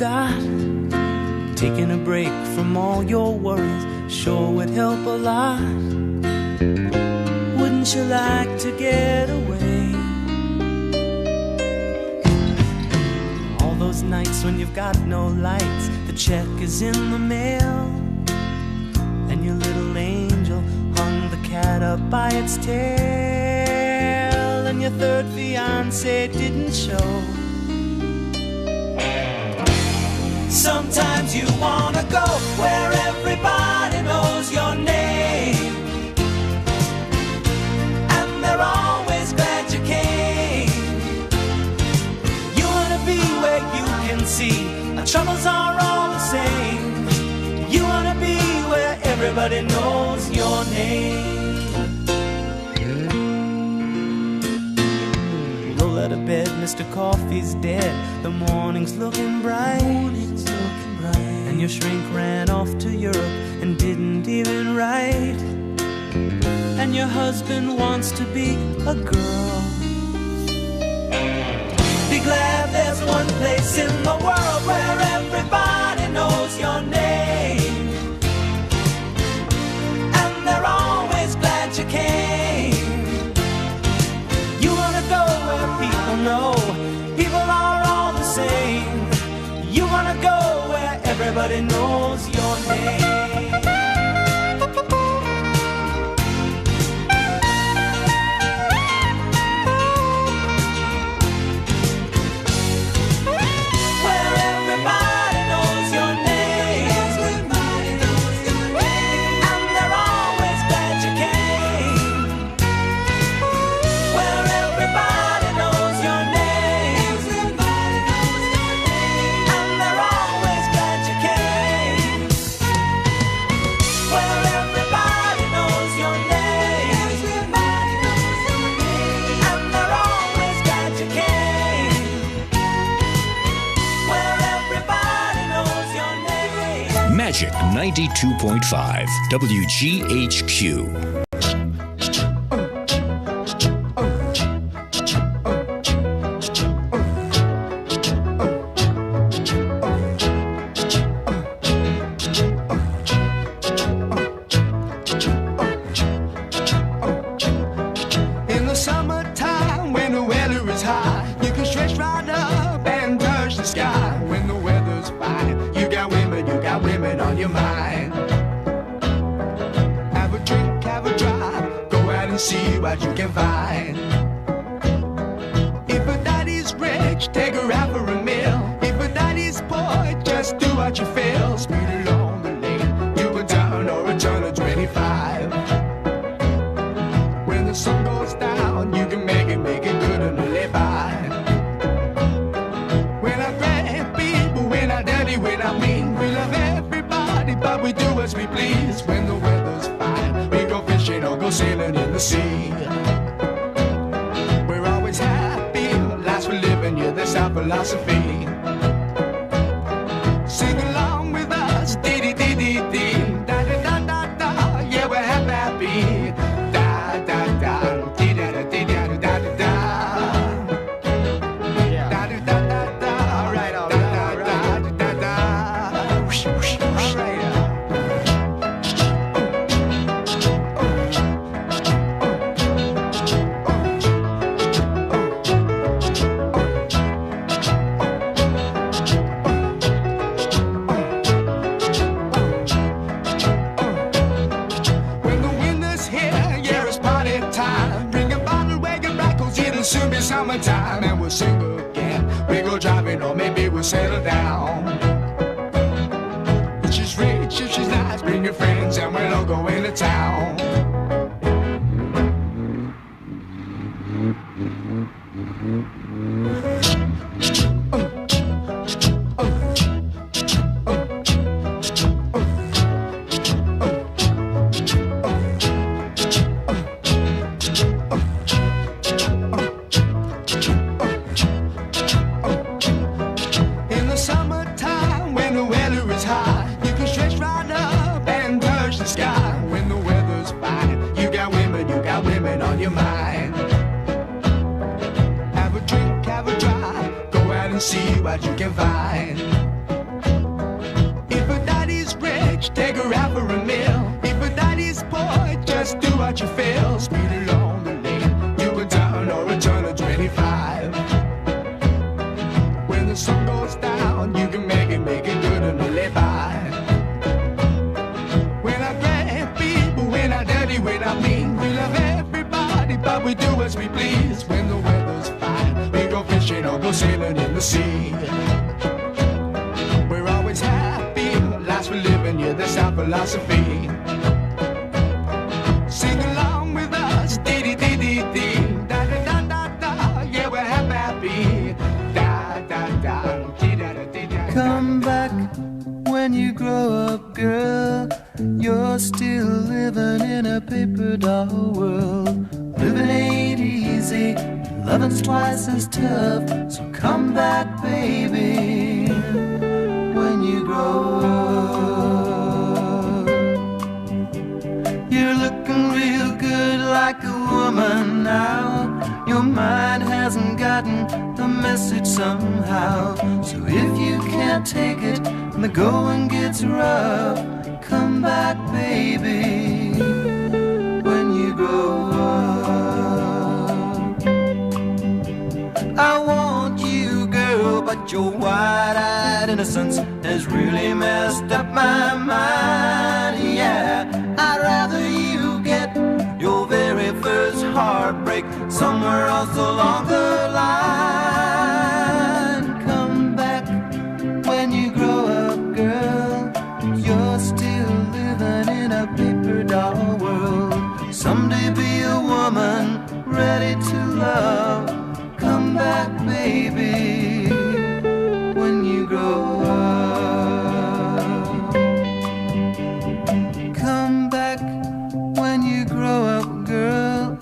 got. Taking a break from all your worries sure would help a lot. Wouldn't you like to get away? All those nights when you've got no lights, the check is in the mail, and your little angel hung the cat up by its tail, and your third fiancé didn't show. Sometimes you wanna go where everybody knows your name, and they're always glad you came. You wanna be where you can see our troubles are all the same. You wanna be where everybody knows your name. Roll out of bed, Mr. Coffee's dead. The morning's looking bright. And your shrink ran off to Europe and didn't even write. And your husband wants to be a girl. Be glad there's one place in the world where everybody knows your name, and they're always glad you came. You wanna go where people know people are all the same. You wanna go where everybody knows your name. Where everybody knows your name, and they're always glad you came. Where everybody knows your name, and they're always glad you came. Where everybody knows your name, and they're always glad you came. Where everybody knows your name. Magic 92.5 WGHQ. In the summertime, when the weather is high, you can stretch right up and touch the sky. When the weather's fine, you got women on your mind. Have a drink, have a drive, go out and see what you can find. If a daddy's rich, take her out for a meal. If a daddy's poor, just do what you feel. Speed along the lane, you can turn or a turn of 25. When the sun goes down, you can make it good and live by. When I grab people, when I dirty, when I mean, we love everybody, but we do as we please. When the weather's fine, we go fishing or go sailing in the sea. We're always happy, life's for living, yeah, that's our philosophy. Sing along with us, dee-dee-dee-dee-dee, da-da-da-da-da, yeah, we're happy. Summertime and we'll sing again. We go driving or maybe we'll settle down. If she's rich, if she's nice, bring your friends and we'll all go into town. Women on your mind. Have a drink. rich, take her out for a meal. If a daddy's poor, just do what you feel. Speed along the lane, you a turn or a turn of 25. When the sun goes down, you can make it good and live by. When I grab people, when I dirty, when I mean, we love everybody, but we do as we please. When the weather's fine, we go fishing or go sailing in the sea. We're always happy, lives we're living, yeah, that's our philosophy. Sing along with us, dee-dee-dee-dee-dee, da-da-da-da-da, yeah, we're happy, da-da-da, dee-da-da-dee-da. Come back when you grow up, girl. You're still living in a paper doll world. Living ain't easy, loving's twice as tough. So come back, baby, when you grow up. You're looking real good like a woman now. Your mind hasn't gotten the message somehow. So if you can't take it and the going gets rough, come back, baby, when you grow up. I want you, girl, but your wide-eyed innocence has really messed up my mind. Yeah, I'd rather you get your very first heartbreak somewhere else along the line. Come back when you grow up, girl. You're still living in a paper doll world. Someday be a woman ready to love. Come back, baby, when you grow up. Come back when you grow up, girl.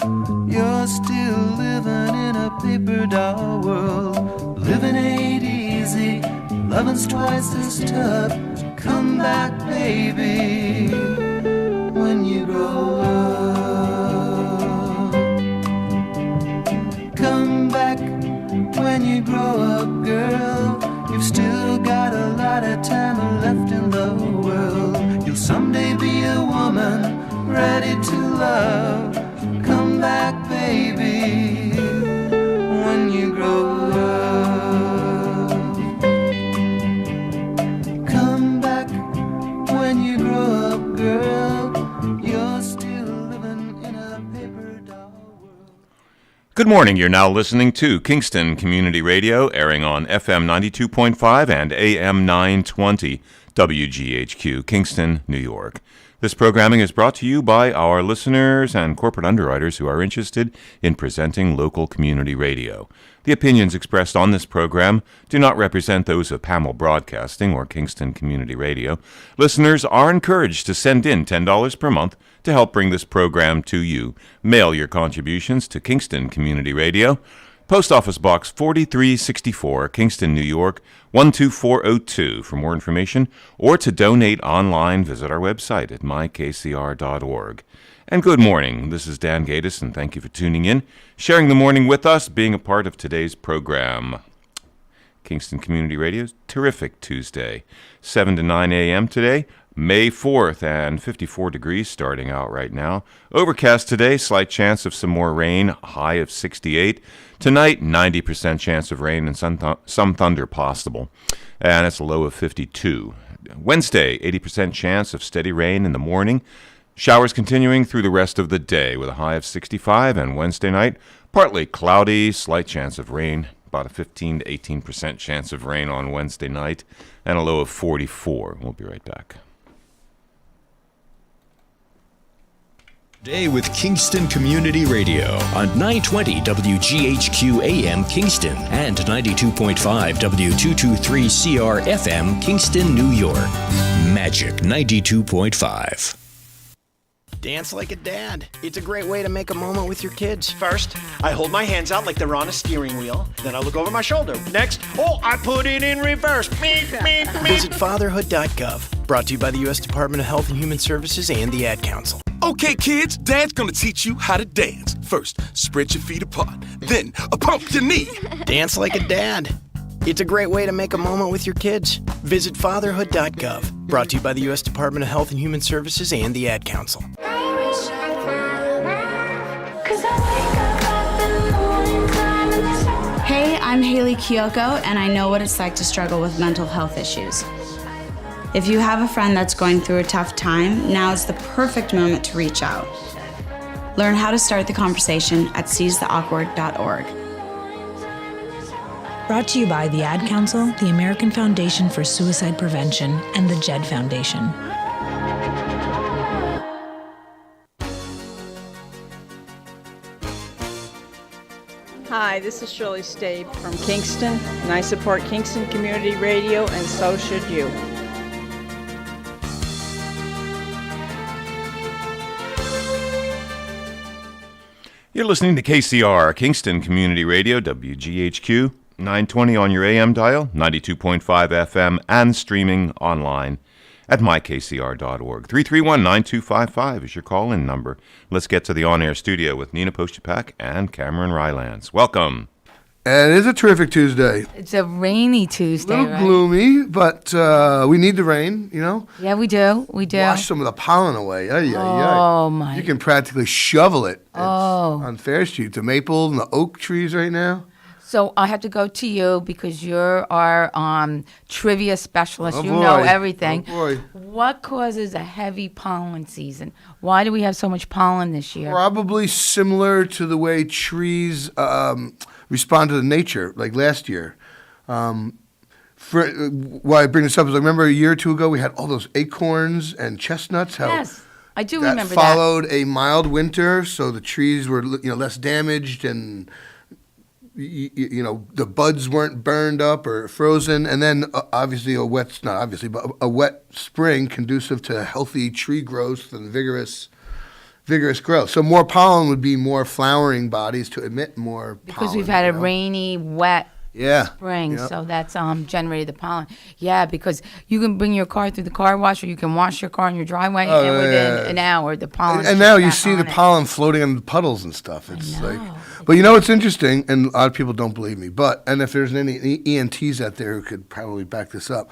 You're still living in a paper doll world. Living ain't easy, loving's twice as tough. Come back, baby, when you grow up. Come back when you grow up, girl. You've still got a lot of time left in the world. You'll someday be a woman ready to love. Come back, baby, when you grow up. Come back when you grow up, girl. You're still living in a paper doll world. Good morning. You're now listening to Kingston Community Radio, airing on FM 92.5 and AM 920, WGHQ, Kingston, New York. This programming is brought to you by our listeners and corporate underwriters who are interested in presenting local community radio. The opinions expressed on this program do not represent those of Pamel Broadcasting or Kingston Community Radio. Listeners are encouraged to send in $10 per month to help bring this program to you. Mail your contributions to Kingston Community Radio, Post Office Box 4364, Kingston, New York, 12402. For more information or to donate online, visit our website at mykcr.org. And good morning. This is Dan Gatis, and thank you for tuning in, sharing the morning with us, being a part of today's program. Kingston Community Radio's terrific Tuesday, 7 to 9 a.m. today, May 4th, and 54 degrees starting out right now. Overcast today, slight chance of some more rain, high of 68. Tonight, 90% chance of rain and some thunder possible, and it's a low of 52. Wednesday, 80% chance of steady rain in the morning. Showers continuing through the rest of the day with a high of 65, and Wednesday night, partly cloudy, slight chance of rain, about a 15 to 18% chance of rain on Wednesday night, and a low of 44. We'll be right back. Day with Kingston Community Radio on 920 WGHQ AM Kingston and 92.5 W223CR FM Kingston, New York. Magic 92.5. Dance like a dad. It's a great way to make a moment with your kids. First, I hold my hands out like they're on a steering wheel. Then I look over my shoulder. Next, I put it in reverse. Visit fatherhood.gov. Brought to you by the U.S. Department of Health and Human Services and the Ad Council. Okay, kids, Dad's gonna teach you how to dance. First, spread your feet apart. Then, pump your knee. Dance like a dad. It's a great way to make a moment with your kids. Visit fatherhood.gov. Brought to you by the U.S. Department of Health and Human Services and the Ad Council. Hey, I'm Haley Kiyoko, and I know what it's like to struggle with mental health issues. If you have a friend that's going through a tough time, now is the perfect moment to reach out. Learn how to start the conversation at seizetheawkward.org. Brought to you by the Ad Council, the American Foundation for Suicide Prevention, and the JED Foundation. Hi, this is Shirley Stabe from Kingston, and I support Kingston Community Radio, and so should you. You're listening to KCR, Kingston Community Radio, WGHQ, 920 on your AM dial, 92.5 FM, and streaming online at mykcr.org. 331-9255 is your call-in number. Let's get to the on-air studio with Nina Postupak and Cameron Rylance. Welcome. And it is a terrific Tuesday. It's a rainy Tuesday, a little gloomy, but we need the rain, you know? Yeah, we do. We do. Wash some of the pollen away. My. You can practically shovel it. Oh. On Fair Street, the maple and the oak trees right now. So I have to go to you because you're our trivia specialist. Oh, you boy. know everything. Oh, boy. What causes a heavy pollen season? Why do we have so much pollen this year? Probably similar to the way trees respond to nature, like last year. Why I bring this up is I remember a year or two ago we had all those acorns and chestnuts. Yes, I do that remember followed a mild winter, so the trees were less damaged and the buds weren't burned up or frozen, and then obviously a wet spring conducive to healthy tree growth and vigorous growth. So more pollen would be more flowering bodies to emit more pollen. Because we've had a rainy, wet spring, Yep. so that's generated the pollen. Yeah, because you can bring your car through the car wash, or you can wash your car in your driveway, and within an hour, the pollen. And now you see the pollen floating in the puddles and stuff. It's but what's interesting, and a lot of people don't believe me, and if there's any ENTs out there who could probably back this up,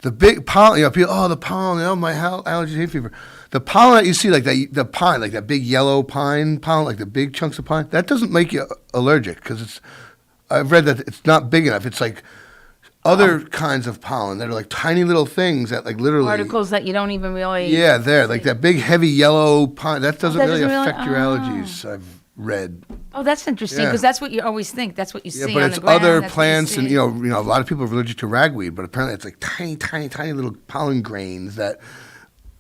the big pollen, people, the pollen, my allergies, hay fever. The pollen that you see, like the pine, like that big yellow pine pollen, like the big chunks of pine, that doesn't make you allergic because I've read that it's not big enough. It's like other kinds of pollen that are like tiny little things that like literally particles that you don't even really. Yeah, like that big heavy yellow pine that doesn't really affect your allergies. I've read. Oh, that's interesting because that's what you always think. That's what you see. But on it's the ground, other that's plants, and a lot of people are allergic to ragweed, but apparently it's like tiny little pollen grains that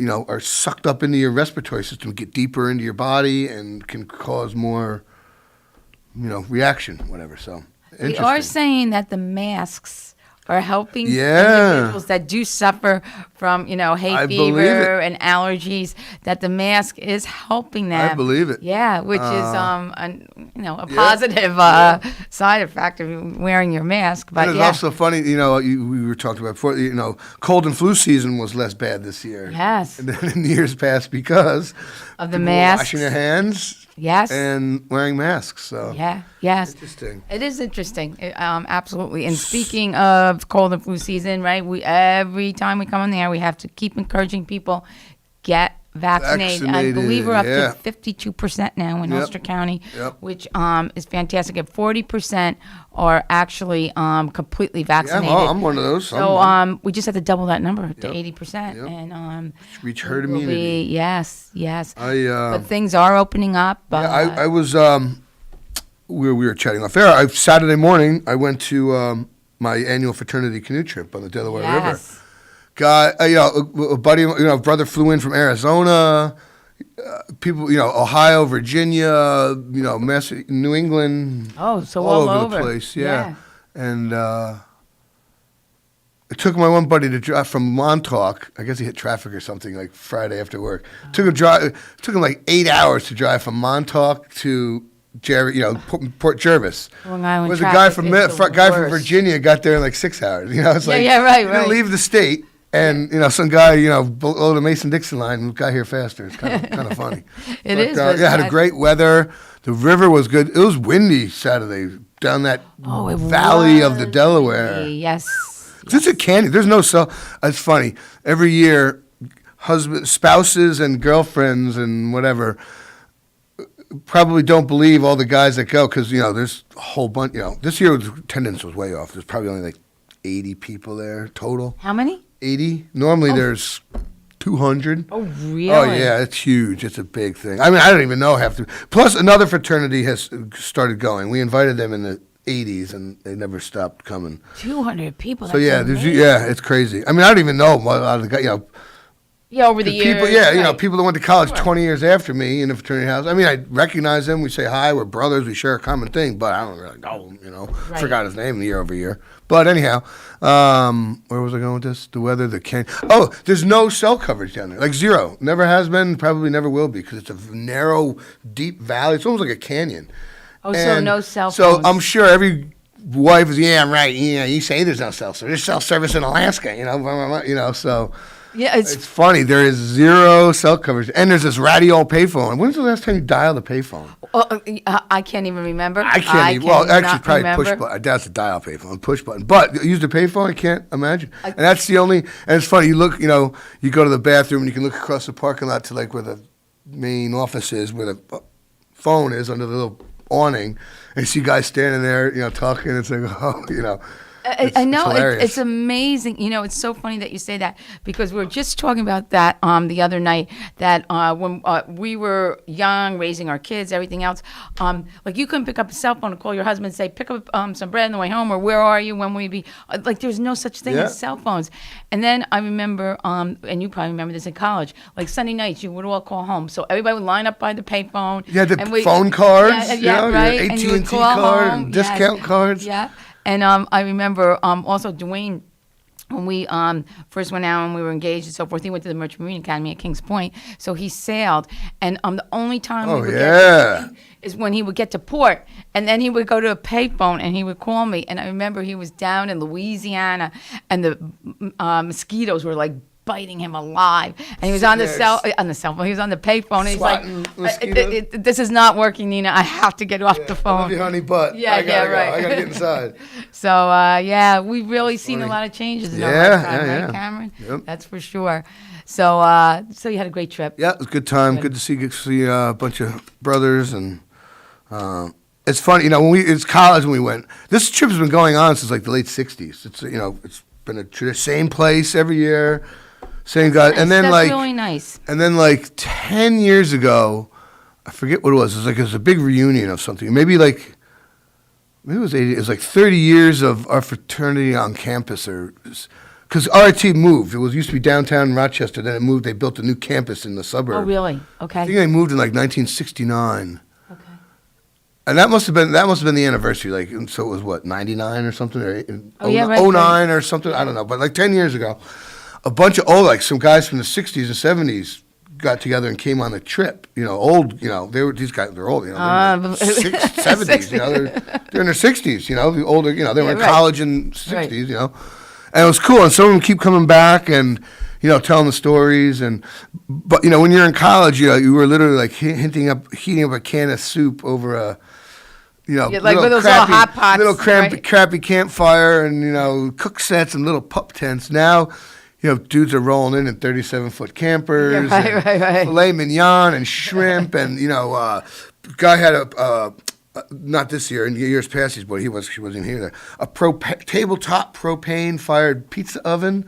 are sucked up into your respiratory system, get deeper into your body, and can cause more, reaction, whatever. So, we are saying that the masks are helping Yeah. individuals that do suffer from, hay I believe fever it. and allergies, that the mask is helping them. I believe it. Yeah, which is a positive side effect of wearing your mask. But And it's also funny, we were talking about before, cold and flu season was less bad this year. Yes. And then in years past because of the people were masks. washing their hands. Yes. And wearing masks. So yes. Interesting. It is interesting. Absolutely. And speaking of cold and flu season, right? Every time we come on the air, we have to keep encouraging people get vaccinated. I believe we're up to 52% now in Ulster County, which is fantastic. And 40% are actually completely vaccinated. Yeah, I'm one of those. So we just have to double that number to 80%. And reach herd immunity. Yes. But things are opening up. I was we were chatting off air. Saturday morning, I went to my annual fraternity canoe trip on the Delaware River. A buddy, brother flew in from Arizona. People, Ohio, Virginia, New England. Oh, so all over the place. Yeah. And I took my one buddy to drive from Montauk. I guess he hit traffic or something like Friday after work. Took him like 8 hours to drive from Montauk to Port Jervis. Long Island was a guy from Virginia got there in like 6 hours. It's like right. Leave the state. And some guy below the Mason-Dixon line got here faster. It's kind of funny. It is. Had a great weather. The river was good. It was windy Saturday down that valley of the Delaware. Yes. It's a canyon. There's no cell. It's funny. Every year, spouses and girlfriends and whatever probably don't believe all the guys that go because, there's a whole bunch. This year attendance was way off. There's probably only like 80 people there total. How many? 80. Normally there's 200. Oh, really? Oh, yeah, it's huge. It's a big thing. I mean, I don't even know half the... Plus, another fraternity has started going. We invited them in the 80s, and they never stopped coming. 200 people. So, it's crazy. I mean, I don't even know a lot of the guys, over the years. People, people that went to college 20 years after me in the fraternity house. I mean, I recognize them. We say hi. We're brothers. We share a common thing, but I don't really know him, Right. Forgot his name year over year. But anyhow, where was I going with this? The weather, the canyon. Oh, there's no cell coverage down there. Like zero. Never has been, probably never will be because it's a narrow, deep valley. It's almost like a canyon. Oh, so no cell phones. So I'm sure every wife is, right. Yeah, you say there's no cell service. There's cell service in Alaska, so... Yeah, it's funny. There is zero cell coverage, and there's this ratty old payphone. When's the last time you dialed a payphone? I can't even remember. I can't even. Well, actually, probably remember. Push button. That's a dial payphone, push button. But use the payphone. I can't imagine. And that's the only. And it's funny. You look. You go to the bathroom and you can look across the parking lot to like where the main office is, where the phone is under the little awning, and you see guys standing there, talking. It's like, I know it's amazing. It's so funny that you say that because we were just talking about that the other night. That when we were young, raising our kids, everything else, like you couldn't pick up a cell phone and call your husband and say, "Pick up some bread on the way home," or "Where are you? When will you be?" Like there's no such thing as cell phones. And then I remember, and you probably remember this in college. Like Sunday nights, you would all call home, so everybody would line up by the payphone. Yeah, the phone cards. Right. AT&T card, and discount cards. Yeah. And I remember also Dwayne, when we first went out and we were engaged and so forth, he went to the Merchant Marine Academy at Kings Point. So he sailed. And the only time we would get is when he would get to port. And then he would go to a payphone and he would call me. And I remember he was down in Louisiana and the mosquitoes were like biting him alive, and he was on the cell phone. He was on the payphone. And he's like, "This is not working, Nina. I have to get off the phone." I love you, honey, but right. I gotta get inside. So we've really seen a lot of changes in our lifetime, right, Cameron? Yep. That's for sure. So you had a great trip. Yeah, it was a good time. Good to see a bunch of brothers, and it's funny, it's college when we went. This trip has been going on since like the late '60s. It's it's been a same place every year. Same guy, nice. And then That's really nice. And then 10 years ago, I forget what it was. It was a big reunion of something. Maybe it was 80. It was 30 years of our fraternity on campus, because RIT moved. It used to be downtown Rochester. Then it moved. They built a new campus in the suburb. Oh, really? Okay. I think they moved in 1969. Okay. And that must have been the anniversary. So it was what 99 or something, or 09 or something. I don't know, but 10 years ago. A bunch of some guys from the 60s and 70s got together and came on a trip. Old. These guys. They're old. 70s. They're in their 60s. The older. They were in college in 60s. Right. And it was cool. And some of them keep coming back and telling the stories. But when you're in college, you were literally heating up a can of soup over a. With those little hot pots, crappy campfire, and cook sets and little pup tents. Now. Dudes are rolling in 37-foot campers, right. filet mignon and shrimp, and guy had a not this year, in years past, he wasn't here. A tabletop propane fired pizza oven.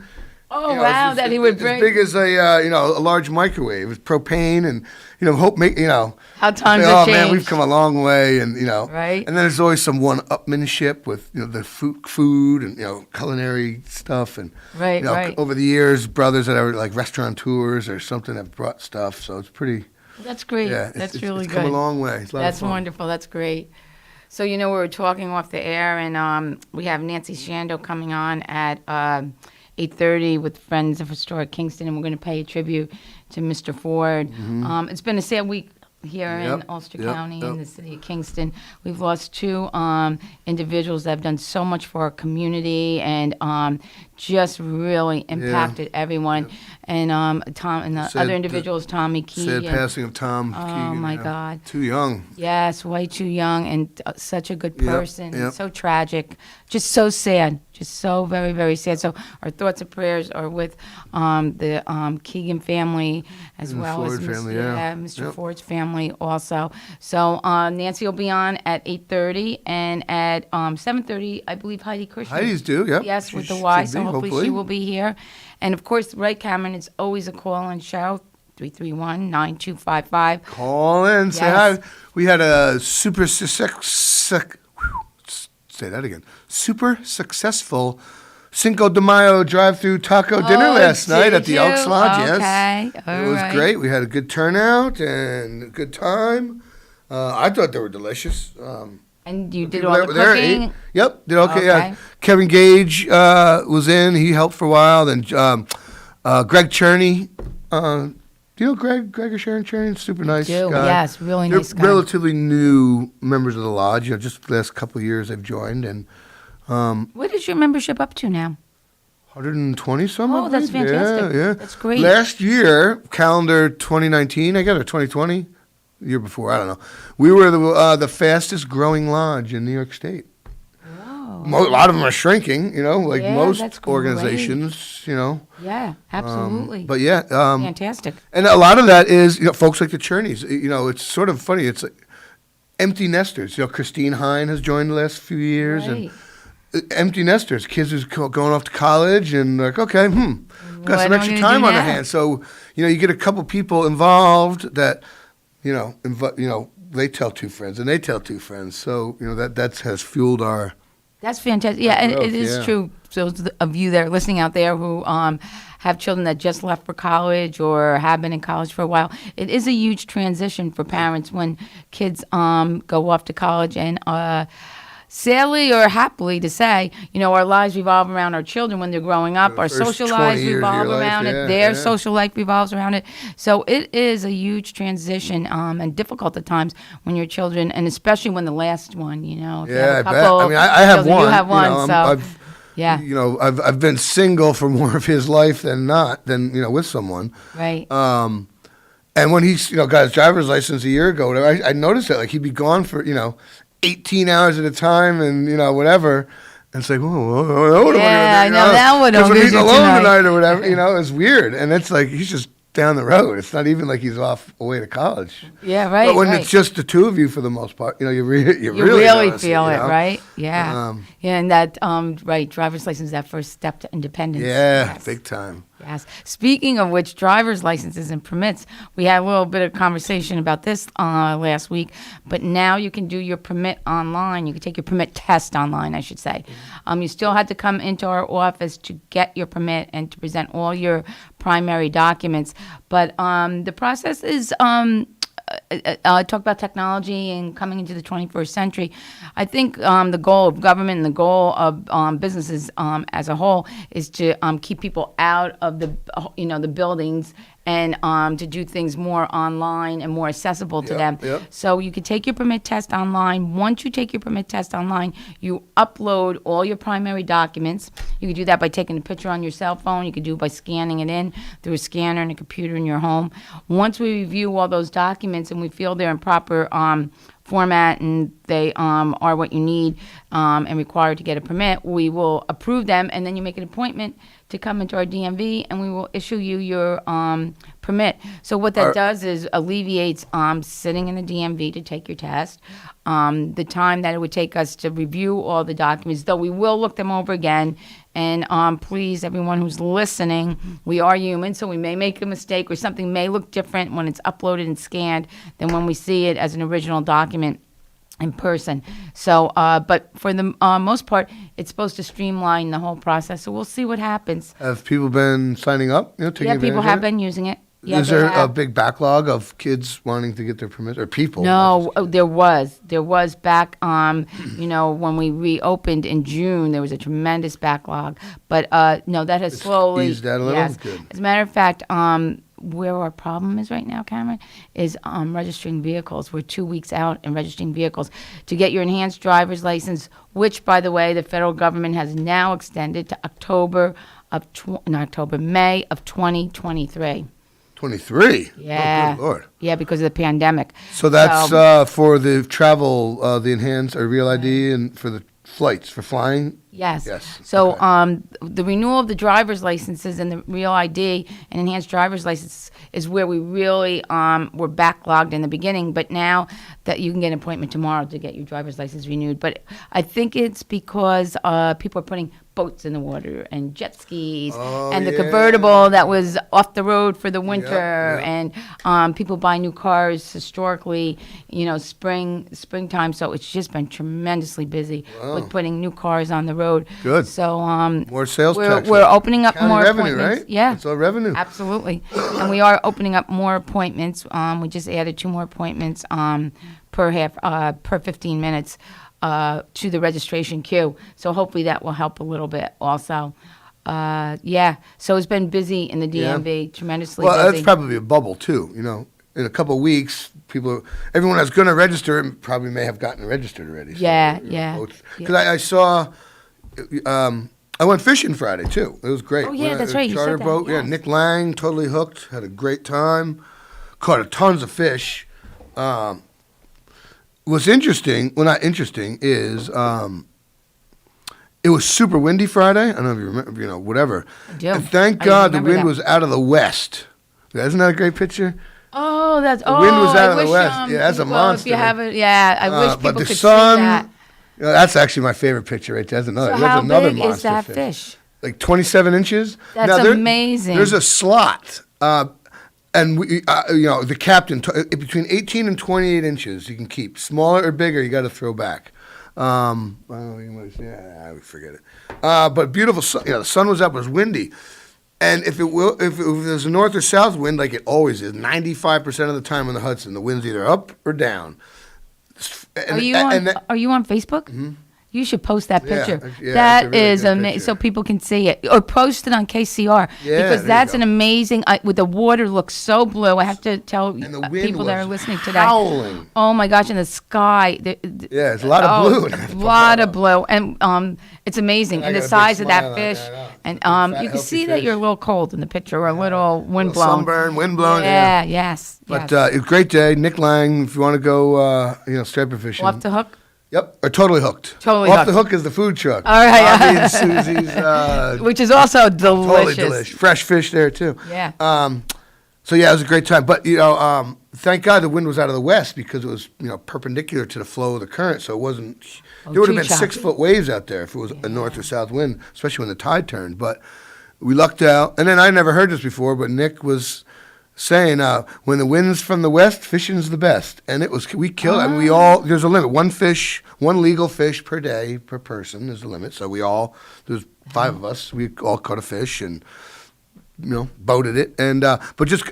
Oh wow! That he would bring as big as a large microwave. It's propane, and how times Oh have changed. man, we've come a long way, and right. And then there's always some one-upmanship with the food and culinary stuff, and right. Over the years, brothers that are restaurateurs or something have brought stuff, so it's pretty. That's great. Yeah, that's really good. It's come a long way. It's a lot That's of fun. wonderful. That's great. So we were talking off the air, and we have Nancy Shando coming on at 8:30 with Friends of Historic Kingston, and we're going to pay a tribute to Mr. Ford. Mm-hmm. It's been a sad week here in Ulster County in the city of Kingston. We've lost two individuals that have done so much for our community and just really impacted everyone. And Tom and the other individuals, Tommy Key. Sad passing of Tom Keegan. Oh my God. Too young. Yes, way too young, and such a good person. And so tragic. Just so sad. Just so very, very sad. So our thoughts and prayers are with the Keegan family as And the well as Ford family, Mr. Ford's family also. So Nancy will be on at 8:30, and at 7:30, I believe Heidi Kirschner. Heidi's due, yep. Yes, with She the Y, should so be, hopefully she will be here. And of course, right, Cameron, it's always a call-in show, 331-9255. Call in, say hi. We had a super successful Cinco de Mayo drive-through taco dinner last night at the Elks Lodge. Okay. Yes, it was great. We had a good turnout and a good time. I thought they were delicious. And you did all the cooking? Yep, did okay. Yeah. Kevin Gage was in. He helped for a while. Then Greg Cherney. Do you know Greg or Sharon Cherney? Super nice guy. Yes, really nice guy. They're relatively new members of the lodge. Just the last couple of years they've joined. And what is your membership up to now? 120 some. Oh, that's fantastic. Yeah. That's great. Last year, calendar 2019, I got it 2020. The year before, I don't know. We were the fastest growing lodge in New York State. Oh. A lot of them are shrinking, like most that's organizations, Yeah, absolutely. But yeah. Fantastic. And a lot of that is, folks like the Cherneys. It's sort of funny. It's like empty nesters. Christine Hine has joined the last few years. Right. And empty nesters, kids who's going off to college and like, okay, got some extra time on their hands. So, you get a couple people involved that, they tell two friends and they tell two friends. So, that has fueled our. That's fantastic. Yeah, and growth, it is true. So those of you that are listening out there who have children that just left for college or have been in college for a while, it is a huge transition for parents when kids go off to college and sadly or happily to say, our lives revolve around our children when they're growing up. Our social lives revolve around it. Their social life revolves around it. So it is a huge transition and difficult at times when your children, and especially when the last one, if you have a couple. I mean, I have children, one. You have one, I've been single for more of his life than with someone. Right. And when he's, got his driver's license a year ago, whatever, I noticed that, he'd be gone for, 18 hours at a time and, whatever. And it's like, what am I going to do? I know that would because when he's alone tonight or whatever, it's weird. And it's like, he's just down the road. It's not even like he's off away to college. Yeah, right. But when it's just the two of you for the most part, you really feel it, right? Yeah. And that, driver's license is that first step to independence. Yeah, big time. Yes. Speaking of which, driver's licenses and permits, we had a little bit of conversation about this last week, but now you can do your permit online. You can take your permit test online, I should say. You still had to come into our office to get your permit and to present all your primary documents, but the process is talk about technology and coming into the 21st century. I think the goal of government and the goal of businesses as a whole is to keep people out of the buildings and to do things more online and more accessible to them. Yep. So you can take your permit test online. Once you take your permit test online, you upload all your primary documents. You can do that by taking a picture on your cell phone. You can do it by scanning it in through a scanner and a computer in your home. Once we review all those documents and we feel they're in proper format and they are what you need and required to get a permit, we will approve them, and then you make an appointment to come into our DMV, and we will issue you your permit. So what that does is alleviates sitting in the DMV to take your test, the time that it would take us to review all the documents, though we will look them over again. And please, everyone who's listening, we are human, so we may make a mistake or something may look different when it's uploaded and scanned than when we see it as an original document in person. So, but for the most part, it's supposed to streamline the whole process. So we'll see what happens. Have people been signing up? Taking advantage people of have it? been using it. Yeah, Is there a big backlog of kids wanting to get their permits, or people? No, there was back, when we reopened in June, there was a tremendous backlog. But no, that has slowly eased that a little? Yes. Good. As a matter of fact, where our problem is right now, Cameron, is registering vehicles. We're 2 weeks out in registering vehicles. To get your enhanced driver's license, which, by the way, the federal government has now extended to May of 2023. 23? Yeah. Oh, good Lord. Yeah, because of the pandemic. So that's for the travel, the enhanced or Real ID, and for the flights, for flying? Yes. Yes. So okay. The renewal of the driver's licenses and the Real ID and enhanced driver's license is where we really were backlogged in the beginning. But now that you can get an appointment tomorrow to get your driver's license renewed. But I think it's because people are putting boats in the water and jet skis and the convertible that was off the road for the winter and people buy new cars historically, springtime. So it's just been tremendously busy with putting new cars on the road. Good. So more sales tax. We're opening up County more revenue, appointments. right? Yeah. It's all revenue. Absolutely. And we are opening up more appointments. We just added 2 more appointments per 15 minutes. To the registration queue. So hopefully that will help a little bit also. So it's been busy in the DMV, tremendously busy. Well, that's probably a bubble too, In a couple of weeks, everyone that's going to register probably may have gotten registered already. Because I saw, I went fishing Friday too. It was great. Oh yeah, that's right. Charter boat. Yes. Yeah, Nick Lang, totally hooked. Had a great time. Caught tons of fish. What's interesting, well, not interesting, is it was super windy Friday. I don't know if you remember, whatever. I do. And thank God the wind was out of the west. Isn't that a great picture? Oh, that's the wind was out of the west. That's a monster. If you have it, I wish people could see that. That's actually my favorite picture right there. That's another. So how another big monster is that fish? Like 27 inches. That's amazing. There's a slot. And we, the captain, between 18 and 28 inches, you can keep. Smaller or bigger, you got to throw back. I forget it. But beautiful. The sun was up. It was windy, and if there's a north or south wind, like it always is, 95% of the time in the Hudson, the wind's either up or down. Are you on Facebook? Mm-hmm. You should post that picture. Yeah, that is amazing, so people can see it. Or post it on KCR, because that's an amazing. With the water looks so blue. I have to tell people that are listening to that. Howling. Oh my gosh! And the sky. It's a lot of blue. A lot of blue, and it's amazing. And the size of that fish, and you can see that you're a little cold in the picture, or a little wind blown. Sunburn, wind blown. Yeah, yes. But it was a great day. Nick Lang, if you want to go, striper fishing. Off the hook. Yep, or Totally Hooked. Off the Hook is the food truck. All right. Bobby and Susie's. Which is also delicious. Totally delicious. Fresh fish there, too. Yeah. So, it was a great time. But, thank God the wind was out of the west, because it was, perpendicular to the flow of the current. So it wasn't, there would have been 6-foot waves out there if it was a north or south wind, especially when the tide turned. But we lucked out. And then I never heard this before, but Nick was saying, when the wind's from the west, fishing's the best. And we killed it. There's a limit. One legal fish per day, per person is the limit. So there's 5 of us, we all caught a fish and, boated it. And, but just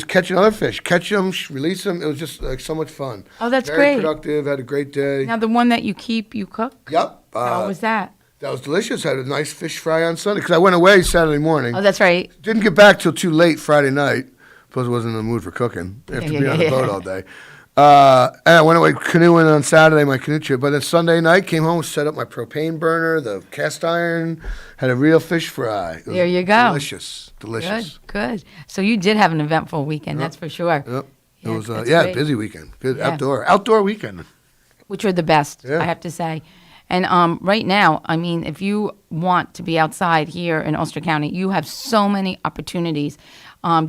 catching other fish, catch them, release them. It was just like so much fun. Oh, that's Very great. Very productive, had a great day. Now, the one that you keep, you cook? Yep. How was that? That was delicious. Had a nice fish fry on Sunday, because I went away Saturday morning. Oh, that's right. Didn't get back till too late Friday night. Plus, I wasn't in the mood for cooking after being on the boat all day. And I went away canoeing on Saturday, my canoe trip. But then Sunday night, came home, set up my propane burner, the cast iron, had a real fish fry. There you go. Delicious. Good. So you did have an eventful weekend, that's for sure. Yep. Yeah, it was a busy weekend. Good outdoor weekend. Which are the best, I have to say. And right now, I mean, if you want to be outside here in Ulster County, you have so many opportunities.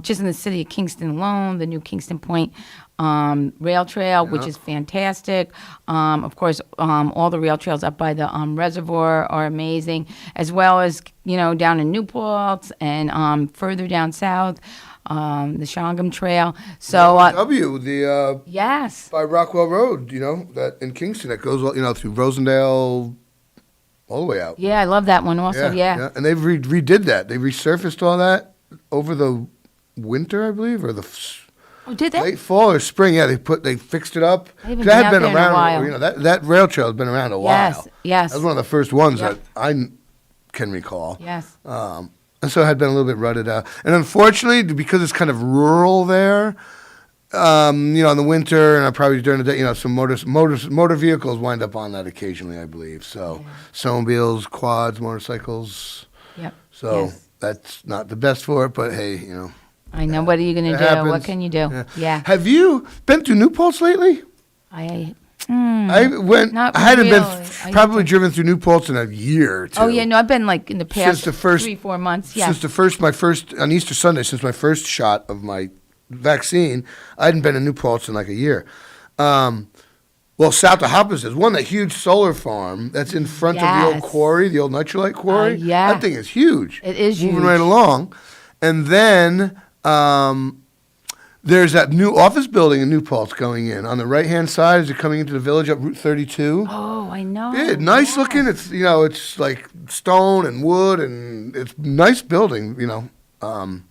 Just in the city of Kingston alone, the new Kingston Point rail trail, which is fantastic. Of course, all the rail trails up by the reservoir are amazing, as well as, down in Newport and further down south, the Shongam Trail. So yes, by Rockwell Road, that in Kingston that goes through Rosendale all the way out. Yeah, I love that one also. Yeah. And they've redid that. They resurfaced all that over the winter, I believe, or the did they? Late fall or spring. Yeah, they fixed it up. That had been around a while. That rail trail has been around a while. Yes. That was one of the first ones that I can recall. Yes. And And so it had been a little bit rutted out. And unfortunately, because it's kind of rural there, in the winter and probably during the day, some motor vehicles wind up on that occasionally, I believe. So snowmobiles, quads, motorcycles. Yep. So that's not the best for it, but hey, I know. What are you going to do? happens. What can you do? Yeah. Have you been to New Paltz lately? I went. Not I hadn't really. been probably driven through New Paltz in a year or two. Oh yeah, no, I've been like in the past Since the first 3-4 months. Yeah. Since my first on Easter Sunday, since my first shot of my vaccine, I hadn't been in New Paltz in like a year. South of Hoppus, there's that huge solar farm that's in front of the old quarry, the old nitrolite quarry. Yeah. That thing is huge. It is moving huge. right along, and then. There's that new office building in New Paltz going in. On the right-hand side as you're coming into the village up Route 32. Oh, I know. Yeah, nice looking. It's, it's like stone and wood, and it's a nice building, and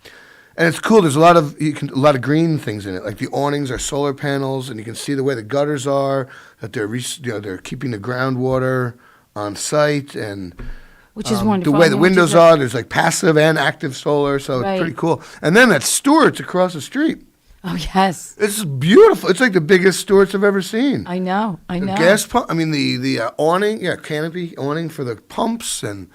it's cool. There's a lot of green things in it. Like the awnings are solar panels, and you can see the way the gutters are, that they're keeping the groundwater on site, and which is wonderful. The way the windows are, there's like passive and active solar, so Right. it's pretty cool. And then that Stewart's across the street. Oh yes. It's beautiful. It's like the biggest Stewart's I've ever seen. I know. The gas pump. I mean the awning. Yeah, canopy awning for the pumps, and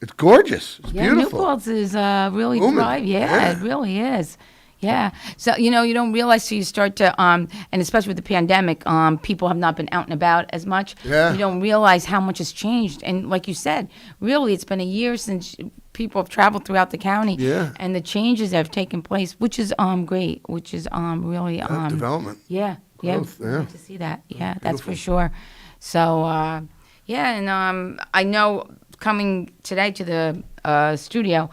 it's gorgeous. It's beautiful. New Paltz is really Booming. thrive. Yeah, it really is. Yeah. So, you don't realize till you start to, and especially with the pandemic, people have not been out and about as much. Yeah. You don't realize how much has changed. And like you said, really, it's been a year since people have traveled throughout the county. Yeah. And the changes that have taken place, which is great, which is really. Development. Yeah. Growth, yeah. Good to see that. Yeah, that's for sure. So, and I know coming today to the studio,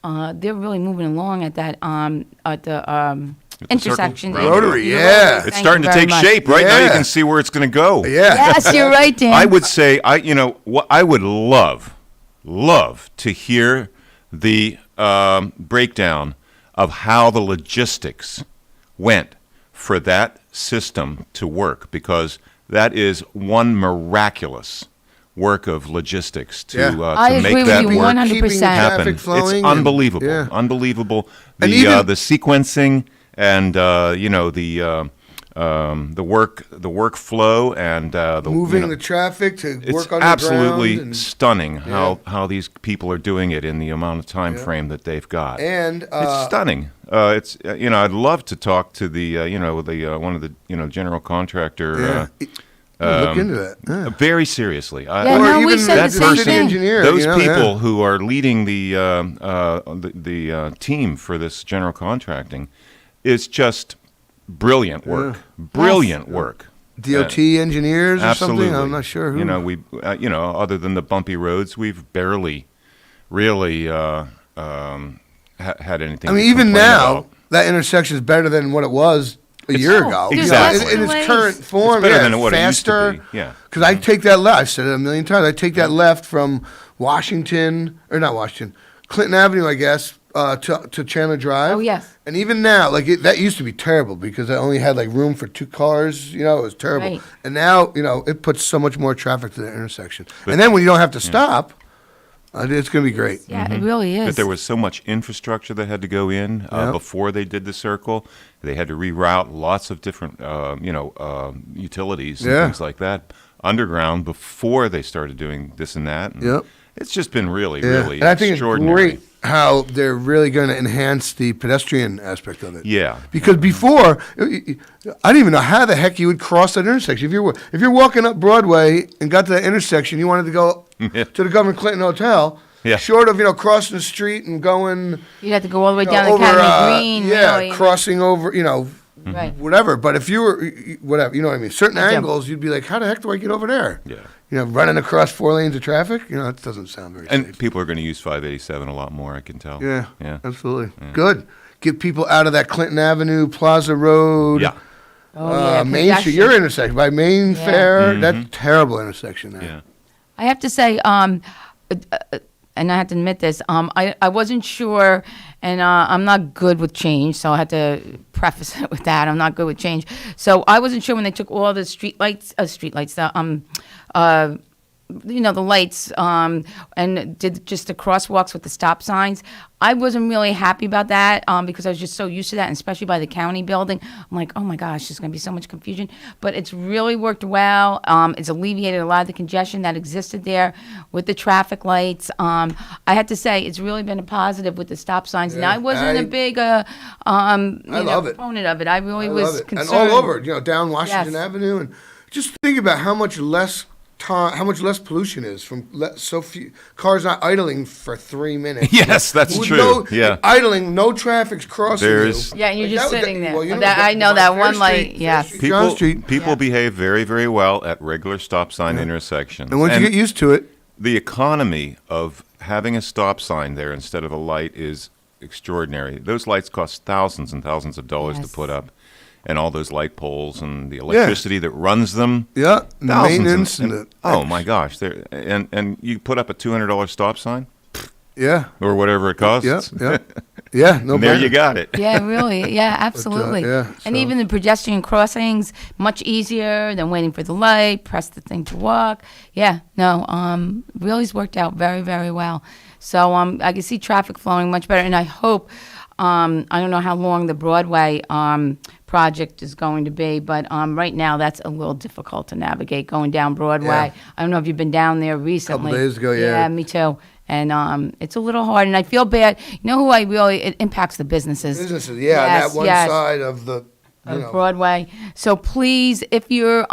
they're really moving along at that at the intersection. circle? Rotary, You're yeah. right. It's Thank starting you to very take much. shape, right? Now you Yeah. can see where it's going to go. Yeah. Yes, you're right, Dan. I would say, love to hear the breakdown of how the logistics went for that system to work, because that is one miraculous work of logistics to, Yeah. I to agree make with that you work 100%. happen. Traffic It's flowing and- unbelievable, yeah. unbelievable. And The even- the sequencing and the workflow and the Moving the traffic to it's work on absolutely the ground. stunning how these people are doing it in the amount of time frame that they've got. And It's stunning. It's I'd love to talk to the one of the general contractor. look into that. Yeah. Very seriously. Yeah, no, we said that the same person, thing. engineer, those yeah. people who are leading the team for this general contracting, is just brilliant work. Brilliant work. DOT engineers or Absolutely. something. I'm not sure who. We other than the bumpy roads, we've barely really had anything. I mean, to even complain now, about. that intersection is better than what it was a year ago. Exactly. In its current form, It's better yeah, than what faster. it used to be. Yeah. Because I take that left. I've said it a million times. I take that left from Clinton Avenue, I guess, to Chandler Drive. Oh, yes. And even now, that used to be terrible because I only had room for 2 cars. It was terrible. Right. And now, it puts so much more traffic to the intersection. And then when you don't have to stop, it's going to be great. Yeah, it really is. But there was so much infrastructure that had to go in before they did the circle. They had to reroute lots of different, utilities and Yeah. things like that underground before they started doing this and that. And Yep. It's just been really And I think it's extraordinary. great how they're really going to enhance the pedestrian aspect of it. Yeah. Because before, I didn't even know how the heck you would cross that intersection. If you're walking up Broadway and got to that intersection, you wanted to go to the Governor Clinton Hotel. Yeah. Short of crossing the street and going You'd have to go all the way down over, to Academy Green. yeah, really. crossing over, Right. whatever. But if you were whatever, you know what I mean. Certain Yeah. angles, you'd be like, how the heck do I get over there? Yeah. Running across 4 lanes of traffic. That doesn't sound very And safe. people are going to use 587 a lot more, I can tell. Yeah, Yeah. absolutely. Good. Get people out of that Clinton Avenue, Plaza Road, Yeah. Oh, yeah, Main Street. Your intersection by Main Yeah. Fair. That terrible intersection there. Yeah. I have to say, and I have to admit this, I wasn't sure, and I'm not good with change, so I had to preface it with that. I'm not good with change. So I wasn't sure when they took all the streetlights, the lights, and did just the crosswalks with the stop signs. I wasn't really happy about that because I was just so used to that, and especially by the county building. I'm like, oh my gosh, there's going to be so much confusion. But it's really worked well. It's alleviated a lot of the congestion that existed there with the traffic lights. I had to say, it's really been a positive with the stop signs. And I wasn't a big proponent of it. I really was concerned. And all over, down Washington Avenue, and just think about how much less pollution is from so few cars not idling for 3 minutes. Yes, that's true. Idling, no traffic's crossing. Yeah, and you're just sitting there. I know that one light. Yes. People behave very, very well at regular stop sign intersections. And once you get used to it, the economy of having a stop sign there instead of a light is extraordinary. Those lights cost thousands and thousands of dollars to put up. And all those light poles and the electricity that runs them. Yeah, the maintenance. Oh, my gosh. And you put up a $200 stop sign? Yeah. Or whatever it costs? Yeah. No, and there you got it. Yeah, really. Yeah, absolutely. And even the pedestrian crossings, much easier than waiting for the light, press the thing to walk. Yeah, no, really has worked out very, very well. So I can see traffic flowing much better, and I hope, I don't know how long the Broadway project is going to be, but right now that's a little difficult to navigate going down Broadway. Yeah. I don't know if you've been down there recently. A couple days ago, yeah. Yeah, me too. And it's a little hard, and I feel bad. You know who it impacts the businesses. That one side of the Broadway. So please, if you're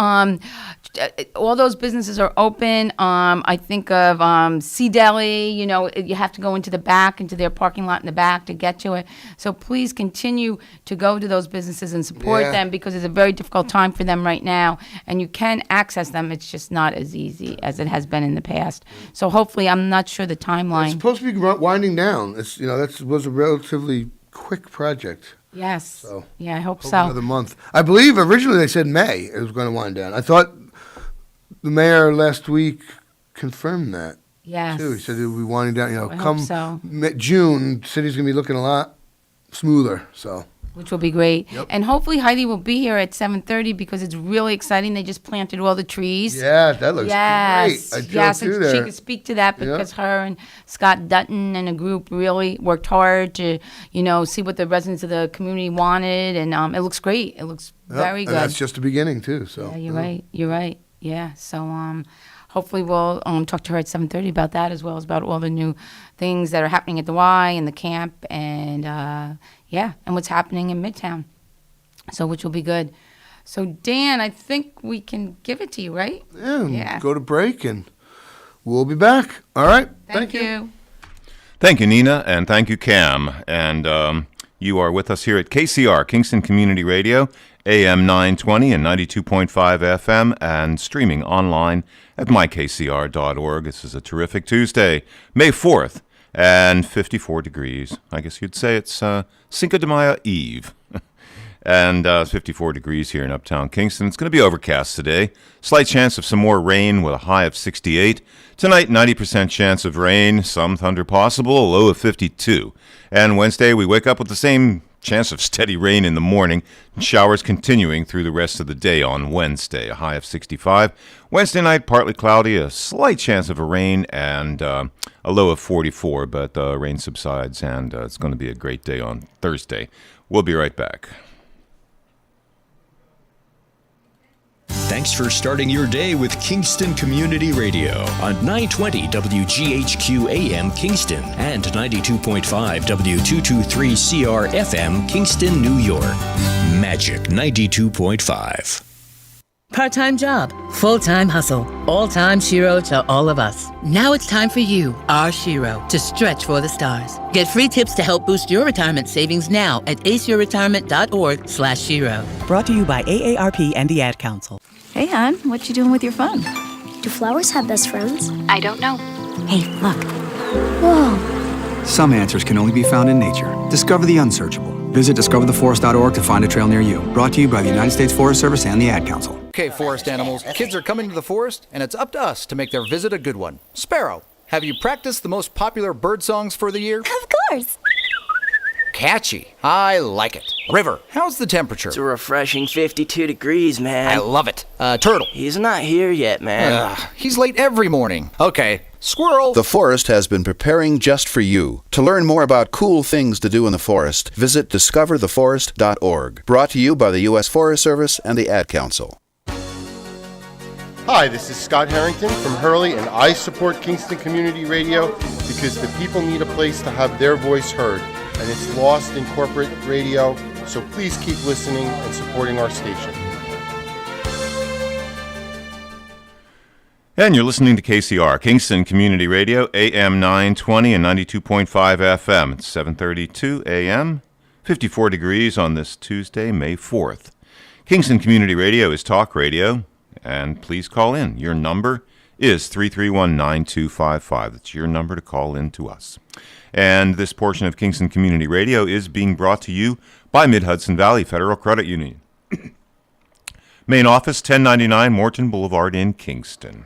all those businesses are open. I think of Sea Deli. You have to go into their parking lot in the back to get to it. So please continue to go to those businesses and support them, because it's a very difficult time for them right now, and you can access them. It's just not as easy as it has been in the past. So hopefully, I'm not sure the timeline. It's supposed to be winding down. That was a relatively quick project. Yes. So I hope so. Another month. I believe originally they said May it was going to wind down. I thought the mayor last week confirmed that. Yes. Too. He said it would be winding down. I Come hope so. June, the city's going to be looking a lot smoother. So. Which will be great. Yep. And hopefully Heidi will be here at 7:30 because it's really exciting. They just planted all the trees. Yeah, that looks great. Yes, and she can speak to that because her and Scott Dutton and a group really worked hard to, see what the residents of the community wanted, and it looks great. It looks very good. And that's just the beginning too. So. Yeah, you're right. Yeah. So hopefully we'll talk to her at 7:30 about that, as well as about all the new things that are happening at the Y and the camp, and and what's happening in Midtown. So, which will be good. So, Dan, I think we can give it to you, right? Yeah. Go to break, and we'll be back. All right. Thank you. Thank you, Nina, and thank you, Cam. And you are with us here at KCR, Kingston Community Radio, AM 920 and 92.5 FM, and streaming online at mykcr.org. This is a terrific Tuesday, May 4th, and 54 degrees. I guess you'd say it's Cinco de Mayo Eve. And 54 degrees here in uptown Kingston. It's going to be overcast today. Slight chance of some more rain with a high of 68. Tonight, 90% chance of rain, some thunder possible, a low of 52. And Wednesday, we wake up with the same chance of steady rain in the morning, and showers continuing through the rest of the day on Wednesday, a high of 65. Wednesday night, partly cloudy, a slight chance of a rain, and a low of 44, but rain subsides, and it's going to be a great day on Thursday. We'll be right back. Thanks for starting your day with Kingston Community Radio on 920 WGHQ AM Kingston and 92.5 W223CR FM Kingston, New York. Magic 92.5. Part-time job, full-time hustle, all-time Shiro to all of us. Now it's time for you, our Shiro, to stretch for the stars. Get free tips to help boost your retirement savings now at aceyourretirement.org/Shiro. Brought to you by AARP and the Ad Council. Hey, hon, what you doing with your phone? Do flowers have best friends? I don't know. Hey, look. Whoa. Some answers can only be found in nature. Discover the unsearchable. Visit discovertheforest.org to find a trail near you. Brought to you by the United States Forest Service and the Ad Council. Okay, forest animals, kids are coming to the forest, and it's up to us to make their visit a good one. Sparrow, have you practiced the most popular bird songs for the year? Of course. Catchy. I like it. River, how's the temperature? It's a refreshing 52 degrees, man. I love it. Turtle. He's not here yet, man. He's late every morning. Okay. Squirrel. The forest has been preparing just for you. To learn more about cool things to do in the forest, visit discovertheforest.org. Brought to you by the U.S. Forest Service and the Ad Council. Hi, this is Scott Harrington from Hurley, and I support Kingston Community Radio because the people need a place to have their voice heard, and it's lost in corporate radio, so please keep listening and supporting our station. And you're listening to KCR, Kingston Community Radio, AM 920 and 92.5 FM. It's 7:32 a.m., 54 degrees on this Tuesday, May 4th. Kingston Community Radio is talk radio, and please call in. Your number is 331-9255. That's your number to call in to us. And this portion of Kingston Community Radio is being brought to you by Mid-Hudson Valley Federal Credit Union. Main office, 1099 Morton Boulevard in Kingston.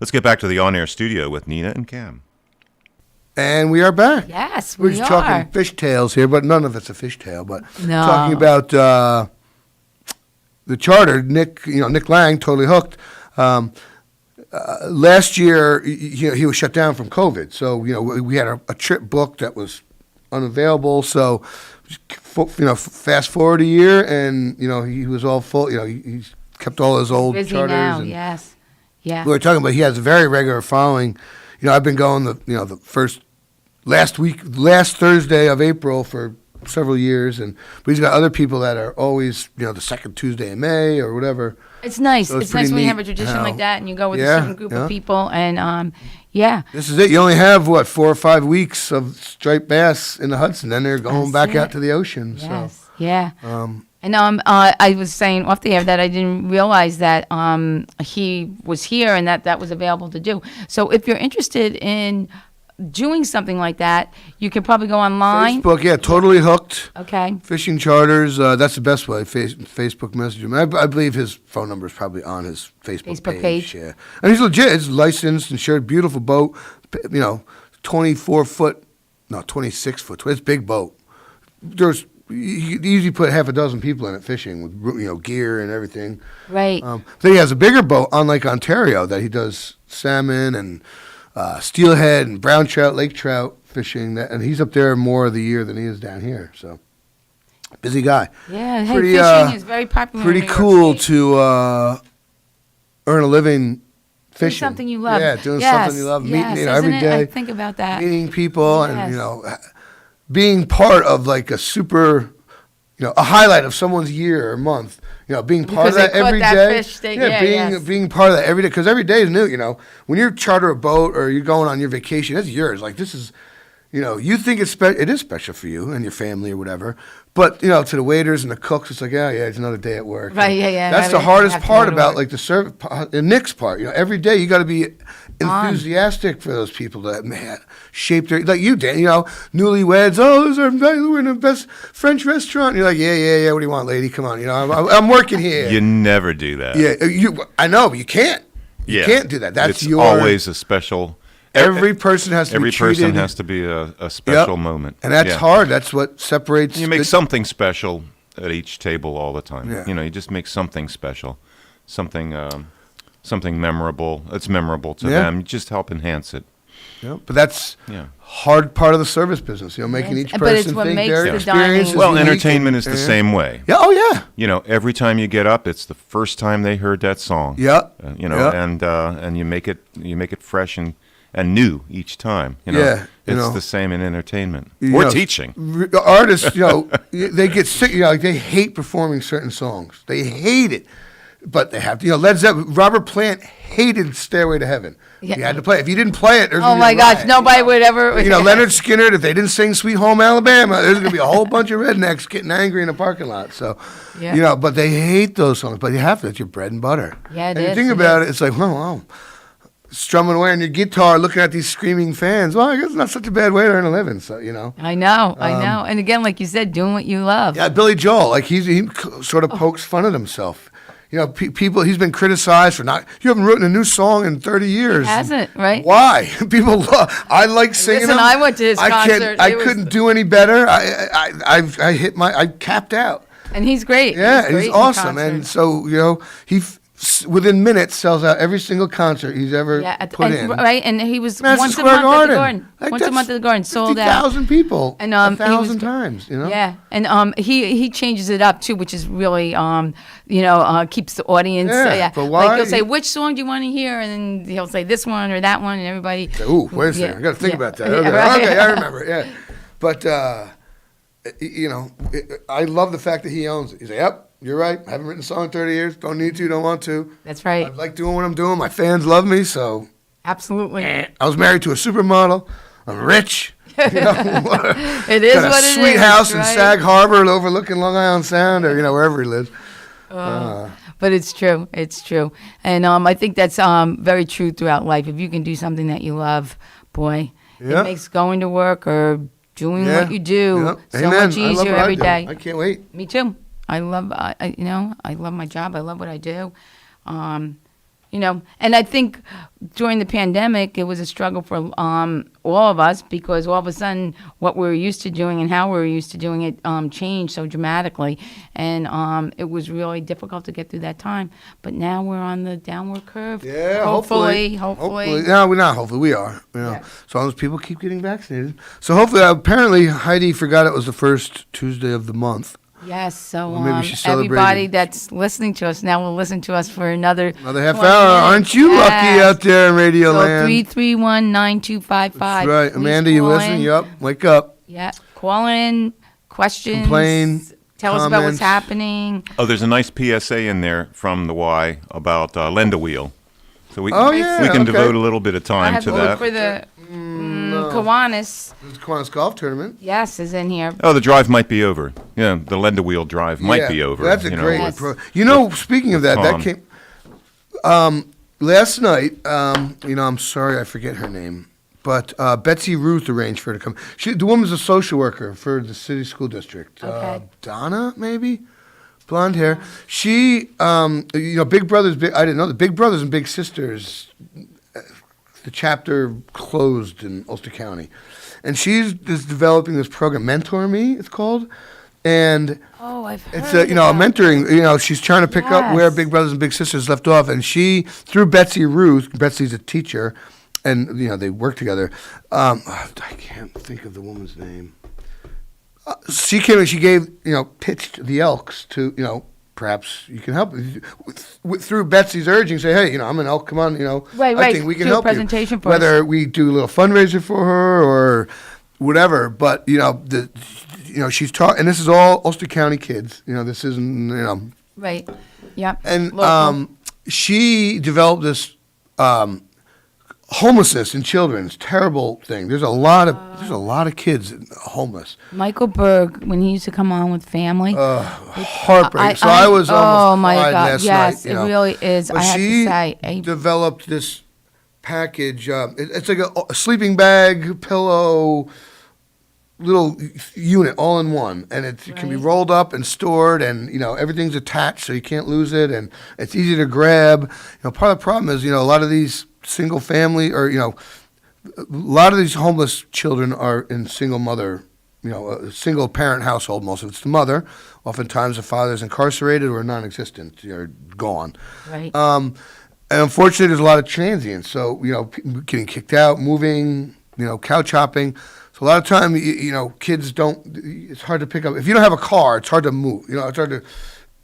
Let's get back to the on-air studio with Nina and Cam. And we are back. Yes, We're we just are. talking fishtails here, but none of it's a fishtail. But No. talking about the charter, Nick Lang, totally hooked. Last year, he was shut down from COVID. So, we had a trip booked that was unavailable. So, fast forward a year, and, he was all full. He kept all his old Busy charters. now, and yes. Yeah. we were talking about he has a very regular following. I've been going the last Thursday of April for several years, but he's got other people that are always, the second Tuesday in May or whatever. It's nice. So it's nice when you have a tradition like that and you go with a certain group of people. And, yeah. This is it. You only have, 4 or 5 weeks of striped bass in the Hudson. Then they're going back out to the ocean. Yes. So. Yeah. And I was saying off the air that I didn't realize that he was here and that was available to do. So if you're interested in doing something like that, you could probably go online. Facebook, yeah, totally hooked. Okay. Fishing charters, that's the best way. Facebook message him. I believe his phone number is probably on his Facebook page. Yeah, and he's legit. It's licensed, insured, beautiful boat. 26 foot. It's a big boat. You could easily put half a dozen people in it fishing with gear and everything. Right. Then he has a bigger boat on Lake Ontario that he does salmon and steelhead and brown trout, lake trout fishing, and he's up there more of the year than he is down here. So busy guy. Yeah, fishing is very popular. Pretty in New cool York State. to earn a living fishing. Doing something you love. Yeah, doing something you love. Meeting every day. I think about that. Meeting people and being part of like a super, a highlight of someone's year or month. Being part of that every day. Being part of that every day, because every day is new. When you charter a boat or you're going on your vacation, it's yours. Like this is, you think it is special for you and your family or whatever. But to the waiters and the cooks, it's like, it's another day at work. Right, yeah. That's the hardest part about like the service, the Nick's part. Every day you got to be enthusiastic for those people that shape their, like you did. Newlyweds. Oh, we're in the best French restaurant. And you're like, yeah. What do you want, lady? Come on. I'm working here. You never do that. Yeah, I know, but you can't. You can't do that. That's it's always a special. Every person has to be treated. Every person has to be a special moment. And that's hard. That's what separates. You make something special at each table all the time. Yeah. You just make something special, something memorable. It's memorable to them. You just help enhance it. Yeah, but that's hard part of the service business. Making each person but it's what think makes their the experience is Well, unique entertainment is the same way. Yeah. Oh yeah. Every time you get up, it's the first time they heard that song. Yeah. And you make it fresh and new each time. It's the same in entertainment or teaching. Artists, they get sick. Like they hate performing certain songs. They hate it, but they have to. Led Zeppelin, Robert Plant hated "Stairway to Heaven." Yeah. You had to play it. If you didn't play it, there's oh my gosh, nobody would ever. Leonard Skinner. If they didn't sing "Sweet Home Alabama," there's gonna be a whole bunch of rednecks getting angry in a parking lot. So, but they hate those songs. But you have to. It's your bread and butter. Yeah, and you think about it, it's like, wow. Strumming away on your guitar, looking at these screaming fans. Well, I guess it's not such a bad way to earn a living. So I know. And again, like you said, doing what you love. Yeah, Billy Joel, like he sort of pokes fun at himself. You know, people. He's been criticized for not. You haven't written a new song in 30 years. He hasn't, right? Why? People love. I like singing. Listen, them. I went to his concert. I couldn't do any better. I capped out. And he's great. Yeah, he's he's awesome. And so he within minutes sells out every single concert he's ever put in. Right, and he was Madison once Square a month Garden. at the Garden. Like, Once a month at the Garden, sold out. 50,000 people. And 1,000 times. You know. Yeah, and he changes it up too, which is really keeps the audience. Yeah, but why? Like he'll say, which song do you want to hear, and then he'll say this one or that one, and everybody. Ooh, wait a second. I got to think about that. Okay, right. Okay, I remember. Yeah, but I love the fact that he owns it. He's like, yep. You're right. I haven't written a song in 30 years. Don't need to. Don't want to. That's right. I like doing what I'm doing. My fans love me, so. Absolutely. I was married to a supermodel. I'm rich. It is got what it is. a sweet house in Sag Harbor overlooking Long Island Sound, or wherever he lives. But it's true. It's true. And I think that's very true throughout life. If you can do something that you love, boy, it makes going to work or doing what you do so much easier every day. I can't wait. Me too. I love, I love my job. I love what I do. And I think during the pandemic, it was a struggle for all of us because all of a sudden what we were used to doing and how we were used to doing it changed so dramatically. And it was really difficult to get through that time. But now we're on the downward curve. Yeah, hopefully. No, we're not hopefully. We are. As long as people keep getting vaccinated. So hopefully, apparently Heidi forgot it was the first Tuesday of the month. Yes, so Well, maybe she's celebrating. everybody that's listening to us now will listen to us for another half 20 hour. minutes. Aren't you lucky out there in Radio so Land? 331-9255. That's right. Please Amanda, you call listen? in. Yup. Wake up. Yeah, call in, questions. Complain. Tell us about comments. what's happening. Oh, there's a nice PSA in there from the Y about lend a wheel. So we yeah, we can okay. devote a little bit of I time have to to look that. for the Kiwanis. The Kiwanis Golf Tournament. Yes, is in here. Oh, the drive might be over. Yeah, the lend a wheel drive might be over. That's a great Yes. speaking of that, Tom. that came last night. I'm sorry, I forget her name, but Betsy Ruth arranged for her to come. The woman's a social worker for the city school district. Okay. Donna, maybe, blonde hair. She, Big Brothers. I didn't know the Big Brothers and Big Sisters. The chapter closed in Ulster County, and she's developing this program, Mentor Me, it's called, and I've heard it's a mentoring. She's trying to pick up where Big Brothers and Big Sisters left off, and she through Betsy Ruth. Betsy's a teacher, and they work together. I can't think of the woman's name. She came and she gave pitched the Elks to perhaps you can help through Betsy's urging. Say, hey, I'm an elk. Come on, Right. I think we can Do a help presentation you. for us. Whether we do a little fundraiser for her or whatever, but she's taught, and this is all Ulster County kids. This isn't Right. Yeah. And Local. she developed this homelessness in children. It's a terrible thing. There's a lot of kids homeless. Michael Berg, when he used to come on with family. Heartbreaking. So I was almost my fried God. last Yes, night. it really is. But I have she to say. developed this package. It's like a sleeping bag, pillow, little unit all in one, and it can be rolled up and stored, and everything's attached so you can't lose it, and it's easy to grab. Part of the problem is a lot of these single family or a lot of these homeless children are in single mother, a single parent household. Most of it's the mother. Oftentimes the father's incarcerated or non-existent or gone. Right. And unfortunately, there's a lot of transients. So getting kicked out, moving, couch hopping. So a lot of time, kids don't. It's hard to pick up. If you don't have a car, it's hard to move. It's hard to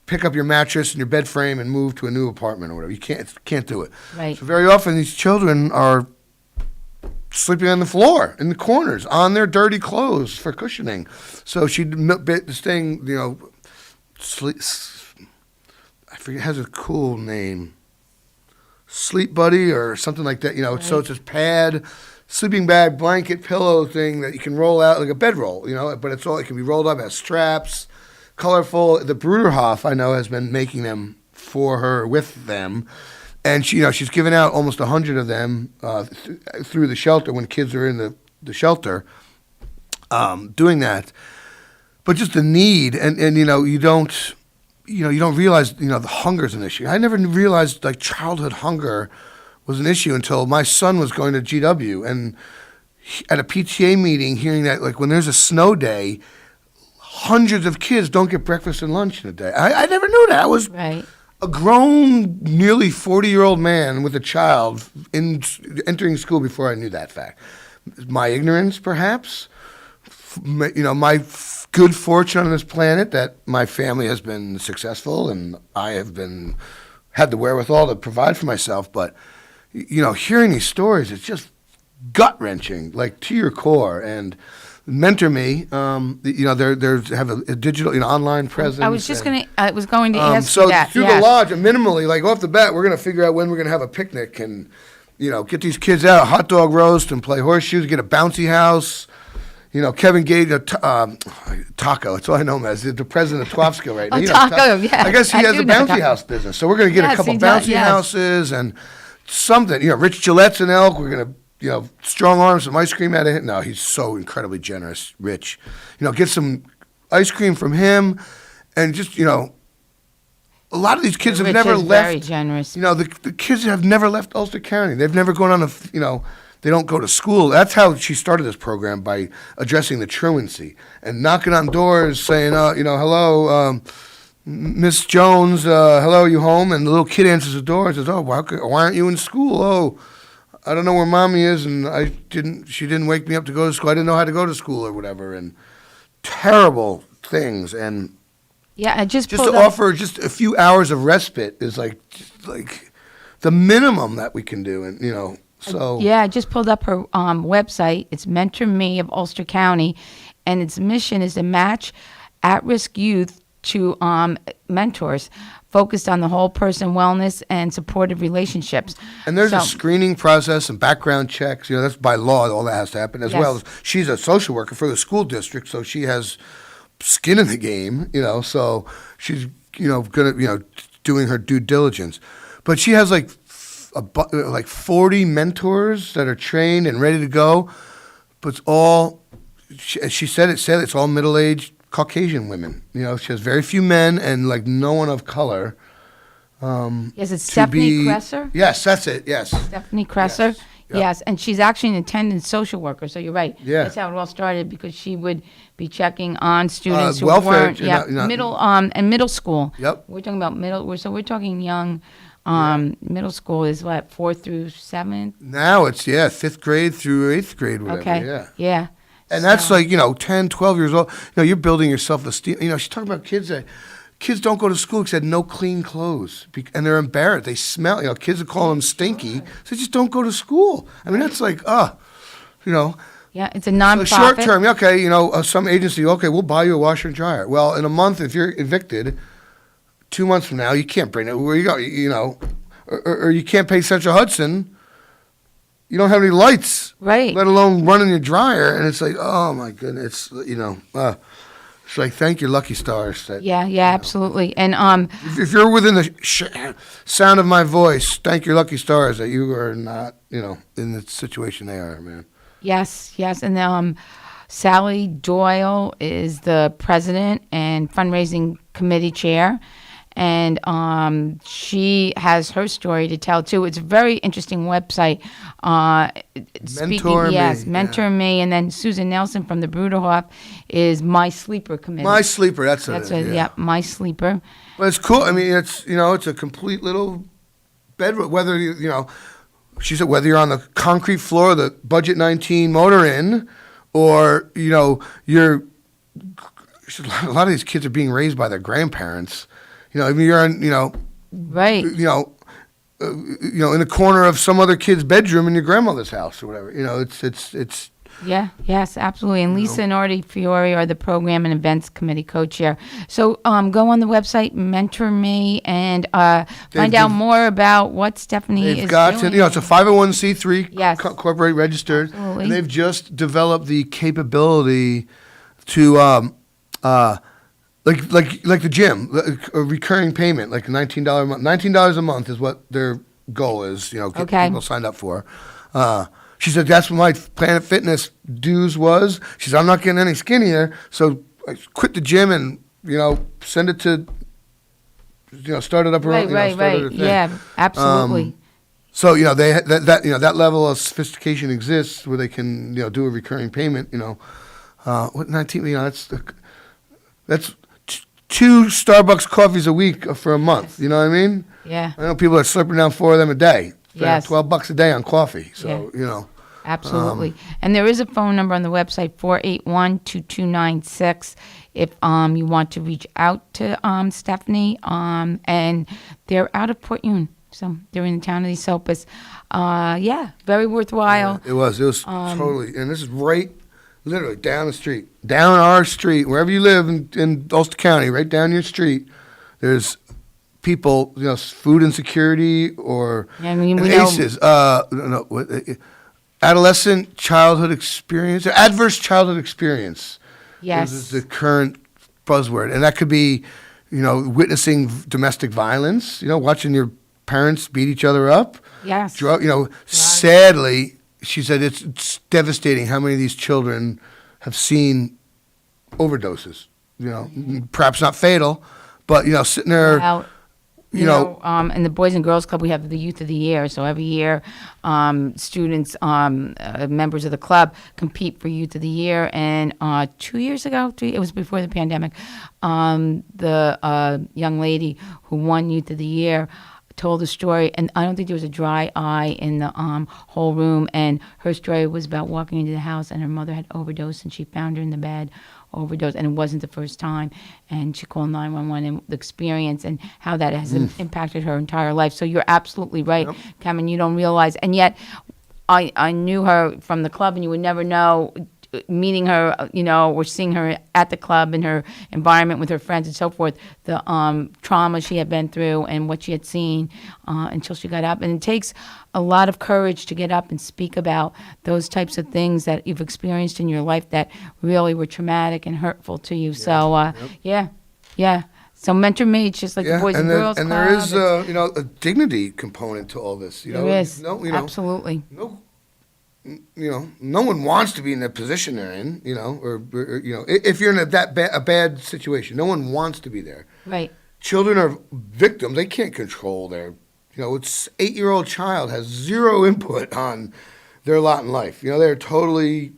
pick up your mattress and your bed frame and move to a new apartment or whatever. You can't do it. Right. So very often these children are sleeping on the floor in the corners on their dirty clothes for cushioning. So this thing, sleep. I forget. It has a cool name. Sleep Buddy or something like that. So it's this pad, sleeping bag, blanket, pillow thing that you can roll out like a bedroll. But it can be rolled up, has straps. Colorful. The Bruderhof, I know, has been making them for her with them, and she's given out almost 100 of them through the shelter when kids are in the shelter, doing that. But just the need, and you don't. you don't realize, the hunger is an issue. I never realized like childhood hunger was an issue until my son was going to GW, and at a PTA meeting, hearing that like when there's a snow day, hundreds of kids don't get breakfast and lunch in a day. I never knew that. I was right. A grown, nearly 40-year-old man with a child entering school before I knew that fact. My ignorance, perhaps. My good fortune on this planet that my family has been successful and I have had the wherewithal to provide for myself. But, hearing these stories, it's just gut-wrenching, like to your core. And Mentor Me, they have a digital, online presence. I was going to ask you that. So through the lodge, minimally, like off the bat, we're going to figure out when we're going to have a picnic and, get these kids out, a hot dog roast and play horseshoes, get a bouncy house. Kevin Gage, Taco, that's all I know him as, the president of Twopskill right now. Taco, yeah. I guess he has a bouncy house business. So we're going to get a couple bouncy houses and something. Rich Gillette's in Elk. We're going to, strong arm some ice cream out of him. No, he's so incredibly generous, Rich. Get some ice cream from him and just, a lot of these kids have never left. Very generous. The kids have never left Ulster County. They've never gone on they don't go to school. That's how she started this program, by addressing the truancy and knocking on doors saying, hello, Miss Jones, hello, are you home? And the little kid answers the door and says, oh, why aren't you in school? Oh, I don't know where mommy is, and she didn't wake me up to go to school. I didn't know how to go to school or whatever, and terrible things. And I just to offer just a few hours of respite is like the minimum that we can do, and so. Yeah, I just pulled up her website. It's Mentor Me of Ulster County, and its mission is to match at-risk youth to mentors focused on the whole person wellness and supportive relationships. And there's a screening process and background checks. That's by law, all that has to happen, as well as she's a social worker for the school district, so she has skin in the game, so she's, good at, doing her due diligence. But she has like 40 mentors that are trained and ready to go, but it's all, she said it's all middle-aged Caucasian women. She has very few men and like no one of color. Is it Stephanie Kresser? Yes, that's it. Yes. Stephanie Kresser. Yes, and she's actually an attendant social worker. So you're right. Yeah. That's how it all started, because she would be checking on students who welfare, weren't middle school. Yep. We're talking about we're talking young. Middle school is what, 4th through 7th? Now it's 5th grade through 8th grade, whatever. Okay. Yeah. And that's like, 10, 12 years old. You're building your self-esteem. She's talking about kids that kids don't go to school because they had no clean clothes. And they're embarrassed. They smell, kids are calling them stinky. So they just don't go to school. That's like, Yeah, it's a nonprofit. So short term, okay, some agency, okay, we'll buy you a washer and dryer. Well, in a month, if you're evicted, 2 months from now, you can't bring it. Where you go, or you can't pay Central Hudson. You don't have any lights, right? Let alone running your dryer, and it's like, oh my goodness, it's like thank your lucky stars. That, absolutely. And if you're within the sound of my voice, thank your lucky stars that you are not, in the situation they are, man. Yes, and Sally Doyle is the president and fundraising committee chair. And she has her story to tell too. It's a very interesting website. Mentor Me, and then Susan Nelson from the Bruderhof is My Sleeper Committee. My Sleeper, that's it. My Sleeper. Well, it's cool. It's it's a complete little bedroom. Whether she said whether you're on the concrete floor of the Budget 19 Motor Inn, or you're. A lot of these kids are being raised by their grandparents. You're on, right. In the corner of some other kid's bedroom in your grandmother's house or whatever. It's. Yeah. Yes. Absolutely. And Lisa and Artie Fiore are the program and events committee co-chair. So go on the website, Mentor Me, and find out more about what Stephanie is doing. It's a 501c3 yes. corporate registered, absolutely. And they've just developed the capability to. Like the gym, a recurring payment, like $19 a month. $19 a month is what their goal is. Get people signed up for. She said that's what my Planet Fitness dues was. She said I'm not getting any skinnier, so I quit the gym and send it to started up Right, right. Yeah, absolutely. So they that level of sophistication exists where they can do a recurring payment. What 19? That's 2 Starbucks coffees a week for a month. You know what I mean? Yeah. I know people are slipping down 4 of them a day. Yes. $12 a day on coffee. So Absolutely. And there is a phone number on the website, 481-2296, if you want to reach out to Stephanie. And they're out of Port Union. So they're in the town of East Opus. Very worthwhile. Yeah, it was totally, and this is literally down the street, down our street, wherever you live in Ulster County, right down your street. There's people, food insecurity or ACEs, adolescent childhood experience, or adverse childhood experience. Yes, this is the current buzzword, and that could be, witnessing domestic violence, watching your parents beat each other up. Yes. Sadly, she said it's devastating how many of these children have seen overdoses. Perhaps not fatal, but sitting there. Well, in the Boys and Girls Club, we have the Youth of the Year. So every year, students, members of the club, compete for Youth of the Year. And 2 years ago, it was before the pandemic, the young lady who won Youth of the Year told a story, and I don't think there was a dry eye in the whole room. And her story was about walking into the house, and her mother had overdosed, and she found her in the bed, overdosed, and it wasn't the first time. And she called 911, and the experience and how that has impacted her entire life. So you're absolutely right, Cameron. You don't realize, and yet I knew her from the club, and you would never know. Meeting her, or seeing her at the club in her environment with her friends and so forth, the trauma she had been through and what she had seen until she got up. And it takes a lot of courage to get up and speak about those types of things that you've experienced in your life that really were traumatic and hurtful to you. So, So mentor me, it's just like the Boys and Girls Club. And there is, a dignity component to all this. There is, absolutely. No one wants to be in the position they're in, or if you're in a bad situation, no one wants to be there. Right. Children are victims. They can't control it's 8-year-old child has zero input on their lot in life. They're totally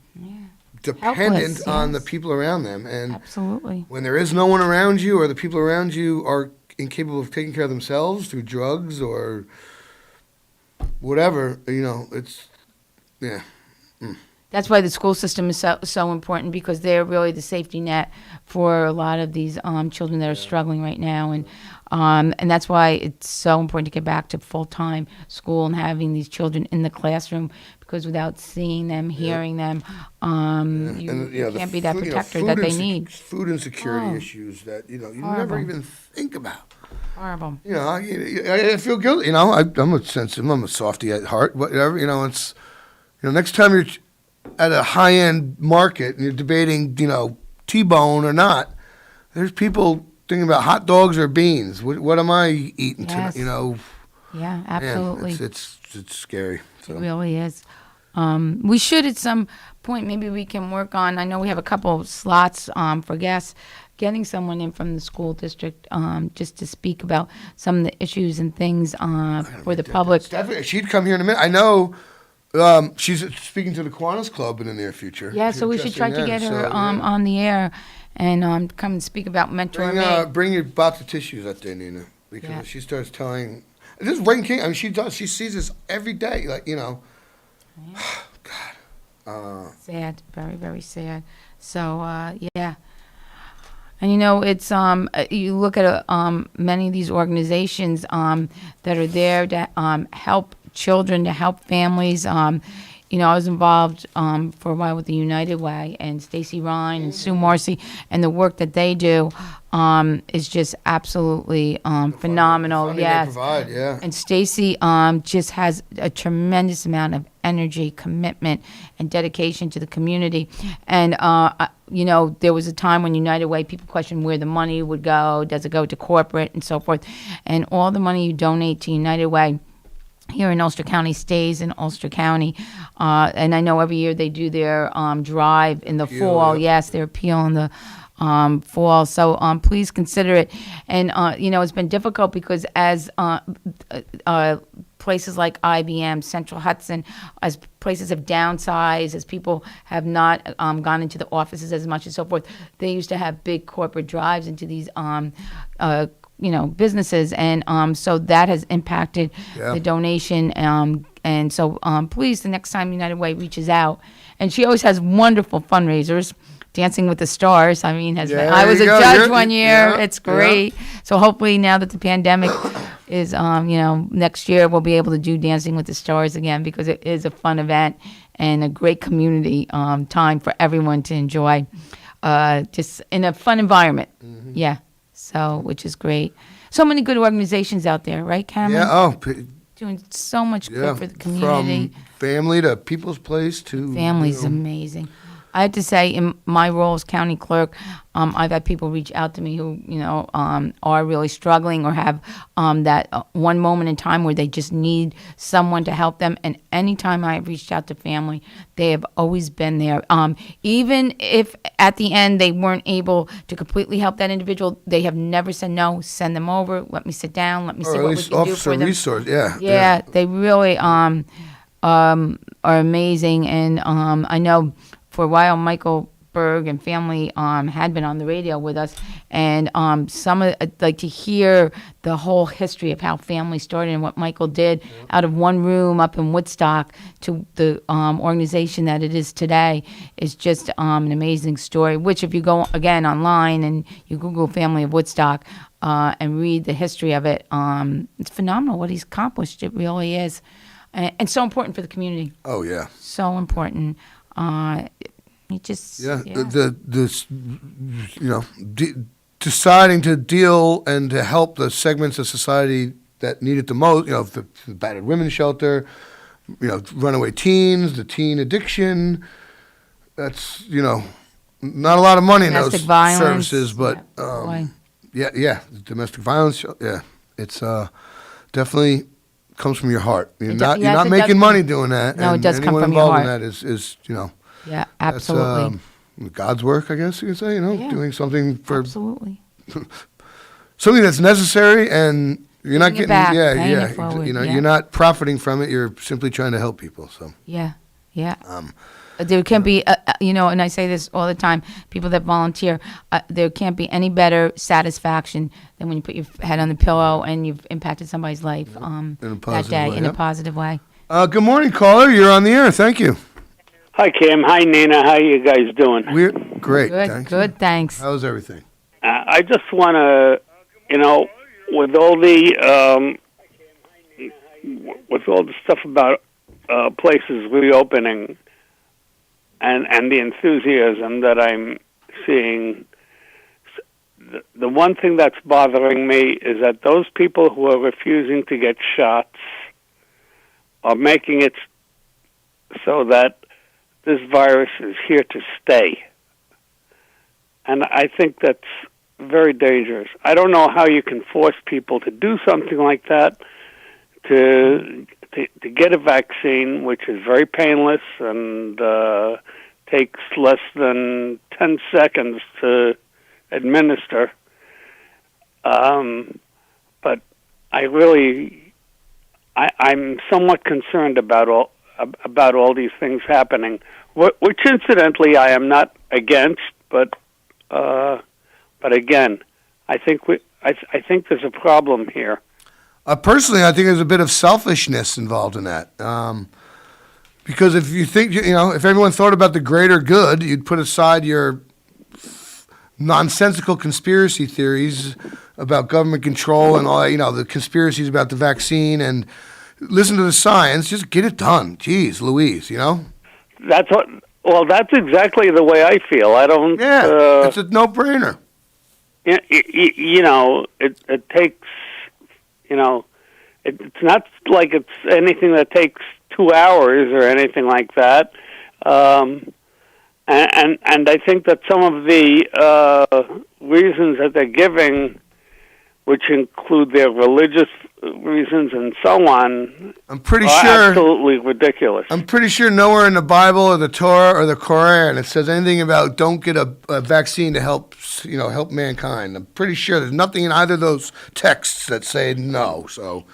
dependent on the people around them. And absolutely. When there is no one around you, or the people around you are incapable of taking care of themselves through drugs or whatever, it's... Yeah. That's why the school system is so important, because they're really the safety net for a lot of these children that are struggling right now, and that's why it's so important to get back to full-time school and having these children in the classroom, because without seeing them, hearing them, you can't be that protector that they need. Food insecurity issues that you never even think about. Horrible. I feel guilty. I'm a sensitive. I'm a softie at heart. Whatever. It's. Next time you're at a high-end market and you're debating, T-bone or not, there's people thinking about hot dogs or beans. What am I eating tonight? Yeah, absolutely. Man, it's scary. So. It really is. We should at some point, maybe we can work on, I know we have a couple of slots for guests, getting someone in from the school district just to speak about some of the issues and things for the public. Definitely. She'd come here in a minute. I know... she's speaking to the Kiwanis Club in the near future. Yeah, so we should try to get her on the air and come and speak about mentoring me. Bring your box of tissues up there, Nina, because she starts telling. This is Wayne King. I mean, she does. She sees this every day. God. Sad, very, very sad. So yeah. And it's you look at many of these organizations that are there to help children, to help families. I was involved for a while with the United Way, and Stacy Ryan and Sue Marcy, and the work that they do is just absolutely phenomenal. Yes, they provide, yeah. And Stacy just has a tremendous amount of energy, commitment, and dedication to the community. And there was a time when United Way, people questioned where the money would go. Does it go to corporate and so forth? And all the money you donate to United Way here in Ulster County stays in Ulster County. And I know every year they do their drive in the fall. Yeah. Yes, their appeal in the fall. So please consider it. And, it's been difficult because as places like IBM, Central Hudson, as places have downsized, as people have not gone into the offices as much and so forth, they used to have big corporate drives into these businesses, and so that has impacted the donation. And so please, the next time United Way reaches out, and she always has wonderful fundraisers. Dancing with the Stars. I mean, I was a judge one year. It's great. So hopefully now that the pandemic is, next year we'll be able to do Dancing with the Stars again, because it is a fun event and a great community time for everyone to enjoy, just in a fun environment. Mm-hmm. Yeah. So, which is great. So many good organizations out there, right, Cameron? Yeah. Doing so much good for the community. From family to People's Place to... Family's amazing. I have to say, in my role as county clerk, I've had people reach out to me who, are really struggling or have that one moment in time where they just need someone to help them. And anytime I've reached out to family, they have always been there. Even if at the end they weren't able to completely help that individual, they have never said no. Send them over. Let me sit down. Let me see what we can do for them. Resource, yeah, they really are amazing. And I know. For a while, Michael Berg and family had been on the radio with us, and to hear the whole history of how family started and what Michael did out of one room up in Woodstock to the organization that it is today is just an amazing story. Which, if you go again online and you Google Family of Woodstock and read the history of it, it's phenomenal what he's accomplished. It really is, and so important for the community. Oh yeah, so important. Deciding to deal and to help the segments of society that need it the most, the battered women's shelter, runaway teens, the teen addiction. That's, not a lot of money in those services, but domestic violence. Yeah, it's definitely comes from your heart. You're not making money doing that. No, it does come from your heart. Anyone involved in that is Yeah, absolutely. That's God's work, I guess you could say. Doing something for absolutely something that's necessary, and you're not getting back, you're not profiting from it. You're simply trying to help people. So yeah. There can be, and I say this all the time, people that volunteer, there can't be any better satisfaction than when you put your head on the pillow and you've impacted somebody's life that day in a positive way. Good morning, caller. You're on the air. Thank you. Hi, Kim. Hi, Nina. How you guys doing? We're great. Good, thanks. How's everything? I just want to, with all the stuff about places reopening, and the enthusiasm that I'm seeing, the one thing that's bothering me is that those people who are refusing to get shots are making it so that this virus is here to stay. And I think that's very dangerous. I don't know how you can force people to do something like that, to get a vaccine, which is very painless and takes less than 10 seconds to administer. But I'm somewhat concerned about all these things happening, which incidentally I am not against, but again, I think there's a problem here. Personally, I think there's a bit of selfishness involved in that. Because if you think, if everyone thought about the greater good, you'd put aside your nonsensical conspiracy theories about government control and all, the conspiracies about the vaccine, and listen to the science. Just get it done. Jeez, Louise, That's exactly the way I feel. I don't. Yeah, it's a no-brainer. It takes. It's not like it's anything that takes 2 hours or anything like that. And I think that some of the reasons that they're giving which include their religious reasons and so on, I'm pretty are sure absolutely ridiculous. I'm pretty sure nowhere in the Bible or the Torah or the Quran it says anything about don't get a vaccine to help mankind. I'm pretty sure there's nothing in either of those texts that say no. So,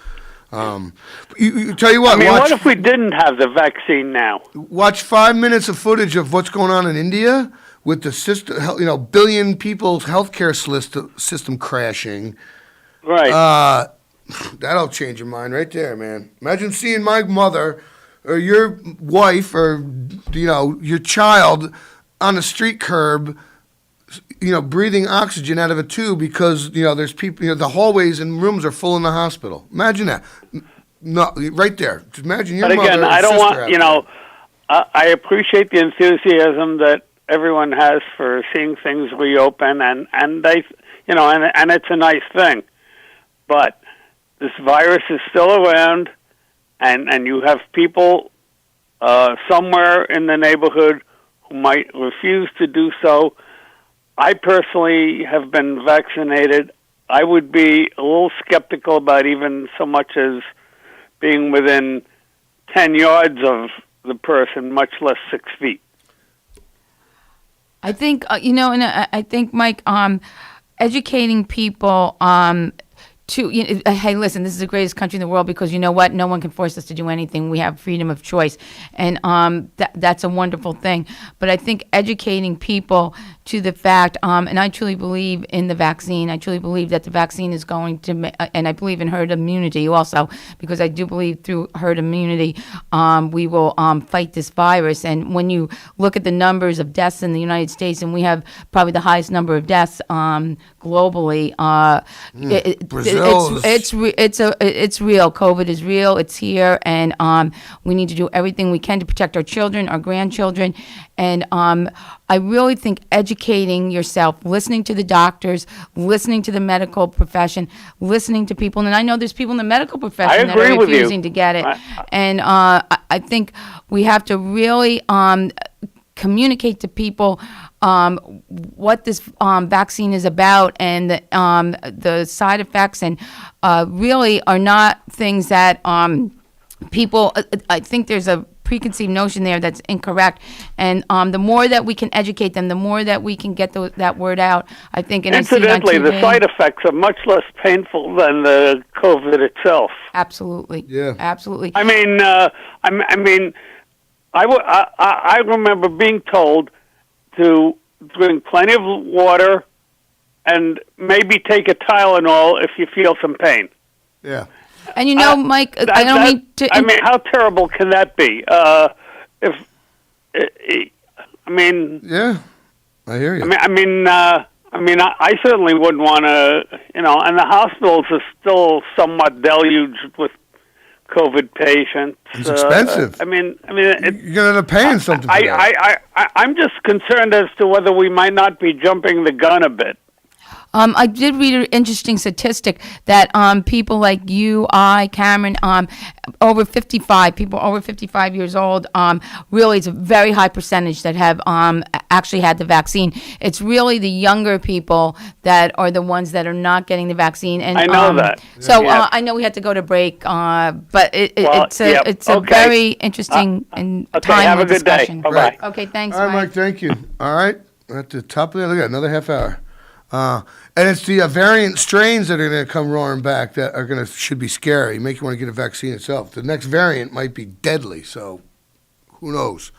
you tell you what. I mean, what if we didn't have the vaccine now? Watch 5 minutes of footage of what's going on in India with the system, billion people's healthcare system crashing. Right. That'll change your mind right there, man. Imagine seeing my mother or your wife or, your child on the street curb, breathing oxygen out of a tube because, there's people, the hallways and rooms are full in the hospital. Imagine that. No, right there. Just imagine your mother. But again, I don't want, I appreciate the enthusiasm that everyone has for seeing things reopen, and they, and it's a nice thing. But this virus is still around, and you have people somewhere in the neighborhood who might refuse to do so. I personally have been vaccinated. I would be a little skeptical about even so much as being within 10 yards of the person, much less 6 feet. I think, and I think, Mike, educating people hey, listen, this is the greatest country in the world because you know what? No one can force us to do anything. We have freedom of choice. And that's a wonderful thing. But I think educating people to the fact, and I truly believe in the vaccine. I truly believe that the vaccine is going to, and I believe in herd immunity also, because I do believe through herd immunity, we will fight this virus. And when you look at the numbers of deaths in the United States, and we have probably the highest number of deaths globally, it's real. COVID is real. It's here, and we need to do everything we can to protect our children, our grandchildren, and I really think educating yourself, listening to the doctors, listening to the medical profession, listening to people, and I know there's people in the medical profession that are refusing to get it, and I think we have to really communicate to people what this vaccine is about, and the side effects, and really are not things that people. I think there's a preconceived notion there that's incorrect, and the more that we can educate them, the more that we can get that word out. I think. And incidentally, the side effects are much less painful than the COVID itself. Absolutely. Yeah. Absolutely. I mean, I remember being told to drink plenty of water and maybe take a Tylenol if you feel some pain. Yeah. And Mike, I don't mean to. I mean, how terrible can that be? Yeah, I hear you. I certainly wouldn't want to, and the hospitals are still somewhat deluged with COVID patients. It's expensive. You're going to end up paying something for that. I'm just concerned as to whether we might not be jumping the gun a bit. I did read an interesting statistic that people like you, Cameron, over 55, people over 55 years old, really it's a very high percentage that have actually had the vaccine. It's really the younger people that are the ones that are not getting the vaccine. And I know that. So I know we had to go to break, but it's a very interesting and timely have a good discussion. Day. Bye-bye. Okay, thanks, All right, Mike, thank you. All right, at the top of that, look at another half hour. And it's the variant strains that are going to come roaring back that are should be scary, make you want to get a vaccine itself. The next variant might be deadly, so who knows?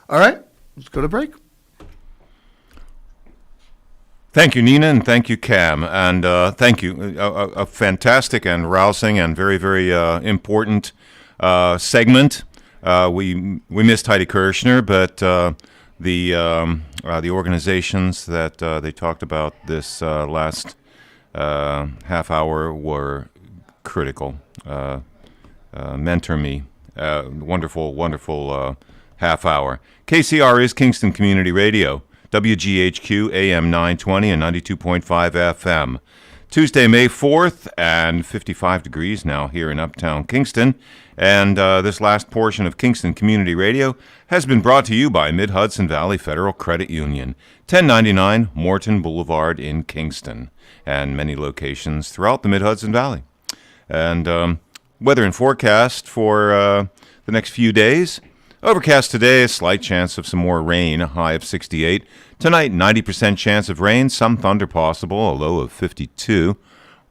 All right, let's go to break. Thank you, Nina, and thank you, Cam, and thank you. A fantastic and rousing and very, very important segment. We missed Heidi Kirshner, but the organizations that they talked about this last half hour were critical. Mentor Me, wonderful half hour. KCR is Kingston Community Radio, WGHQ AM 920 and 92.5 FM. Tuesday, May 4th, and 55 degrees now here in uptown Kingston. And this last portion of Kingston Community Radio has been brought to you by Mid-Hudson Valley Federal Credit Union, 1099 Morton Boulevard in Kingston, and many locations throughout the Mid-Hudson Valley. And weather and forecast for the next few days. Overcast today, a slight chance of some more rain, a high of 68. Tonight, 90% chance of rain, some thunder possible, a low of 52.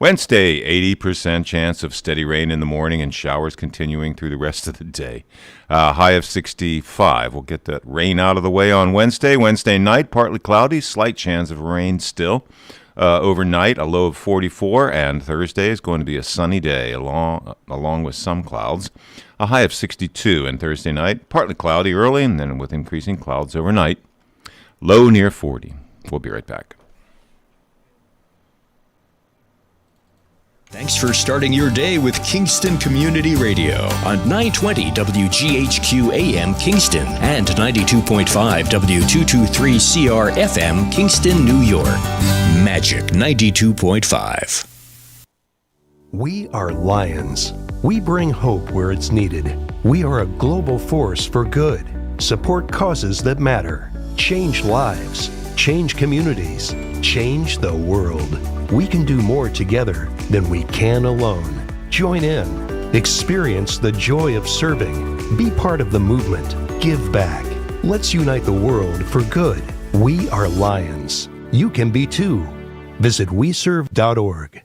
Wednesday, 80% chance of steady rain in the morning and showers continuing through the rest of the day. High of 65. We'll get that rain out of the way on Wednesday. Wednesday night, partly cloudy, slight chance of rain still. Overnight, a low of 44, and Thursday is going to be a sunny day along with some clouds. A high of 62, and Thursday night, partly cloudy early, and then with increasing clouds overnight. Low near 40. We'll be right back. Thanks for starting your day with Kingston Community Radio on 920 WGHQ AM Kingston and 92.5 W223CR FM Kingston, New York. Magic 92.5. We are Lions. We bring hope where it's needed. We are a global force for good. Support causes that matter. Change lives. Change communities. Change the world. We can do more together than we can alone. Join in. Experience the joy of serving. Be part of the movement. Give back. Let's unite the world for good. We are Lions. You can be too. Visit weserve.org.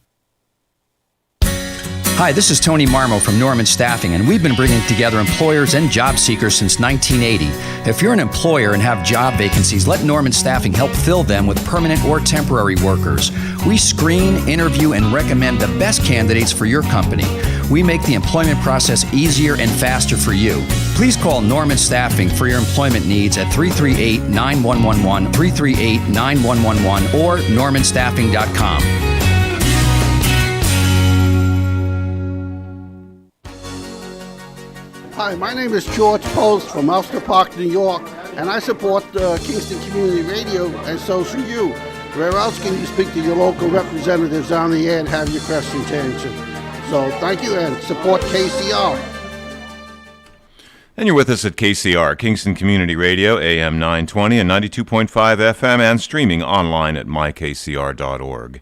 Hi, this is Tony Marmo from Norman Staffing, and we've been bringing together employers and job seekers since 1980. If you're an employer and have job vacancies, let Norman Staffing help fill them with permanent or temporary workers. We screen, interview, and recommend the best candidates for your company. We make the employment process easier and faster for you. Please call Norman Staffing for your employment needs at 338-9111, 338-9111, or normanstaffing.com. Hi, my name is George Post from Ulster Park, New York, and I support Kingston Community Radio, and so should you. Where else can you speak to your local representatives on the air and have your questions answered? So thank you, and support KCR. And you're with us at KCR, Kingston Community Radio, AM 920 and 92.5 FM, and streaming online at mykcr.org.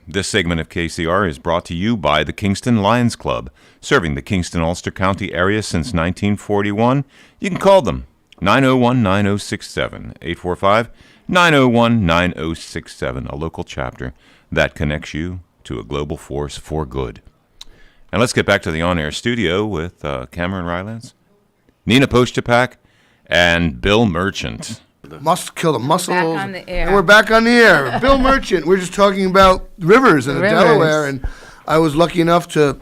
This segment of KCR is brought to you by the Kingston Lions Club, serving the Kingston-Ulster County area since 1941. You can call them 901-9067, 845-901-9067, a local chapter that connects you to a global force for good. And let's get back to the on-air studio with Cameron Rylance, Nina Postyapak, and Bill Merchant. Must kill the muscles. Back on the air. And we're back on the air. Bill Merchant. We're just talking about rivers in the Delaware, and I was lucky enough to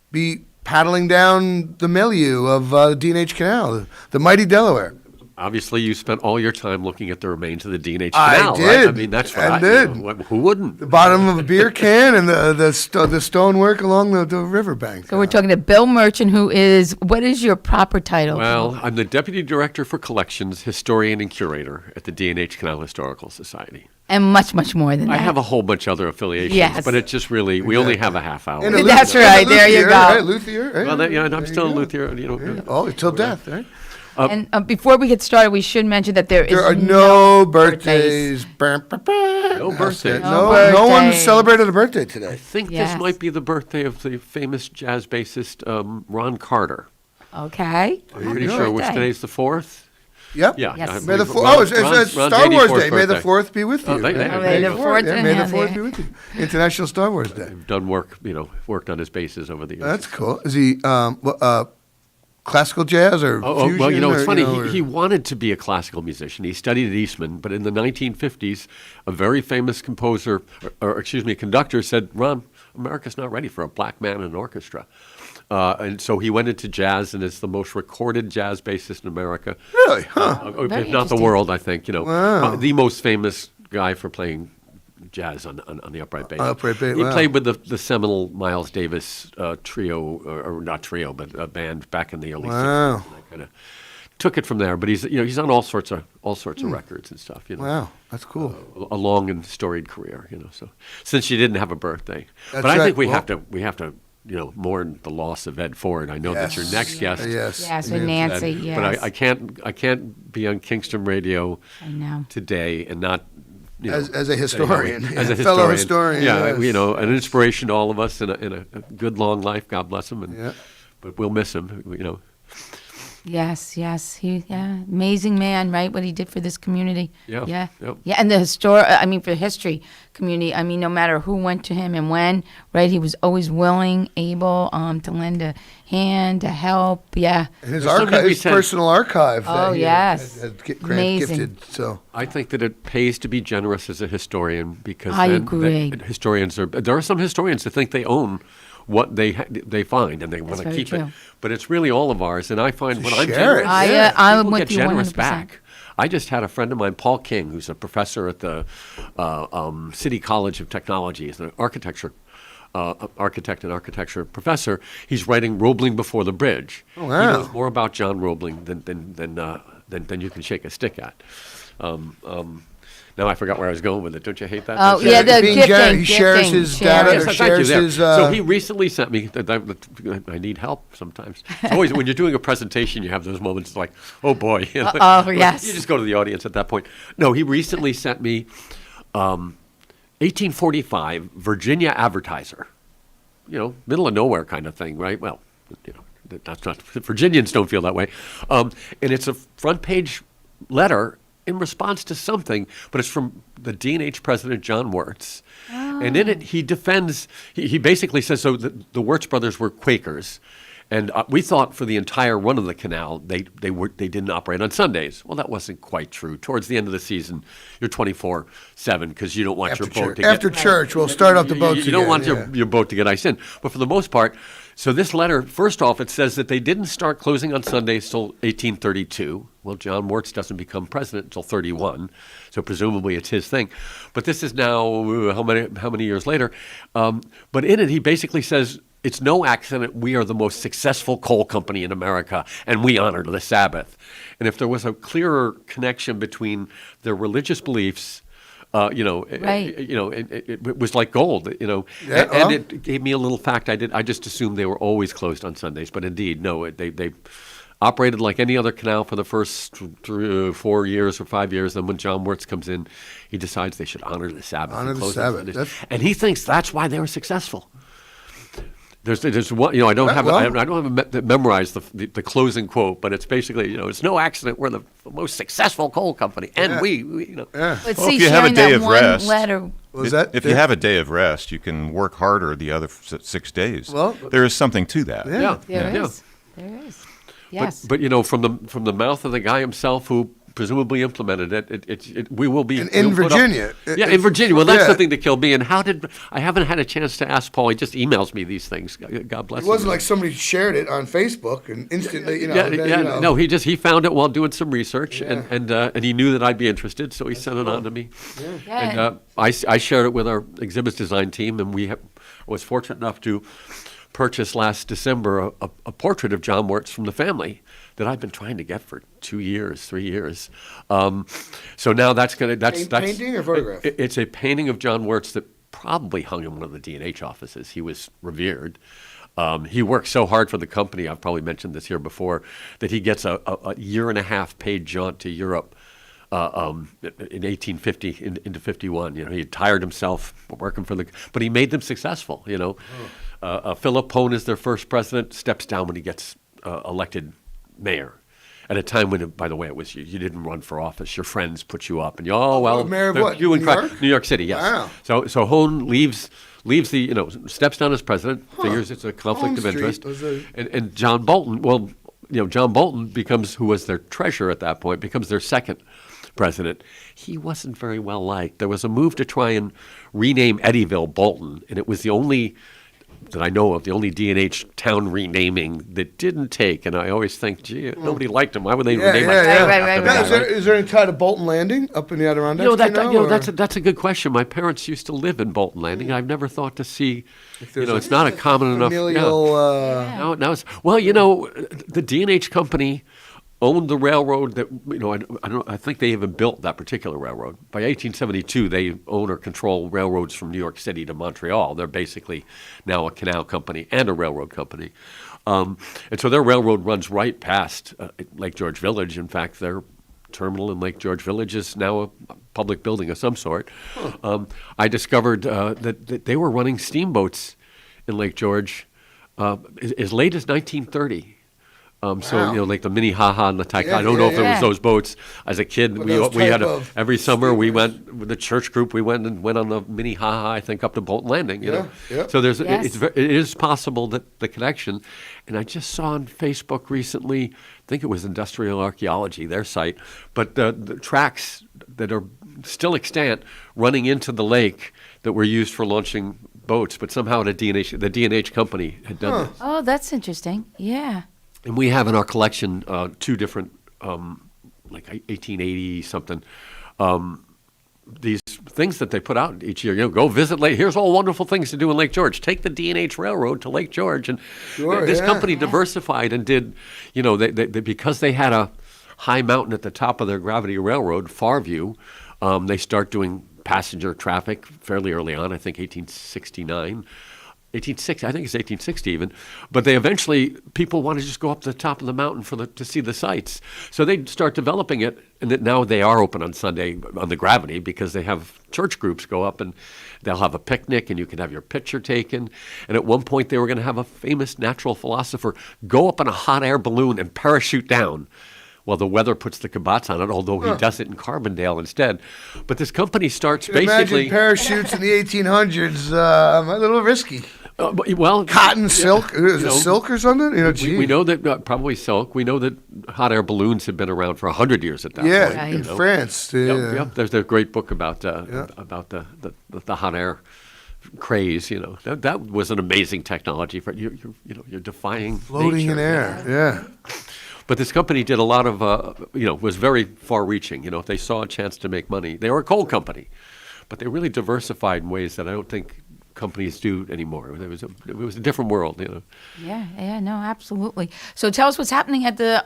be paddling down the milieu of the D&H Canal, the mighty Delaware. Obviously, you spent all your time looking at the remains of the D&H Canal, I did. right? I mean, that's what I did. Who wouldn't? The bottom of a beer can and the stonework along the riverbank. So we're talking to Bill Merchant, what is your proper title? Well, I'm the Deputy Director for Collections, Historian, and Curator at the D&H Canal Historical Society. And much, much more than that. I have a whole bunch of other affiliations, yes. But it's just really, we only have a half hour. That's right, there you go. Right, luthier. Right? Well, and I'm still a luthier. Oh, till death, right? And before we get started, we should mention that there are no birthdays. No birthdays. No one celebrated a birthday today. I think this might be the birthday of the famous jazz bassist Ron Carter. Okay. I'm pretty sure today's the 4th. Yep. Yeah. Yes. May the 4th. It's Star Wars Day. May the 4th be with you. May the 4th be with you. International Star Wars Day. I've done worked on his basses over the years. That's cool. Is he classical jazz or fusion? Well, it's funny. Or he wanted to be a classical musician. He studied at Eastman, but in the 1950s, a very famous conductor said, "Ron, America's not ready for a black man in an orchestra." And so he went into jazz, and is the most recorded jazz bassist in America. Really? Huh. If not the world, I think. Wow. The most famous guy for playing jazz on the upright bass. He Wow. played with the seminal Miles Davis trio, or not trio, but a band back in the early 60s. Wow. And that kind of took it from there. But he's on all sorts of records and stuff. Wow, that's cool. A long and storied career. So since she didn't have a birthday, That's but I right. think we have to mourn the loss of Ed Ford. I know that's your next guest. Yes, with Nancy. Yes, but I can't be on Kingston Radio today and not. As a historian, as a fellow historian, an inspiration to all of us in a good long life. God bless him, but we'll miss him. Yes, amazing man, right? What he did for this community. Yeah. And for history community. I mean, no matter who went to him and when, right? He was always willing, able to lend a hand, to help. Yeah. And his archive, his personal archive. Oh, yes. Amazing. Gifted, so I think that it pays to be generous as a historian because I agree. There are some historians that think they own what they find and they want to keep it, but it's really all of ours. And I find when I'm generous, I'm people with get you generous 100%. back. I just had a friend of mine, Paul King, who's a professor at the City College of Technology. He's an architect and architecture professor. He's writing Roebling Before the Bridge. Oh, wow. He knows more about John Roebling than you can shake a stick at. Now I forgot where I was going with it. Don't you hate that? Oh, yeah, the gifting. He shares his data. Yes, thank shares you there. his. So he recently sent me. I need help sometimes. It's always when you're doing a presentation, you have those moments like, oh boy. Yes. You just go to the audience at that point. No, he recently sent me 1845 Virginia Advertiser. Middle of nowhere kind of thing, right? Well, that's not. Virginians don't feel that way. And it's a front page letter in response to something, but it's from the D&H president, John Wirtz. Oh. And in it, he defends, he basically says, so the Wirtz brothers were Quakers. And we thought for the entire run of the canal, they didn't operate on Sundays. Well, that wasn't quite true. Towards the end of the season, you're 24/7 because you don't want your boat to get... After church, we'll start up the boats again. You don't want your boat to get iced in. But for the most part, so this letter, first off, it says that they didn't start closing on Sundays till 1832. Well, John Wirtz doesn't become president until 31, so presumably it's his thing. But this is now how many years later? But in it, he basically says, it's no accident we are the most successful coal company in America, and we honor the Sabbath. And if there was a clearer connection between their religious beliefs, it was like gold, and it gave me a little fact. I just assumed they were always closed on Sundays, but indeed, no, they operated like any other canal for the first 4 years or 5 years. Then when John Wirtz comes in, he decides they should honor the Sabbath. Honor the Sabbath. And he thinks that's why they were successful. There's one, I don't have memorized the closing quote, but it's basically, it's no accident we're the most successful coal company, and we. But see, if you have a day of rest, if you have a day of rest, you can work harder the other 6 days. Well, there is something to that. There is. Yes. But from the mouth of the guy himself who presumably implemented it, we will be in Virginia. In Virginia. Well, that's the thing that killed me. And I haven't had a chance to ask Paul. He just emails me these things. God bless him. It wasn't like somebody shared it on Facebook and instantly, No, he found it while doing some research, and he knew that I'd be interested, so he sent it on to me. Yeah. And I shared it with our exhibits design team, and was fortunate enough to purchase last December a portrait of John Wirtz from the family that I've been trying to get for 2 years, 3 years. So now that's painting or photograph? It's a painting of John Wirtz that probably hung in one of the D&H offices. He was revered. He worked so hard for the company, I've probably mentioned this here before, that he gets a year-and-a-half paid jaunt to Europe in 1850 into 51. He had tired himself working but he made them successful. Philip Pone is their first president, steps down when he gets elected mayor. At a time when, by the way, it was you didn't run for office. Your friends put you up, and mayor of what? New York City, yes. Wow. So Hone leaves the steps down as president. Figures it's a conflict of interest. And John Bolton, John Bolton who was their treasurer at that point, becomes their second president. He wasn't very well liked. There was a move to try and rename Eddyville Bolton, and it was the only that I know of, the only D&H town renaming that didn't take. And I always think, gee, nobody liked him. Why would they rename it? Right. Is there any tie to Bolton Landing up in the Adirondacks? That's a good question. My parents used to live in Bolton Landing. I've never thought to see, it's not a common enough. Familial, the D&H company owned the railroad that, I think they even built that particular railroad. By 1872, they own or control railroads from New York City to Montreal. They're basically now a canal company and a railroad company. And so their railroad runs right past Lake George Village. In fact, their terminal in Lake George Village is now a public building of some sort. I discovered that they were running steamboats in Lake George as late as 1930. Like the Minnehaha and the Taika. I don't know if it was those boats. As a kid, we had every summer we went with the church group. We went on the Minnehaha. I think up to Bolton Landing. So it is possible that the connection. And I just saw on Facebook recently, I think it was Industrial Archaeology, their site, but the tracks that are still extant running into the lake that were used for launching boats, but somehow the D&H company had done this. Oh, that's interesting. Yeah. And we have in our collection two different, like 1880 something, these things that they put out each year. Go visit Lake. Here's all wonderful things to do in Lake George. Take the D&H Railroad to Lake George, and this company diversified and did. They because they had a high mountain at the top of their gravity railroad, Farview. They start doing passenger traffic fairly early on. I think 1869. 1860, I think it's 1860 even, but they eventually, people want to just go up to the top of the mountain to see the sights. So they start developing it, and now they are open on Sunday on the gravity because they have church groups go up and they'll have a picnic and you can have your picture taken. And at one point they were going to have a famous natural philosopher go up in a hot air balloon and parachute down. Well, the weather puts the kibosh on it, although he does it in Carbondale instead. But this company starts basically... Imagine parachutes in the 1800s, a little risky. Cotton, silk, is it silk or something? We know that probably silk. We know that hot air balloons have been around for 100 years at that point. Yeah, in France. Yep. There's a great book about the hot air craze. That was an amazing technology for you're defying floating nature. In air. Yeah. But this company did a lot of was very far-reaching. If they saw a chance to make money, they were a coal company, but they really diversified in ways that I don't think companies do anymore. It was a different world, Yeah, no, absolutely. So tell us what's happening at the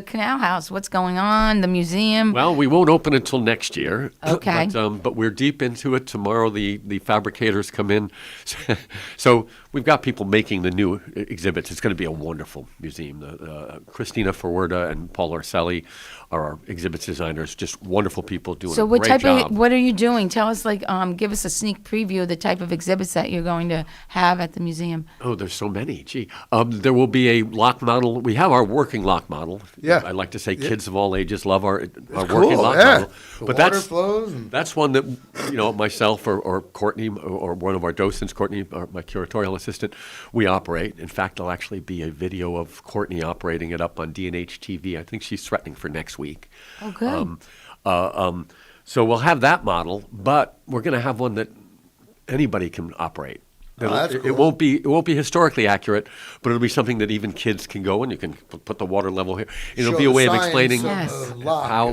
Canal House. What's going on? The museum. Well, we won't open until next year. Okay. But we're deep into it. Tomorrow, the fabricators come in. So we've got people making the new exhibits. It's going to be a wonderful museum. Christina Ferwerda and Paul Orselli are our exhibits designers. Just wonderful people doing a great job. What are you doing? Tell us, give us a sneak preview of the type of exhibits that you're going to have at the museum. Oh, there's so many. Gee. There will be a lock model. We have our working lock model. Yeah. I like to say kids of all ages love our cool, working lock model. But that's one that, myself or Courtney or one of our docents, Courtney, my curatorial assistant, we operate. In fact, there'll actually be a video of Courtney operating it up on D&H TV. I think she's threatening for next week. Oh, good. So we'll have that model, but we're going to have one that anybody can operate. That's cool. It won't be historically accurate, but it'll be something that even kids can go and you can put the water level here. It'll be a way of explaining how.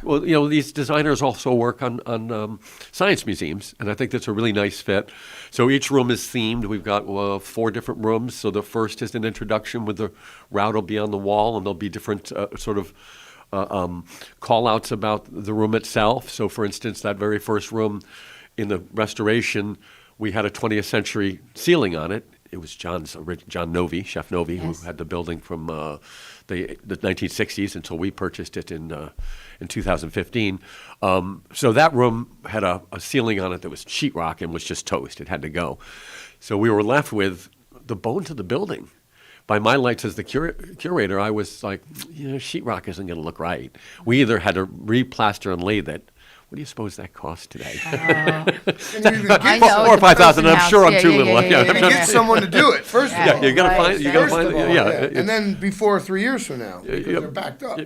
Well, these designers also work on science museums, and I think that's a really nice fit. So each room is themed. We've got 4 different rooms. So the first is an introduction with the route will be on the wall, and there'll be different call-outs about the room itself. So, for instance, that very first room in the restoration, we had a 20th century ceiling on it. It was John Novi, Chef Novi, who had the building from the 1960s until we purchased it in 2015. So that room had a ceiling on it that was sheetrock and was just toast. It had to go. So we were left with the bones of the building. By my lights as the curator, I was like, sheetrock isn't going to look right. We either had to replaster and lathe it. What do you suppose that costs today? I know, 4,000 or 5,000. I'm sure I'm too little. Get someone to do it first of all. You got to find. And then before 3 years from now, because they're backed up.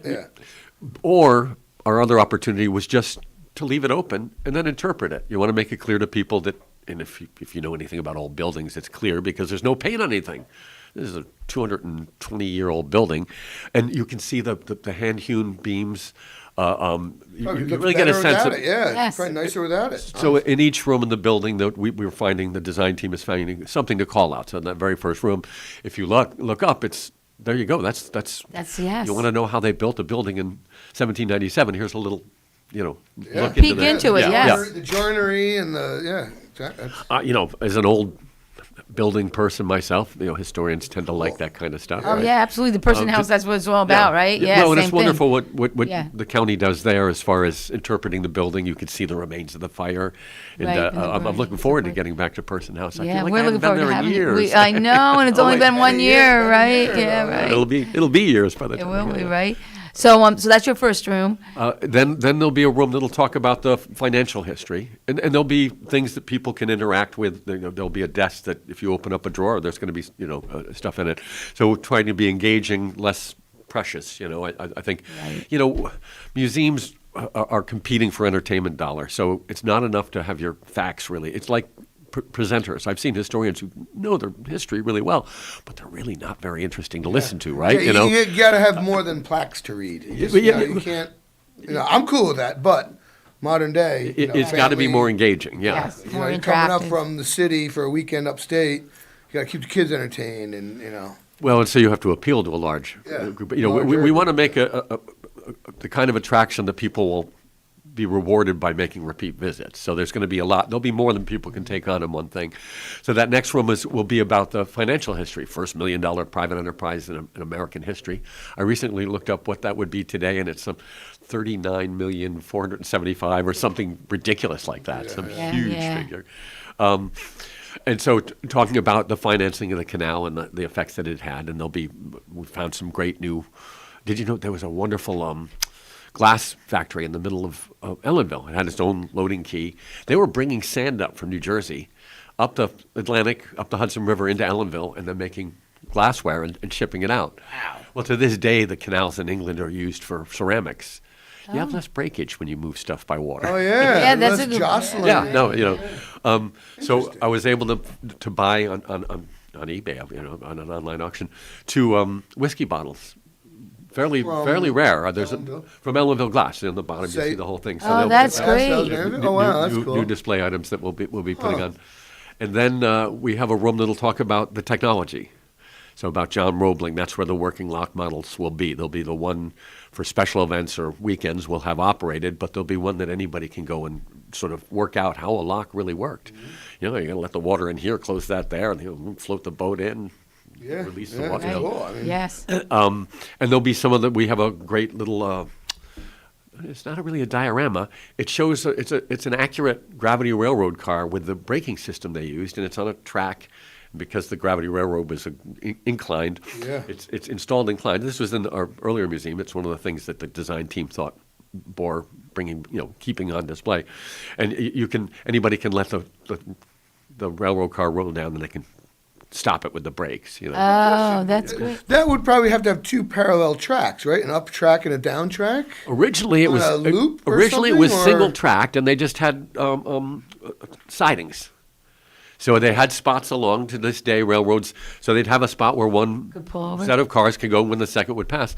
Or our other opportunity was just to leave it open and then interpret it. You want to make it clear to people that, and if you know anything about old buildings, it's clear because there's no paint on anything. This is a 220-year-old building, and you can see the hand-hewn beams. You really get a sense of it. Yeah, it's quite nicer without it. So in each room in the building, that we were finding, the design team is finding something to call out. So in that very first room, if you look up, it's there you go. That's yes. You want to know how they built a building in 1797? Here's a little, look peek into it. Yes. The joinery and as an old building person myself, historians tend to like that kind of stuff. Oh right? yeah, absolutely. The person house, that's what it's all about, right? Yeah. No, and same it's wonderful thing. what the county does there as far as interpreting the building. You can see the remains of the fire, and Right, I'm looking forward to getting back to Person House. I Yeah, feel like we're I looking haven't been forward to there in having years. I know, and it's only been 1 year, right? Yeah, right. It'll be years by the time. It will be, right? So that's your first room. Then there'll be a room that'll talk about the financial history, and there'll be things that people can interact with. There'll be a desk that if you open up a drawer, there's going to be stuff in it. So trying to be engaging, less precious. I think museums are competing for entertainment dollars. So it's not enough to have your facts. Really, it's like presenters. I've seen historians who know their history really well, but they're really not very interesting to listen to, right? Yeah, you got to have more than plaques to read. You can't. I'm cool with that, but modern day, it's got to be more engaging. Yeah, yes, more you're interactive. Coming up from the city for a weekend upstate, you got to keep the kids entertained, and Well, and so you have to appeal to a large group. We want to make the kind of attraction that people will be rewarded by making repeat visits. So there's going to be there'll be more than people can take on in one thing. So that next room will be about the financial history, first $1 million private enterprise in American history. I recently looked up what that would be today, and it's some $39,475,000 or something ridiculous like that, huge figure. And so talking about the financing of the canal and the effects that it had, and we found some great new, did you know there was a wonderful glass factory in the middle of Ellenville. It had its own loading quay. They were bringing sand up from New Jersey, up the Atlantic, up the Hudson River into Ellenville, and then making glassware and shipping it out. Wow. Well, to this day, the canals in England are used for ceramics. You have less breakage when you move stuff by water. Oh yeah, yeah, that's less a good jostling. Yeah, no, so I was able to buy on eBay, on an online auction, 2 whiskey bottles. Fairly rare. There's from Ellenville Glass. On the bottom, you see the whole thing. So that's great. Oh wow, that's cool. New display items that we'll be putting on, and then we have a room that'll talk about the technology. So about John Roebling, that's where the working lock models will be. There'll be the one for special events or weekends we'll have operated, but there'll be one that anybody can go and sort of work out how a lock really worked. Mm-hmm. You're going to let the water in here, close that there, and float the boat in. Release the water. Right. Cool. Yes. And there'll be some of the. We have a great little. It's not really a diorama. It shows it's an accurate gravity railroad car with the braking system they used, and it's on a track. Because the gravity railroad was inclined, it's installed inclined. This was in our earlier museum. It's one of the things that the design team thought bore keeping on display, and anybody can let the railroad car roll down, and they can stop it with the brakes. Oh, that's great. That would probably have to have 2 parallel tracks, right? An up track and a down track. Originally, it was a loop. Originally, it was single tracked, and they just had sidings. So they had spots along to this day, railroads. So they'd have a spot where one set of cars could go when the second would pass.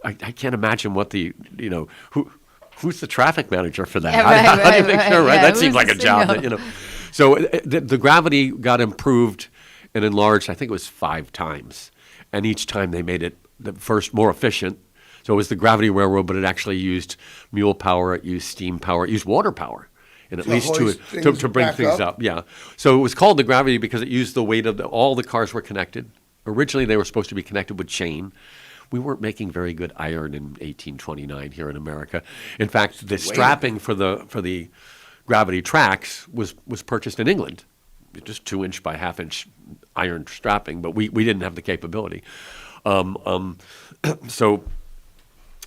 I can't imagine what who's the traffic manager for that? Yeah, how do you make sure, right? Yeah, that seems like a job. That, So the gravity got improved and enlarged. I think it was 5 times, and each time they made it the first more efficient. So it was the gravity railroad, but it actually used mule power, it used steam power, it used water power. And at least to bring things up. Yeah. So it was called the gravity because it used the weight of all the cars were connected. Originally, they were supposed to be connected with chain. We weren't making very good iron in 1829 here in America. In fact, the strapping for the gravity tracks was purchased in England. Just 2-inch by 1/2-inch iron strapping, but we didn't have the capability. So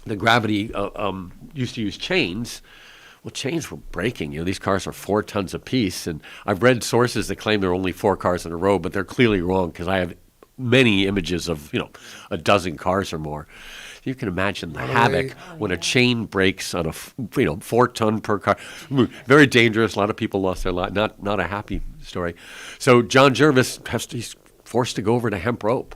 the gravity used to use chains. Well, chains were breaking. These cars are 4 tons apiece, and I've read sources that claim there are only 4 cars in a row, but they're clearly wrong because I have many images of a dozen cars or more. You can imagine the havoc when a chain breaks on a 4-ton per car. Very dangerous. A lot of people lost their life. Not a happy story. So John Jervis he's forced to go over to hemp rope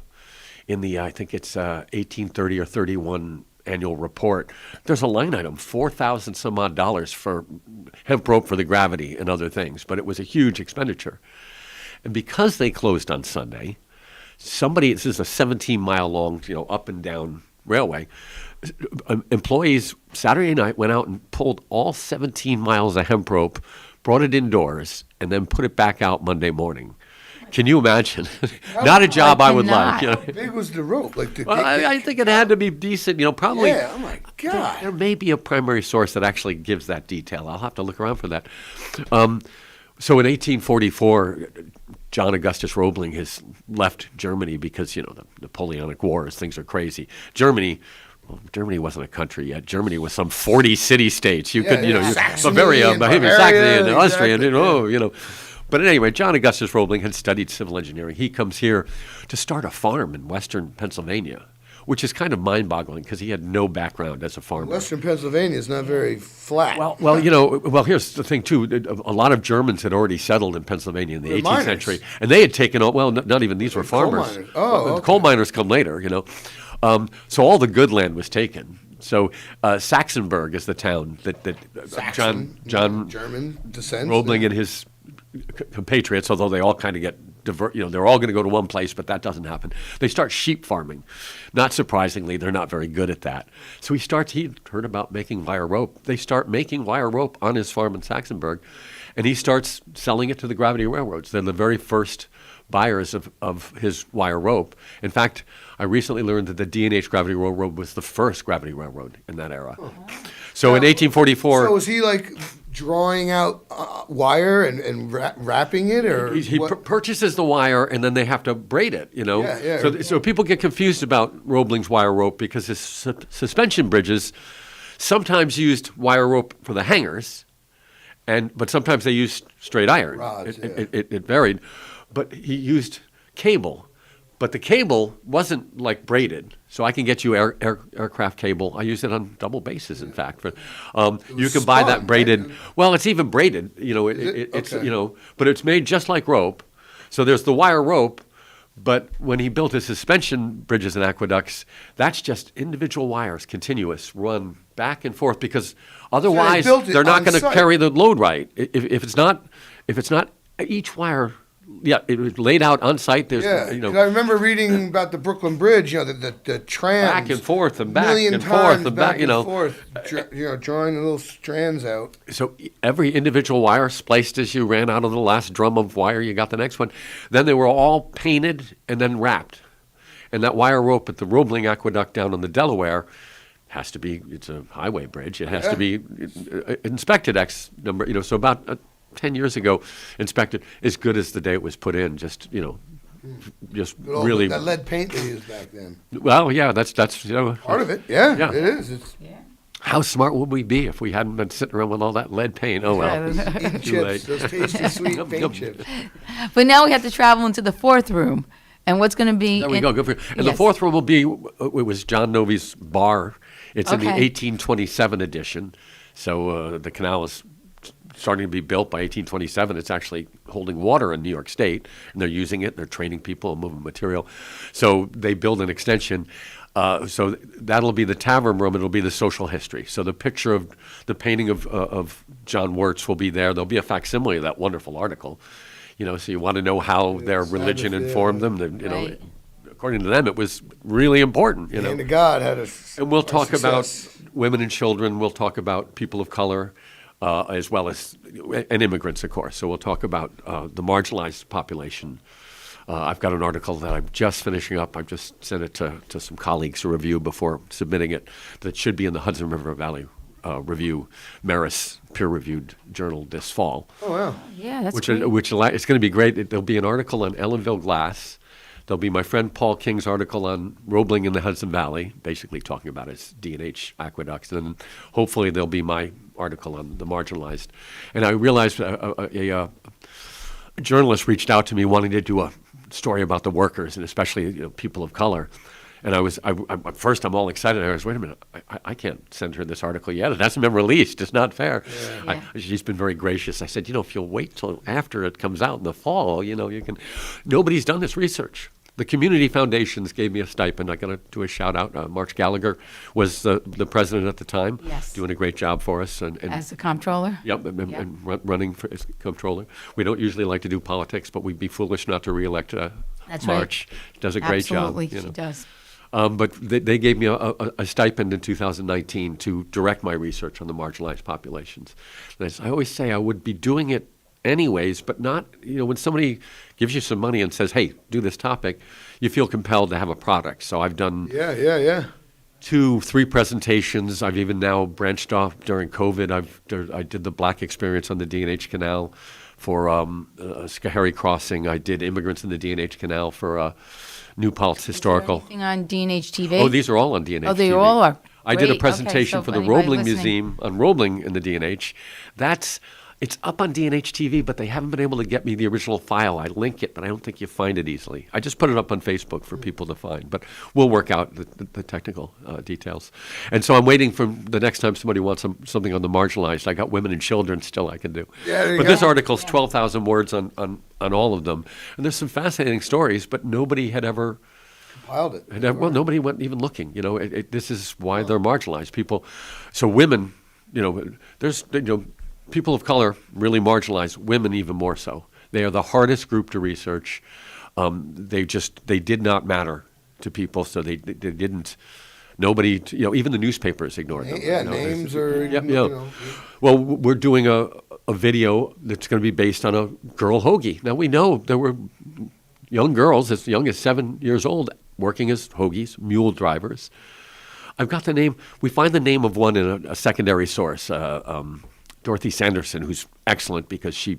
in the I think it's 1830 or 31. Annual report. There's a line item, $4,000 some odd for hemp rope for the gravity and other things, but it was a huge expenditure. And because they closed on Sunday, this is a 17-mile long, up and down railway. Employees Saturday night went out and pulled all 17 miles of hemp rope, brought it indoors, and then put it back out Monday morning. Can you imagine? Not a job I would like. How big was the rope? I think it had to be decent. Probably. Yeah. Oh my God. There may be a primary source that actually gives that detail. I'll have to look around for that. So in 1844, John Augustus Roebling has left Germany because the Napoleonic Wars. Things are crazy. Germany wasn't a country yet. Germany was some 40 city-states. Bavaria, Bohemia, Saxony, and Austria, But anyway, John Augustus Roebling had studied civil engineering. He comes here to start a farm in western Pennsylvania, which is kind of mind-boggling because he had no background as a farmer. Western Pennsylvania is not very flat. Well, here's the thing, too. A lot of Germans had already settled in Pennsylvania in the 18th century. And they had taken on, not even these were farmers. Okay. The coal miners come later, So all the good land was taken. So Saxonburg is the town that John German descent. Roebling and his compatriots, although they all kind of get they're all going to go to one place, but that doesn't happen. They start sheep farming. Not surprisingly, they're not very good at that. So he heard about making wire rope. They start making wire rope on his farm in Saxonburg, and he starts selling it to the gravity railroads. They're the very first buyers of his wire rope. In fact, I recently learned that the D&H Gravity Railroad was the first gravity railroad in that era. So in 1844... So was he drawing out wire and wrapping it, or he purchases the wire and then they have to braid it, Yeah. So people get confused about Roebling's wire rope because his suspension bridges sometimes used wire rope for the hangers, but sometimes they used straight iron. Rods, it varied, but he used cable. But the cable wasn't braided, so I can get you aircraft cable. I use it on double bases, in fact. You can buy that braided. Right? Well, it's even braided. It's but it's made just like rope. So there's the wire rope, but when he built his suspension bridges and aqueducts, that's just individual wires, continuous, run back and forth, because otherwise they're not going to carry the load right. If it's not each wire. Yeah, it was laid out on site. There's, I remember reading about the Brooklyn Bridge. The trams back and forth and back and forth and back. Drawing the little strands out. So every individual wire spliced as you ran out of the last drum of wire. You got the next one. Then they were all painted and then wrapped. And that wire rope at the Roebling Aqueduct down in the Delaware has to be. It's a highway bridge. It has to be inspected X number. So about 10 years ago, inspected as good as the day it was put in. Just really that lead paint they used back then. Well, yeah, that's part of it. Yeah, it is. How smart would we be if we hadn't been sitting around with all that lead paint? Oh well, eating chips, those tasty sweet paint chips. But now we have to travel into the fourth room, and what's going to be? There we go. Good for you. And the fourth room will be. It was John Novy's bar. It's in the 1827 edition. So the canal is starting to be built by 1827. It's actually holding water in New York State, and they're using it. They're training people and moving material. So they build an extension. So that'll be the tavern room. It'll be the social history. So the picture of the painting of John Wirtz will be there. There'll be a facsimile of that wonderful article. So you want to know how their religion informed them. According to them, it was really important. The hand of God had a And we'll talk about women and children. We'll talk about people of color. As well as and immigrants, of course. So we'll talk about the marginalized population. I've got an article that I'm just finishing up. I've just sent it to some colleagues to review before submitting it. That should be in the Hudson River Valley Review, Marist peer-reviewed journal this fall. Oh wow! Yeah, that's great. Which it's going to be great. There'll be an article on Ellenville glass. There'll be my friend Paul King's article on Roebling in the Hudson Valley, basically talking about his D&H aqueducts. And then hopefully there'll be my article on the marginalized. And I realized a journalist reached out to me wanting to do a story about the workers, and especially people of color. And at first I'm all excited. I was, wait a minute, I can't send her this article yet. It hasn't been released. It's not fair. Yeah. She's been very gracious. I said, if you'll wait till after it comes out in the fall, you can. Nobody's done this research. The community foundations gave me a stipend. I got to do a shout out. March Gallagher was the president at the time, doing a great job for us. And as a comptroller? Yep, and running as comptroller. We don't usually like to do politics, but we'd be foolish not to reelect That's right. March. She does a great job. Absolutely, she does. But they gave me a stipend in 2019 to direct my research on the marginalized populations. And I always say I would be doing it anyways, but not, when somebody gives you some money and says, hey, do this topic, you feel compelled to have a product. So I've done 2-3 presentations. I've even now branched off during COVID. I did the Black experience on the D&H Canal for Schoharie Crossing. I did Immigrants in the D&H Canal for New Paltz Historical. Anything on D&H TV? Oh, these are all on D&H TV. Oh, they all are. I did a Great. presentation Okay, so for the for anybody Roebling listening. Museum on Roebling in the D&H. It's up on D&H TV, but they haven't been able to get me the original file. I link it, but I don't think you find it easily. I just put it up on Facebook for people to find, but we'll work out the technical details. And so I'm waiting for the next time somebody wants something on the marginalized. I got women and children still I can do. Yeah, there you but this go. article's 12,000 words on all of them. And there's some fascinating stories, but nobody had ever compiled it. Nobody went even looking. This is why they're marginalized. People, so women, there's people of color really marginalized, women even more so. They are the hardest group to research. They did not matter to people, so they didn't. Nobody, even the newspapers ignored them. Yeah, names are. Well, we're doing a video that's going to be based on a girl hoagie. Now we know there were young girls as young as 7 years old working as hoagies, mule drivers. I've got the name. We find the name of one in a secondary source. Dorothy Sanderson, who's excellent because she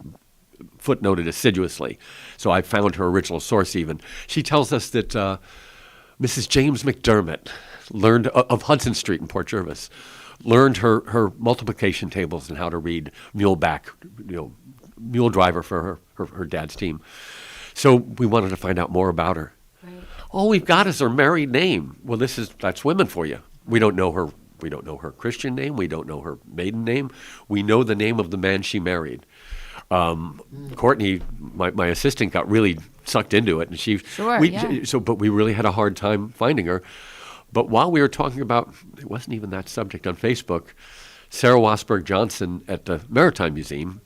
footnoted assiduously. So I found her original source even. She tells us that Mrs. James McDermott learned of Hudson Street in Port Jervis, learned her multiplication tables and how to read mule driver for her dad's team. So we wanted to find out more about her. Right. All we've got is her married name. Well, that's women for you. We don't know her. We don't know her Christian name. We don't know her maiden name. We know the name of the man she married. Courtney, my assistant, got really sucked into it, and but we really had a hard time finding her. But while we were talking about, it wasn't even that subject on Facebook, Sarah Wasberg Johnson at the Maritime Museum,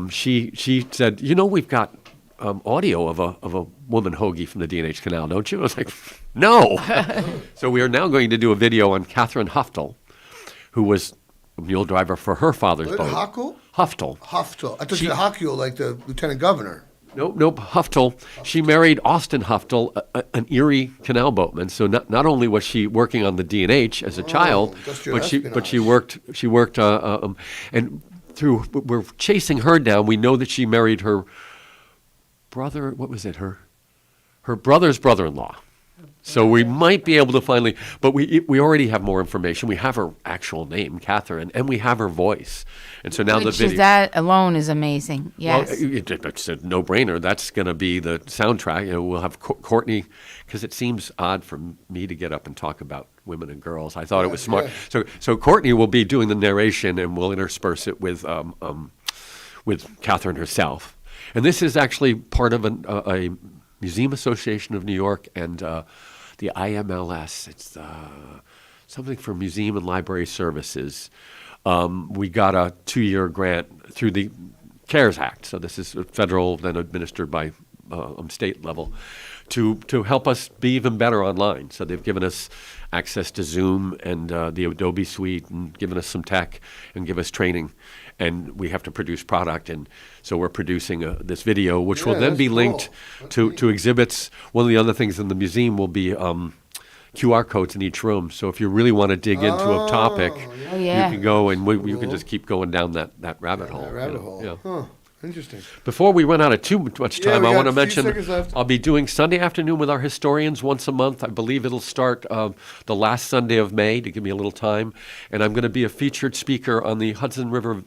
she said, we've got audio of a woman hoagie from the D&H Canal, don't you? I was like, no. So we are now going to do a video on Catherine Huftel, who was a mule driver for her father's boat. Huftel? Huftel. Huftel. I thought you said Hockel, like the lieutenant governor. Nope. Huftel. She married Austin Huftel, an Erie canal boatman. So not only was she working on the D&H as a child, but she worked and through we're chasing her down. We know that she married her brother. What was it? Her brother's brother-in-law. So we might be able to finally, but we already have more information. We have her actual name, Catherine, and we have her voice. And so now the video. That alone is amazing. Yes. Well, it's a no-brainer. That's going to be the soundtrack. We'll have Courtney, because it seems odd for me to get up and talk about women and girls. I thought it was smart. Yeah. So Courtney will be doing the narration, and we'll intersperse it with Catherine herself. And this is actually part of a Museum Association of New York and the IMLS. It's something for Museum and Library Services. We got a 2-year grant through the CARES Act. So this is federal, then administered by state level, to help us be even better online. So they've given us access to Zoom and the Adobe Suite, and given us some tech and give us training. And we have to produce product, and so we're producing this video, which will then be linked to exhibits. One of the other things in the museum will be QR codes in each room. So if you really want to dig into a topic, you can go and you can just keep going down that rabbit hole. Yeah. Huh. Interesting. Before we run out of too much time, I want to mention left. I'll be doing Sunday afternoon with our historians once a month. I believe it'll start the last Sunday of May to give me a little time. And I'm going to be a featured speaker on the Hudson River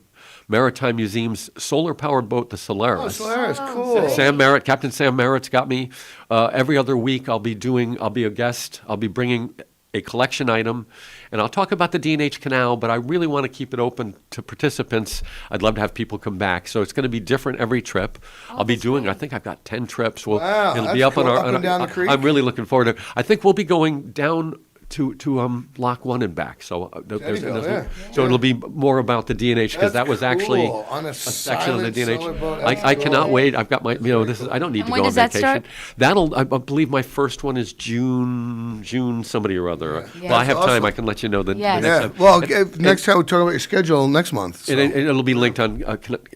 Maritime Museum's solar-powered boat, the Solaris. Oh, Solaris, cool. Captain Sam Merritt's got me. Every other week I'll be a guest. I'll be bringing a collection item, and I'll talk about the D&H Canal, but I really want to keep it open to participants. I'd love to have people come back. So it's going to be different every trip. I'll be doing, I think I've got 10 trips. Wow, it'll be up cool. on Up and down the creek? I'm really looking forward to it. I think we'll be going down to Lock 1 and back. So Yeah. it'll be more about the DNH because that was actually cool. On a section of the silent DNH. summer boat. I cannot wait. I've got my this is I don't need And to when go on does that vacation. start? That'll I believe my first one is June somebody or other. Yeah. Well, I have That's time. awesome. I can let you know the Yes. next Yeah. time. Well, And- next time we'll talk about your schedule next month. So. and it'll be linked on,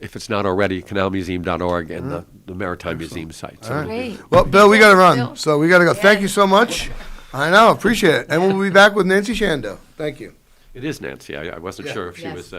if it's not already, canalmuseum.org and the Maritime Museum site. So All right. Great. Well, Bill, we got to run, Bill. so we got to go. Thank you so much. I know, appreciate it. And we'll be back with Nancy Shando. Thank you. it is Nancy. I wasn't sure if she Yes. was.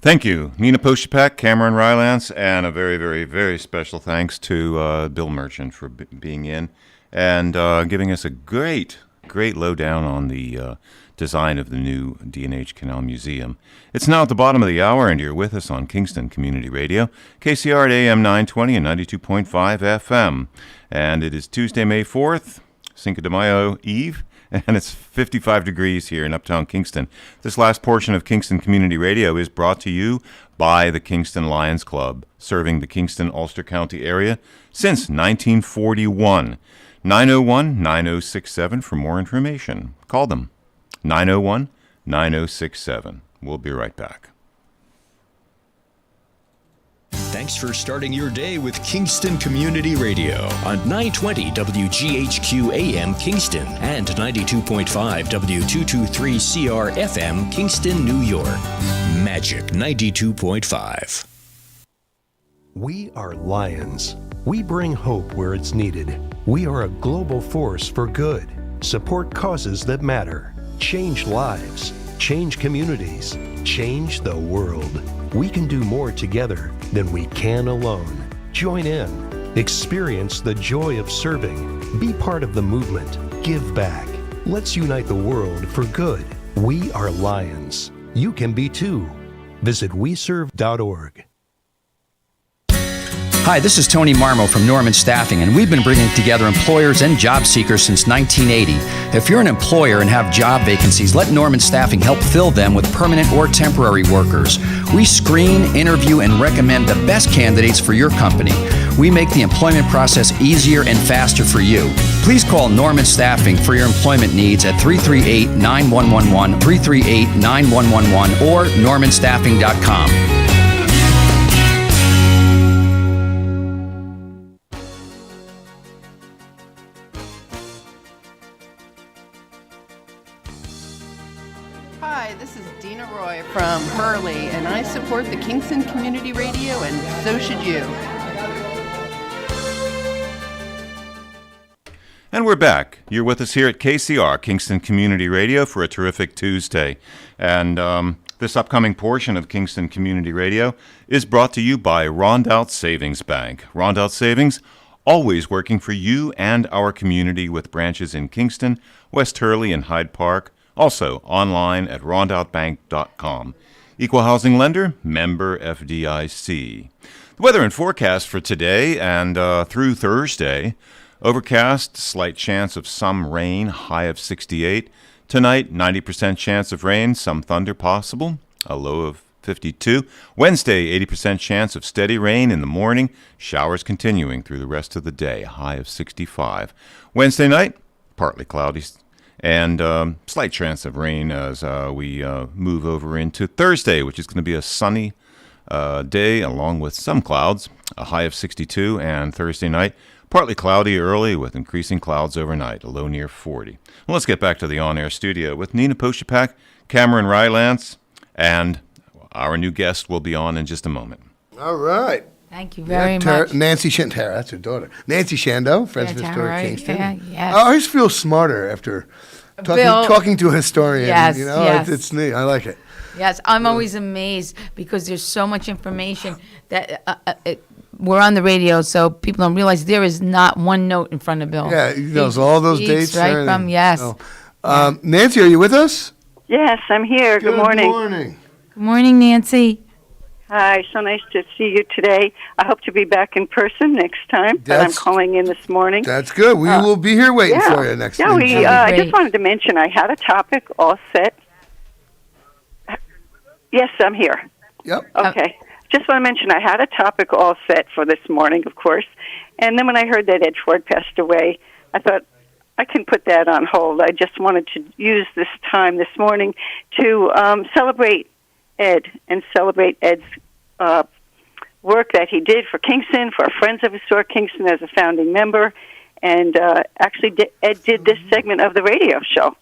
Thank you, Nina Poshapak, Cameron Rylance, and a very, very, very special thanks to Bill Merchant for being in and giving us a great lowdown on the design of the new D&H Canal Museum. It's now at the bottom of the hour, and you're with us on Kingston Community Radio, KCR at AM 920 and 92.5 FM. And it is Tuesday, May 4th, Cinco de Mayo Eve, and it's 55 degrees here in Uptown Kingston. This last portion of Kingston Community Radio is brought to you by the Kingston Lions Club, serving the Kingston-Ulster County area since 1941. 901-9067 for more information. Call them. 901-9067. We'll be right back. Thanks for starting your day with Kingston Community Radio on 920 WGHQ AM Kingston and 92.5 W223CR FM Kingston, New York. Magic 92.5. We are Lions. We bring hope where it's needed. We are a global force for good. Support causes that matter. Change lives. Change communities. Change the world. We can do more together than we can alone. Join in. Experience the joy of serving. Be part of the movement. Give back. Let's unite the world for good. We are Lions. You can be too. Visit weserve.org. Hi, this is Tony Marmo from Norman Staffing, and we've been bringing together employers and job seekers since 1980. If you're an employer and have job vacancies, let Norman Staffing help fill them with permanent or temporary workers. We screen, interview, and recommend the best candidates for your company. We make the employment process easier and faster for you. Please call Norman Staffing for your employment needs at 338-9111, 338-9111, or normanstaffing.com. Hi, this is Dina Roy from Hurley, and I support the Kingston Community Radio, and so should you. And we're back. You're with us here at KCR, Kingston Community Radio, for a terrific Tuesday. And this upcoming portion of Kingston Community Radio is brought to you by Rondout Savings Bank. Rondout Savings, always working for you and our community with branches in Kingston, West Hurley, and Hyde Park. Also online at rondoutbank.com. Equal housing lender, member FDIC. The weather and forecast for today and through Thursday. Overcast, slight chance of some rain, high of 68. Tonight, 90% chance of rain, some thunder possible, a low of 52. Wednesday, 80% chance of steady rain in the morning, showers continuing through the rest of the day, high of 65. Wednesday night, partly cloudy and slight chance of rain as we move over into Thursday, which is going to be a sunny day along with some clouds, a high of 62, and Thursday night, partly cloudy early with increasing clouds overnight, a low near 40. Well, let's get back to the on-air studio with Nina Poshapak, Cameron Rylance, and our new guest will be on in just a moment. All right. Thank you very much. Nancy Shando, that's her daughter. Nancy Shando, Friends of Historic right. Kingston. Yeah, yes. I always feel smarter after talking to a historian. Yes, you know, yes. It's neat. I like it. Yes, I'm always amazed because there's so much information that we're on the radio, so people don't realize there is not one note in front of Bill. Yeah, he knows all those dates. Right from, yes. So, Nancy, are you with us? Yes, I'm here. Good morning. Good morning. Good morning, Nancy. Hi, so nice to see you today. I hope to be back in person next time, but I'm calling in this morning. That's good. We will be here waiting for you next time. I just wanted to mention I had a topic all set. Yes, I'm here. Yep. Okay. Just want to mention I had a topic all set for this morning, of course. And then when I heard that Ed Ford passed away, I thought I can put that on hold. I just wanted to use this time this morning to celebrate Ed and celebrate Ed's work that he did for Kingston, for Friends of Historic Kingston as a founding member. And actually, Ed did this segment of the radio show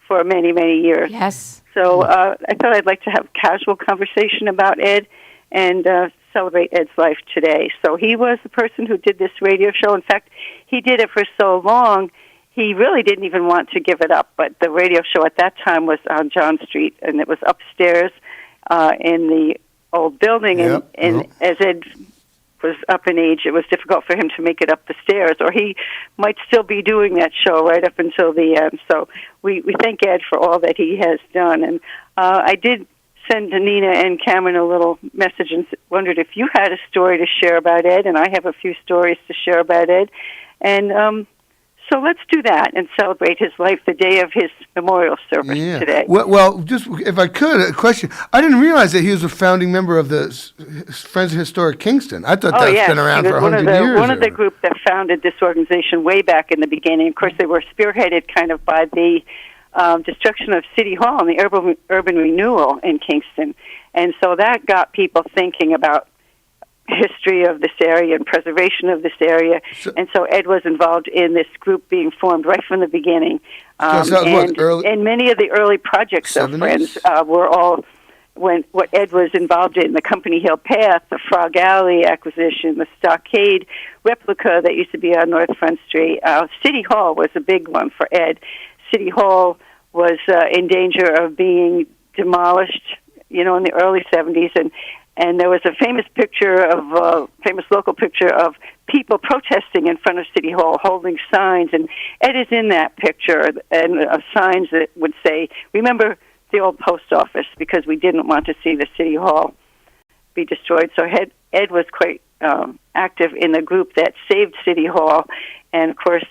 for many, many years. Yes. So I thought I'd like to have a casual conversation about Ed and celebrate Ed's life today. So he was the person who did this radio show. In fact, he did it for so long, he really didn't even want to give it up. But the radio show at that time was on John Street, and it was upstairs in the old building. Yep. And as Ed was up in age, it was difficult for him to make it up the stairs, or he might still be doing that show right up until the end. So we thank Ed for all that he has done. And I did send Nina and Cameron a little message and wondered if you had a story to share about Ed, and I have a few stories to share about Ed. And so let's do that and celebrate his life the day of his memorial service today. Well, just if I could, a question. I didn't realize that he was a founding member of the Friends of Historic Kingston. I thought that's been around for 100 years. One of the group that founded this organization way back in the beginning. Of course, they were spearheaded kind of by the destruction of City Hall and the urban renewal in Kingston. And so that got people thinking about history of this area and preservation of this area. And so Ed was involved in this group being formed right from the beginning. And many of the early projects 70s? of Friends were all what Ed was involved in, the Company Hill Path, the Frog Alley acquisition, the Stockade replica that used to be on North Front Street. City Hall was a big one for Ed. City Hall was in danger of being demolished, in the early 70s, and there was a famous local picture of people protesting in front of City Hall, holding signs, and Ed is in that picture, and signs that would say, "Remember the old post office," because we didn't want to see the City Hall be destroyed. So Ed was quite active in the group that saved City Hall, and of course,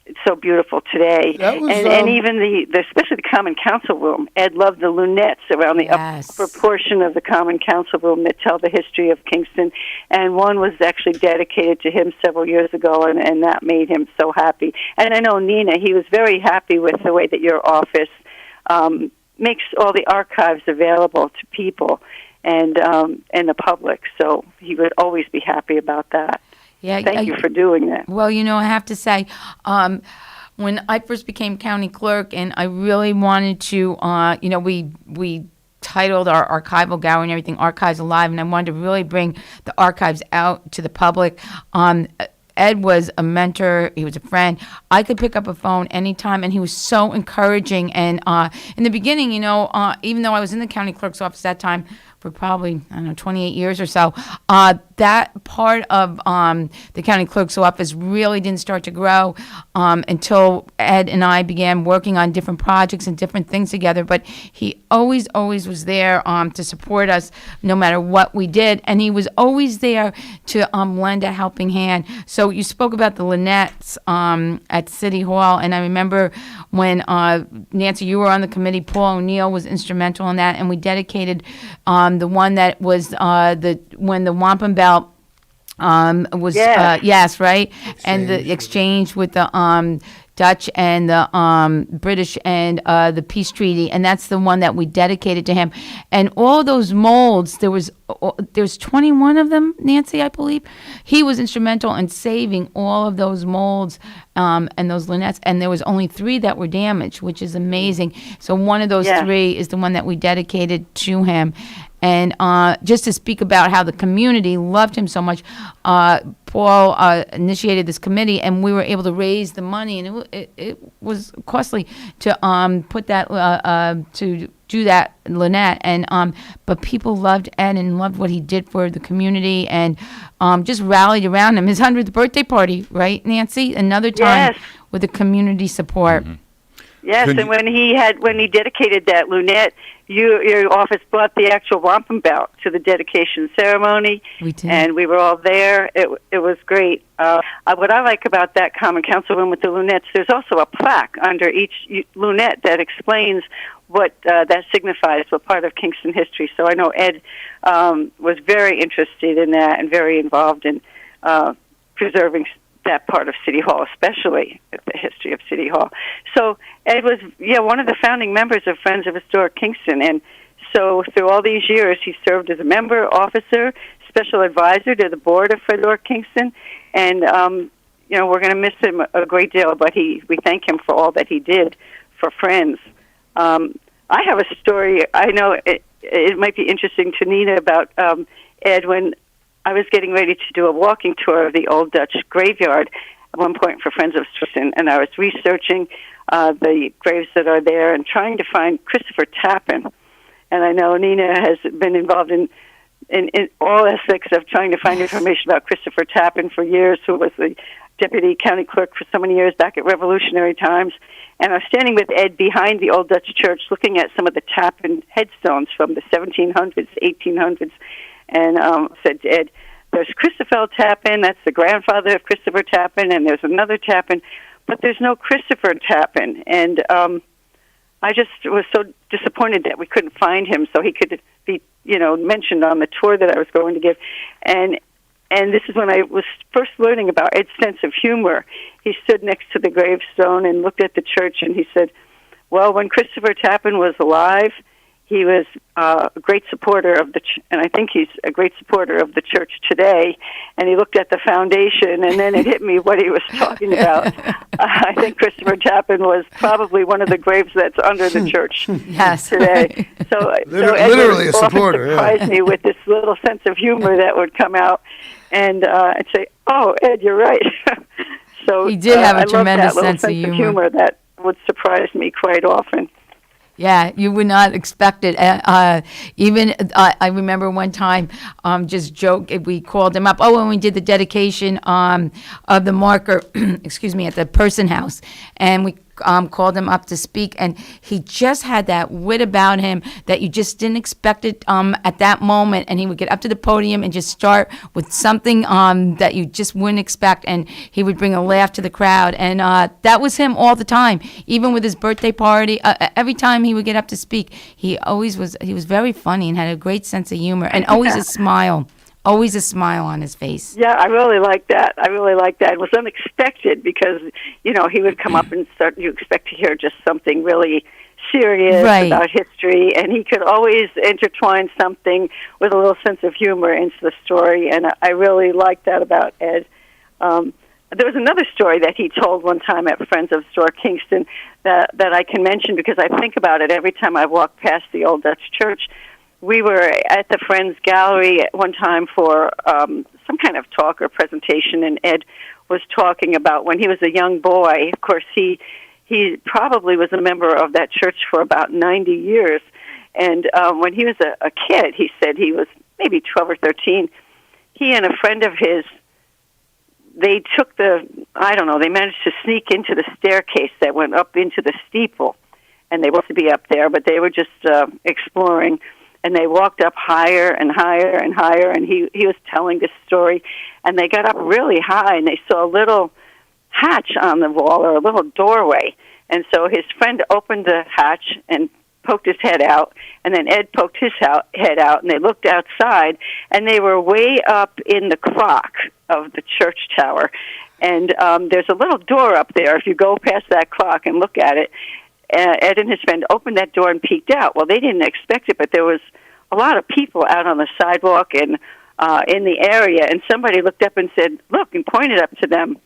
it's so beautiful today. And even especially the Common Council room. Ed loved the lunettes around the upper portion of the Common Council room that tell the history of Kingston. And one was actually dedicated to him several years ago, and that made him so happy. And I know, Nina, he was very happy with the way that your office makes all the archives available to people and the public. So he would always be happy about that. Yeah, Thank you for doing that. Well, I have to say, when I first became county clerk, and I really wanted to, we titled our archival gallery and everything "Archives Alive," and I wanted to really bring the archives out to the public. Ed was a mentor. He was a friend. I could pick up a phone anytime, and he was so encouraging. And in the beginning, even though I was in the county clerk's office that time for probably, 28 years or so, that part of the county clerk's office really didn't start to grow until Ed and I began working on different projects and different things together. But he always was there to support us no matter what we did. And he was always there to lend a helping hand. So you spoke about the lunettes at City Hall. And I remember when, Nancy, you were on the committee, Paul O'Neill was instrumental in that. And we dedicated the one that was when the wampum belt was yes, right, and the exchange with the Dutch and the British and the peace treaty, and that's the one that we dedicated to him. And all those molds, there's 21 of them, Nancy, I believe. He was instrumental in saving all of those molds and those lunettes, and there was only 3 that were damaged, which is amazing. So one of those 3 is the one that we dedicated to him. And just to speak about how the community loved him so much, Paul initiated this committee, and we were able to raise the money, and it was costly to put that to do that lunette, and but people loved Ed and loved what he did for the community, and just rallied around him. His 100th birthday party, right, Nancy? Another time with the community support. Mm-hmm. Yes, and when he dedicated that lunette, your office brought the actual wampum belt to the dedication ceremony. We did. And we were all there. It was great. What I like about that Common Council room with the lunettes, there's also a plaque under each lunette that explains what that signifies, what part of Kingston history. So I know Ed was very interested in that and very involved in preserving that part of City Hall, especially the history of City Hall. So Ed was, one of the founding members of Friends of Historic Kingston, and so through all these years, he served as a member, officer, special advisor to the board of Frederick Kingston, and we're going to miss him a great deal, but we thank him for all that he did for Friends. I have a story. I know it might be interesting to Nina about Ed. When I was getting ready to do a walking tour of the Old Dutch graveyard at one point for Friends of Kingston, and I was researching the graves that are there and trying to find Christopher Tappan. And I know Nina has been involved in all aspects of trying to find information about Christopher Tappan for years, who was the deputy county clerk for so many years back at Revolutionary times. And I was standing with Ed behind the Old Dutch Church looking at some of the Tappan headstones from the 1700s, 1800s, and said to Ed, there's Christopher Tappan, that's the grandfather of Christopher Tappan, and there's another Tappan, but there's no Christopher Tappan. And I just was so disappointed that we couldn't find him so he could be, mentioned on the tour that I was going to give. And this is when I was first learning about Ed's sense of humor. He stood next to the gravestone and looked at the church, and he said, well, when Christopher Tappan was alive, he was a great supporter of and I think he's a great supporter of the church today. And he looked at the foundation, and then it hit me what he was talking about. I think Christopher Tappan was probably one of the graves that's under the church today. So Ed literally a supporter. Surprised me with this little sense of humor that would come out, and I'd say, "Oh, Ed, you're right." So he did have a tremendous sense of humor that would surprise me quite often. Yeah, you would not expect it. I remember one time, we called him up. Oh, when we did the dedication of the marker, excuse me, at the Person House, and we called him up to speak, and he just had that wit about him that you just didn't expect it at that moment, and he would get up to the podium and just start with something that you just wouldn't expect, and he would bring a laugh to the crowd, and that was him all the time, even with his birthday party. Every time he would get up to speak, he was very funny and had a great sense of humor, and always a smile. Always a smile on his face. Yeah, I really like that. It was unexpected because, he would come up and you expect to hear just something really serious about history, and he could always intertwine something with a little sense of humor into the story, and I really liked that about Ed. There was another story that he told one time at Friends of Historic Kingston that I can mention because I think about it every time I walk past the Old Dutch Church. We were at the Friends Gallery at one time for some kind of talk or presentation, and Ed was talking about when he was a young boy. Of course, he probably was a member of that church for about 90 years. And when he was a kid, he said he was maybe 12 or 13, he and a friend of his, they managed to sneak into the staircase that went up into the steeple. And they were supposed to be up there, but they were just exploring. And they walked up higher and higher and higher, and he was telling this story. And they got up really high, and they saw a little hatch on the wall, or a little doorway. And so his friend opened the hatch and poked his head out, and then Ed poked his head out, and they looked outside, and they were way up in the clock of the church tower. And there's a little door up there. If you go past that clock and look at it, Ed and his friend opened that door and peeked out. Well, they didn't expect it, but there was a lot of people out on the sidewalk and in the area, and somebody looked up and said, look, and pointed up to them.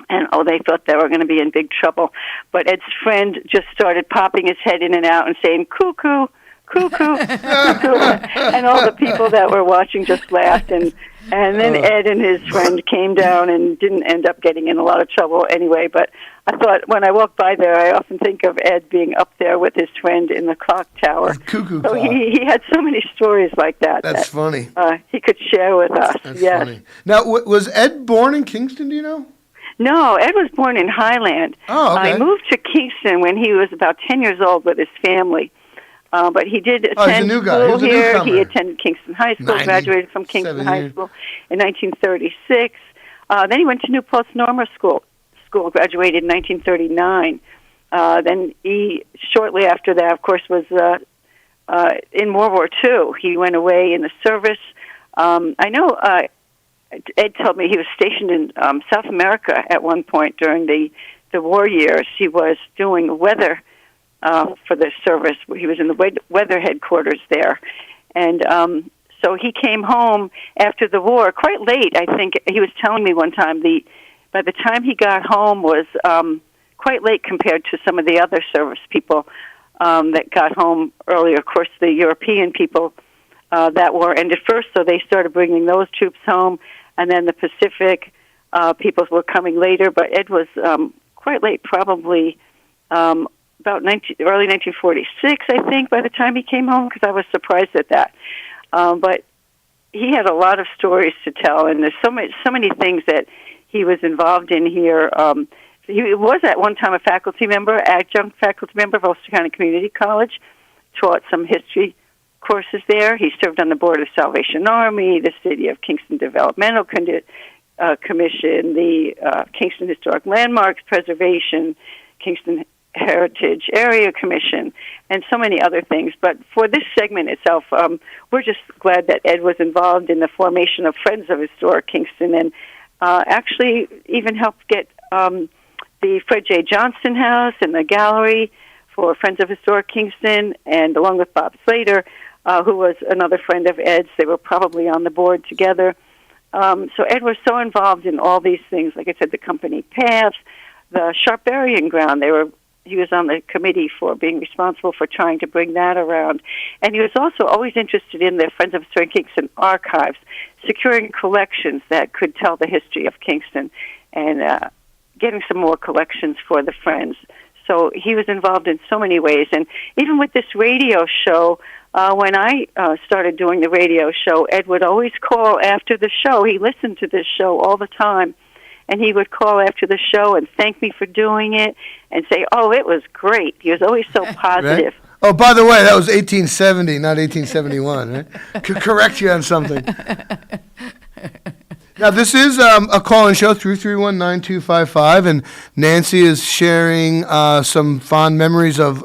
And, they thought they were going to be in big trouble. But Ed's friend just started popping his head in and out and saying, cuckoo, cuckoo, cuckoo. And all the people that were watching just laughed. And then Ed and his friend came down and didn't end up getting in a lot of trouble anyway. But I thought when I walk by there, I often think of Ed being up there with his friend in the clock tower. Cuckoo so clock. He had so many stories like that. That's funny. He could share with us. That's yes. funny. Now, was Ed born in Kingston, do you know? No, Ed was born in Highland. Oh, okay. He moved to Kingston when he was about 10 years old with his family. But he did attend school here. He attended Kingston High School, graduated from Kingston High School in 1936. Then he went to New Paltz Normal School, graduated in 1939. Then he, shortly after that, of course, was in World War II. He went away in the service. I know Ed told me he was stationed in South America at one point during the war years. He was doing weather for the service. He was in the weather headquarters there. And so he came home after the war quite late. I think he was telling me one time by the time he got home was quite late compared to some of the other service people that got home earlier. Of course, the European people, that war ended first, so they started bringing those troops home, and then the Pacific people were coming later. But Ed was quite late, probably about early 1946, I think, by the time he came home, because I was surprised at that. But he had a lot of stories to tell, and there's so many things that he was involved in here. He was at one time a faculty member, adjunct faculty member of Ulster County Community College, taught some history courses there. He served on the board of Salvation Army, the City of Kingston Developmental Commission, the Kingston Historic Landmarks Preservation, Kingston Heritage Area Commission, and so many other things. But for this segment itself, we're just glad that Ed was involved in the formation of Friends of Historic Kingston, and actually even helped get the Fred J. Johnston House and the gallery for Friends of Historic Kingston, and along with Bob Slater, who was another friend of Ed's. They were probably on the board together. So Ed was so involved in all these things, like I said, the company paths, the Sharp Burying Ground. He was on the committee for being responsible for trying to bring that around. And he was also always interested in the Friends of Historic Kingston archives, securing collections that could tell the history of Kingston, and getting some more collections for the Friends. So he was involved in so many ways. And even with this radio show, when I started doing the radio show, Ed would always call after the show. He listened to this show all the time. And he would call after the show and thank me for doing it and say, oh, it was great. He was always so positive. Right? Oh, by the way, that was 1870, not 1871, right? Could correct you on something. Now, this is a call-in show, 331-9255, and Nancy is sharing some fond memories of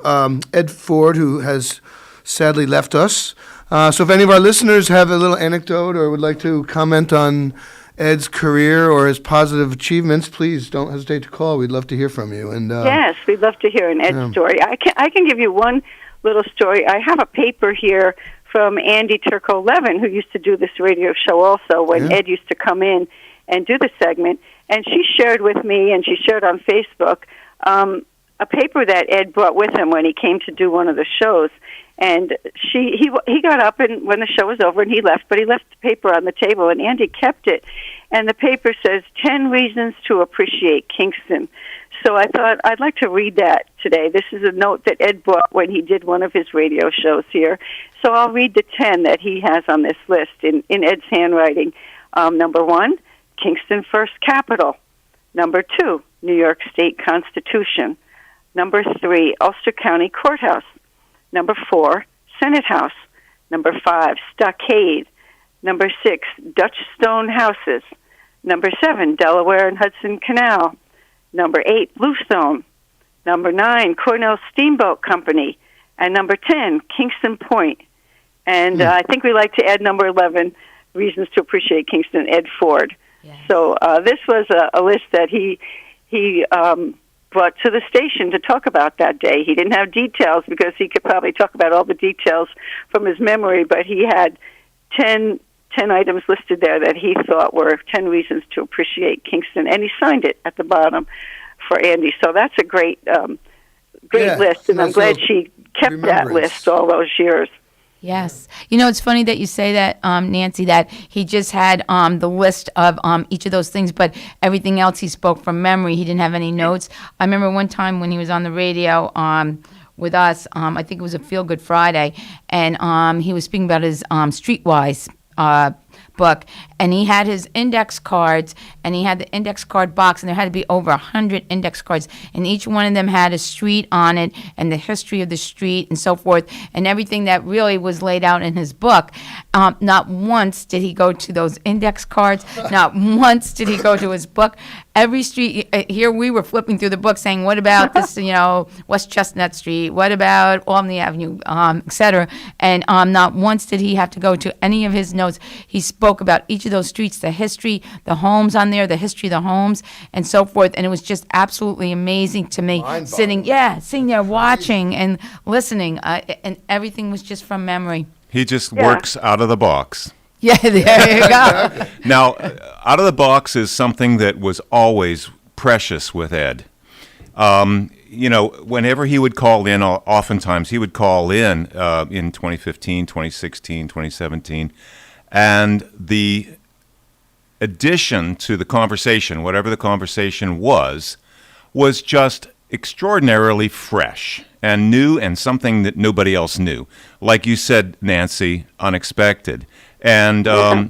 Ed Ford, who has sadly left us. So if any of our listeners have a little anecdote or would like to comment on Ed's career or his positive achievements, please don't hesitate to call. We'd love to hear from you. And yes, we'd love to hear an Ed story. I can give you one little story. I have a paper here from Andy Turco-Levin, who used to do this radio show also when Ed used to come in and do the segment. And she shared with me, and she shared on Facebook, a paper that Ed brought with him when he came to do one of the shows. And he got up and when the show was over and he left, but he left the paper on the table and Andy kept it. And the paper says 10 Reasons to Appreciate Kingston. So I thought I'd like to read that today. This is a note that Ed brought when he did one of his radio shows here. So I'll read the 10 that he has on this list in Ed's handwriting. Number 1, Kingston First Capital. Number 2, New York State Constitution. Number 3, Ulster County Courthouse. Number 4, Senate House. Number 5, Stockade. Number 6, Dutch Stone Houses. Number 7, Delaware and Hudson Canal. Number 8, Bluestone. Number 9, Cornell Steamboat Company. And number 10, Kingston Point. And I think we like to add number 11, Reasons to Appreciate Kingston, Ed Ford. Yes. So this was a list that he brought to the station to talk about that day. He didn't have details because he could probably talk about all the details from his memory, but he had 10 items listed there that he thought were 10 reasons to appreciate Kingston, and he signed it at the bottom for Andy. So that's a great list, and I'm glad she kept that list all those years. Yes. You know, it's funny that you say that, Nancy, that he just had the list of each of those things, but everything else he spoke from memory. He didn't have any notes. I remember one time when he was on the radio with us, I think it was a Feel Good Friday, and he was speaking about his Streetwise book, and he had his index cards, and he had the index card box, and there had to be over 100 index cards, and each one of them had a street on it and the history of the street and so forth, and everything that really was laid out in his book. Not once did he go to those index cards, not once did he go to his book. every street. Here we were flipping through the book saying, what about this, West Chestnut Street? What about Albany Avenue, et cetera? And not once did he have to go to any of his notes. He spoke about each of those streets, the history, the homes on there, the history of the homes, and so forth. And it was just absolutely amazing to me, sitting there watching and listening, and everything was just from memory. He just works out of the box. Yeah, there you go. Now, out of the box is something that was always precious with Ed. Whenever he would call in, oftentimes he would call in 2015, 2016, 2017, and the addition to the conversation, whatever the conversation was just extraordinarily fresh and new and something that nobody else knew. Like you said, Nancy, unexpected. And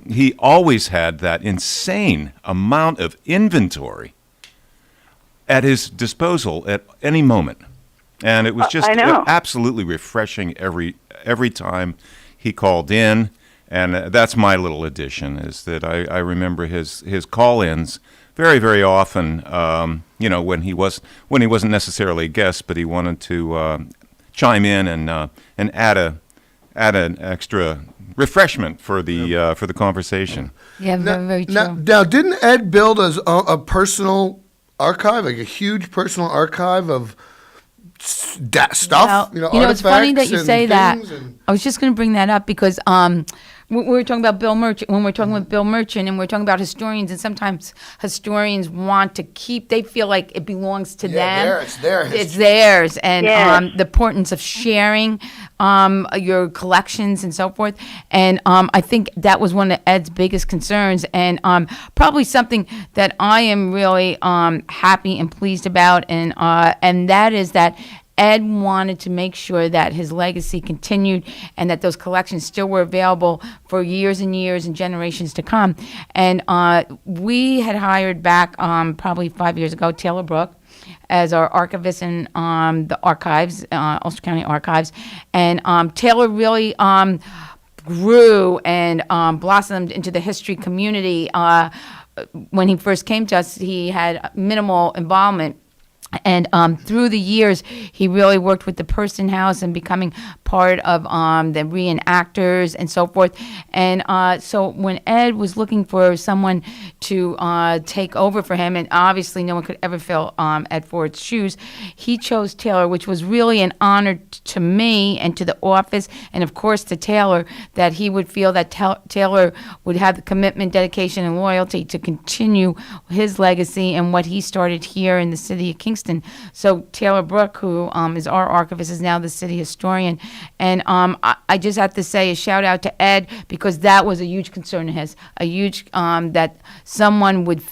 he always had that insane amount of inventory at his disposal at any moment. And it was just absolutely refreshing every time he called in. And that's my little addition, is that I remember his call-ins very, very often, when he wasn't necessarily a guest, but he wanted to chime in and add an extra refreshment for the conversation. Yeah, very true. Now, didn't Ed build a personal archive, like a huge personal archive of stuff? It's funny that you say that. I was just going to bring that up because we were talking about Bill Merchant, when we're talking with Bill Merchant, and we're talking about historians, and sometimes historians want to they feel like it belongs to them. It's theirs. It's theirs. And the importance of sharing your collections and so forth. And I think that was one of Ed's biggest concerns, and probably something that I am really happy and pleased about, and that is that Ed wanted to make sure that his legacy continued and that those collections still were available for years and years and generations to come. And we had hired back probably 5 years ago Taylor Brook as our archivist in the archives, Ulster County Archives. And Taylor really grew and blossomed into the history community. When he first came to us, he had minimal involvement. And through the years, he really worked with the Person House and becoming part of the reenactors and so forth. And so when Ed was looking for someone to take over for him, and obviously no one could ever fill Ed Ford's shoes, he chose Taylor, which was really an honor to me and to the office, and of course to Taylor, that he would feel that Taylor would have the commitment, dedication, and loyalty to continue his legacy and what he started here in the city of Kingston. So Taylor Brook, who is our archivist, is now the city historian. And I just have to say a shout out to Ed, because that was a huge concern of his, that someone would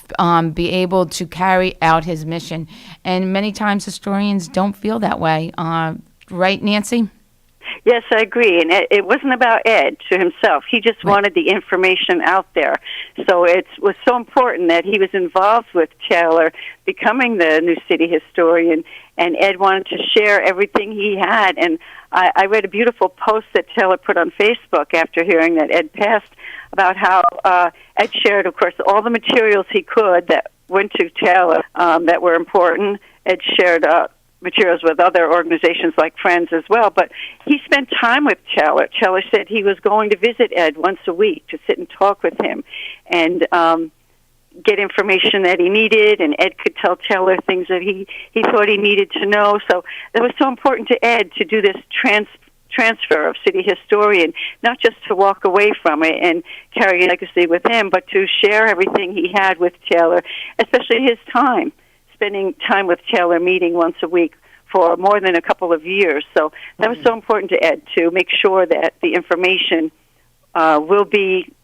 be able to carry out his mission. And many times historians don't feel that way. Right, Nancy? Yes, I agree. And it wasn't about Ed to himself. He just wanted the information out there. So it was so important that he was involved with Taylor becoming the new city historian, and Ed wanted to share everything he had. And I read a beautiful post that Taylor put on Facebook after hearing that Ed passed about how Ed shared, of course, all the materials he could that went to Taylor that were important. Ed shared materials with other organizations like Friends as well, but he spent time with Taylor. Taylor said he was going to visit Ed once a week to sit and talk with him and get information that he needed, and Ed could tell Taylor things that he thought he needed to know. So it was so important to Ed to do this transfer of city historian, not just to walk away from it and carry a legacy with him, but to share everything he had with Taylor, especially his time. Spending time with Taylor, meeting once a week for more than a couple of years. So that was so important to Ed, to make sure that the information will be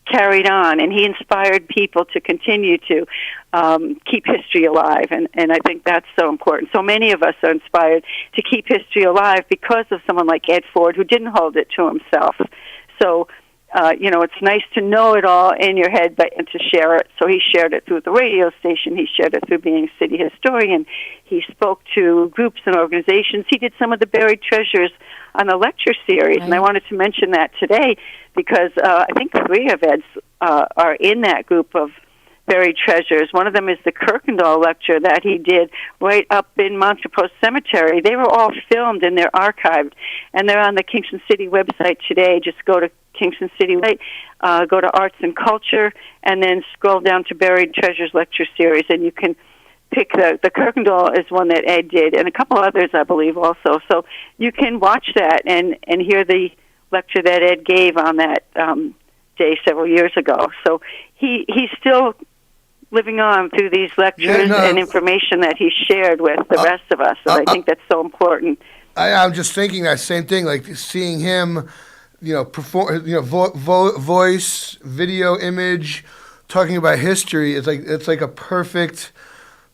carried on. And he inspired people to continue to keep history alive. And I think that's so important. So many of us are inspired to keep history alive because of someone like Ed Ford, who didn't hold it to himself. So it's nice to know it all in your head, and to share it. So he shared it through the radio station. He shared it through being a city historian. He spoke to groups and organizations. He did some of the buried treasures on the lecture series, and I wanted to mention that today because I think 3 of Ed's are in that group of buried treasures. One of them is the Kirkendall lecture that he did right up in Montrepost Cemetery. They were all filmed and they're archived, and they're on the Kingston City website today. Just go to Kingston City, go to Arts and Culture, and then scroll down to Buried Treasures Lecture Series, and you can pick the Kirkendall is one that Ed did, and a couple others, I believe, also. So you can watch that and hear the lecture that Ed gave on that day several years ago. So he's still living on through these lectures and information that he shared with the rest of us. And I think that's so important. I'm just thinking that same thing, like seeing him, perform, voice, video, image, talking about history. It's like a perfect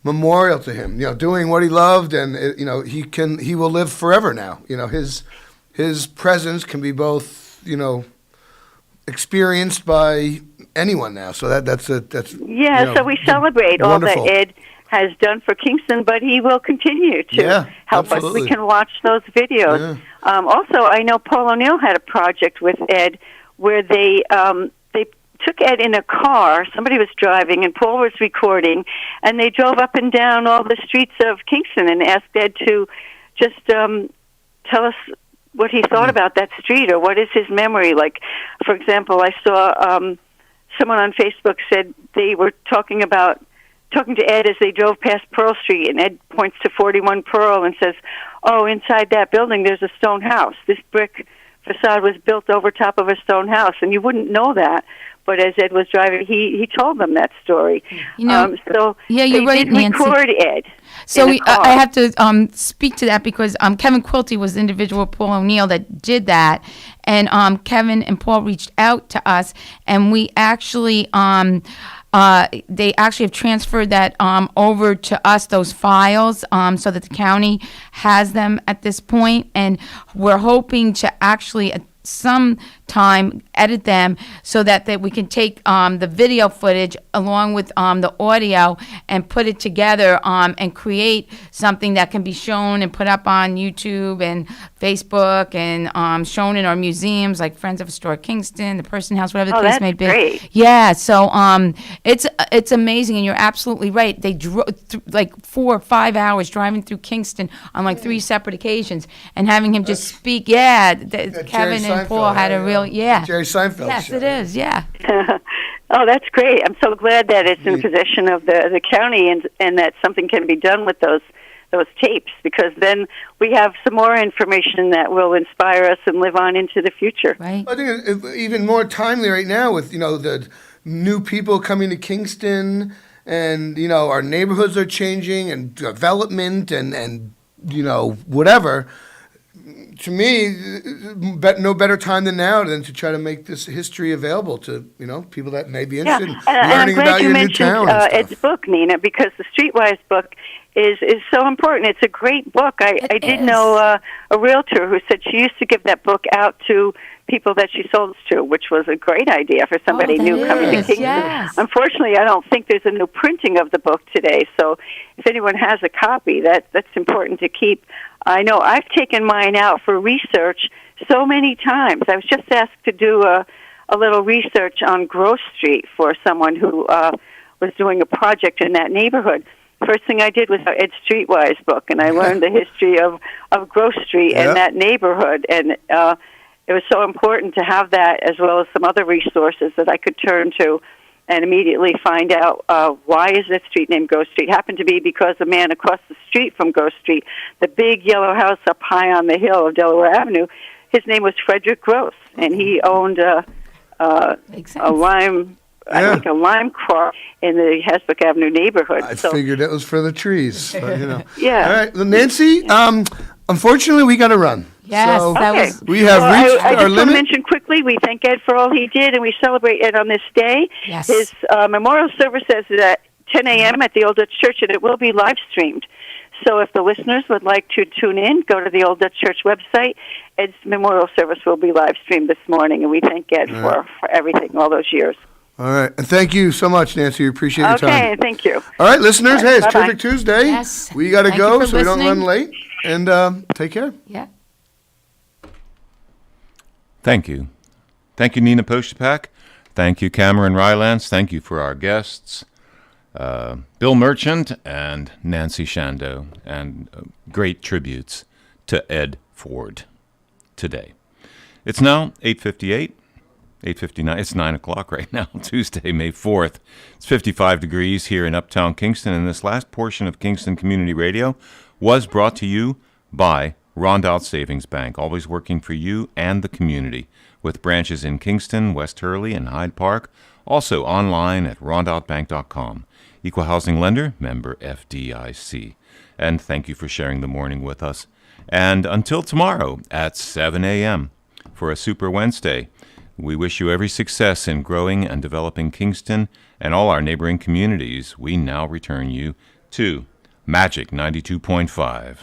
memorial to him. Doing what he loved, and he will live forever now. His presence can be both experienced by anyone now. So that's so we celebrate wonderful. All that Ed has done for Kingston, but he will continue to help absolutely. us. We can watch those videos. Yeah. Also, I know Paul O'Neill had a project with Ed where they took Ed in a car. Somebody was driving, and Paul was recording, and they drove up and down all the streets of Kingston and asked Ed to just tell us what he thought about that street, or what is his memory. Like, for example, I saw someone on Facebook said they were talking to Ed as they drove past Pearl Street, and Ed points to 41 Pearl and says, "Oh, inside that building there's a stone house. This brick facade was built over top of a stone house," and you wouldn't know that. But as Ed was driving, he told them that story. So you're right, did record Ed. So I have to speak to that because Kevin Quilty was the individual, Paul O'Neill, that did that. And Kevin and Paul reached out to us, and we actually they actually have transferred that over to us, those files, so that the county has them at this point. And we're hoping to actually sometime edit them so that we can take the video footage along with the audio and put it together and create something that can be shown and put up on YouTube and Facebook and shown in our museums like Friends of Historic Kingston, the Person House, whatever the case may be. Great. Yeah, so it's amazing, and you're absolutely right. They drove like 4 or 5 hours driving through Kingston on like 3 separate occasions, and having him just speak. Yeah, Kevin and Paul had a real Jerry Seinfeld Yes, show. it is. Yeah. Oh, that's great. I'm so glad that it's in possession of the county, and that something can be done with those tapes, because then we have some more information that will inspire us and live on into the future. Right. I think it's even more timely right now with the new people coming to Kingston, and our neighborhoods are changing, and development, and whatever. To me, no better time than now than to try to make this history available to people that may be interested in learning about your new town. Ed's book, Nina, because the Streetwise book is so important. It's a great book. I did know a realtor who said she used to give that book out to people that she sold to, which was a great idea for somebody new coming to Kingston. Yes. Unfortunately, I don't think there's a new printing of the book today, so if anyone has a copy, that's important to keep. I know I've taken mine out for research so many times. I was just asked to do a little research on Grove Street for someone who was doing a project in that neighborhood. First thing I did was Ed Streetwise book, and I learned the history of Grove Street and that neighborhood, and it was so important to have that, as well as some other resources that I could turn to and immediately find out why is that street named Grove Street. It happened to be because the man across the street from Grove Street, the big yellow house up high on the hill of Delaware Avenue, his name was Frederick Gross, and he owned a lime, I think a lime crop in the Hasbrook Avenue neighborhood. I figured it was for the trees. But, Yeah. All right, well, Nancy, unfortunately, we got to run. Yes, So that was. we have reached I our just want to limit. mention quickly, we thank Ed for all he did, and we celebrate Ed on this day. Yes. His memorial service is at 10 a.m. at the Old Dutch Church, and it will be live streamed. So if the listeners would like to tune in, go to the Old Dutch Church website. Ed's memorial service will be live streamed this morning, and we thank Ed for everything all those years. All right, and thank you so much, Nancy. We appreciate your time. Okay, thank you. All right, listeners, hey, it's Bye-bye. Terrific Tuesday. Yes. We got to Thank you go for so we don't run listening. late. And take care. Yeah. Thank you. Thank you, Nina Poshpak. Thank you, Cameron Rylance. Thank you for our guests. Bill Merchant and Nancy Shando, and great tributes to Ed Ford today. It's now 8:58, 8:59. It's 9 o'clock right now, Tuesday, May 4th. It's 55 degrees here in Uptown Kingston, and this last portion of Kingston Community Radio was brought to you by Rondout Savings Bank, always working for you and the community, with branches in Kingston, West Hurley, and Hyde Park, also online at rondoutbank.com. Equal housing lender, member FDIC. And thank you for sharing the morning with us. And until tomorrow at 7 a.m. for a Super Wednesday, we wish you every success in growing and developing Kingston and all our neighboring communities. We now return you to Magic 92.5.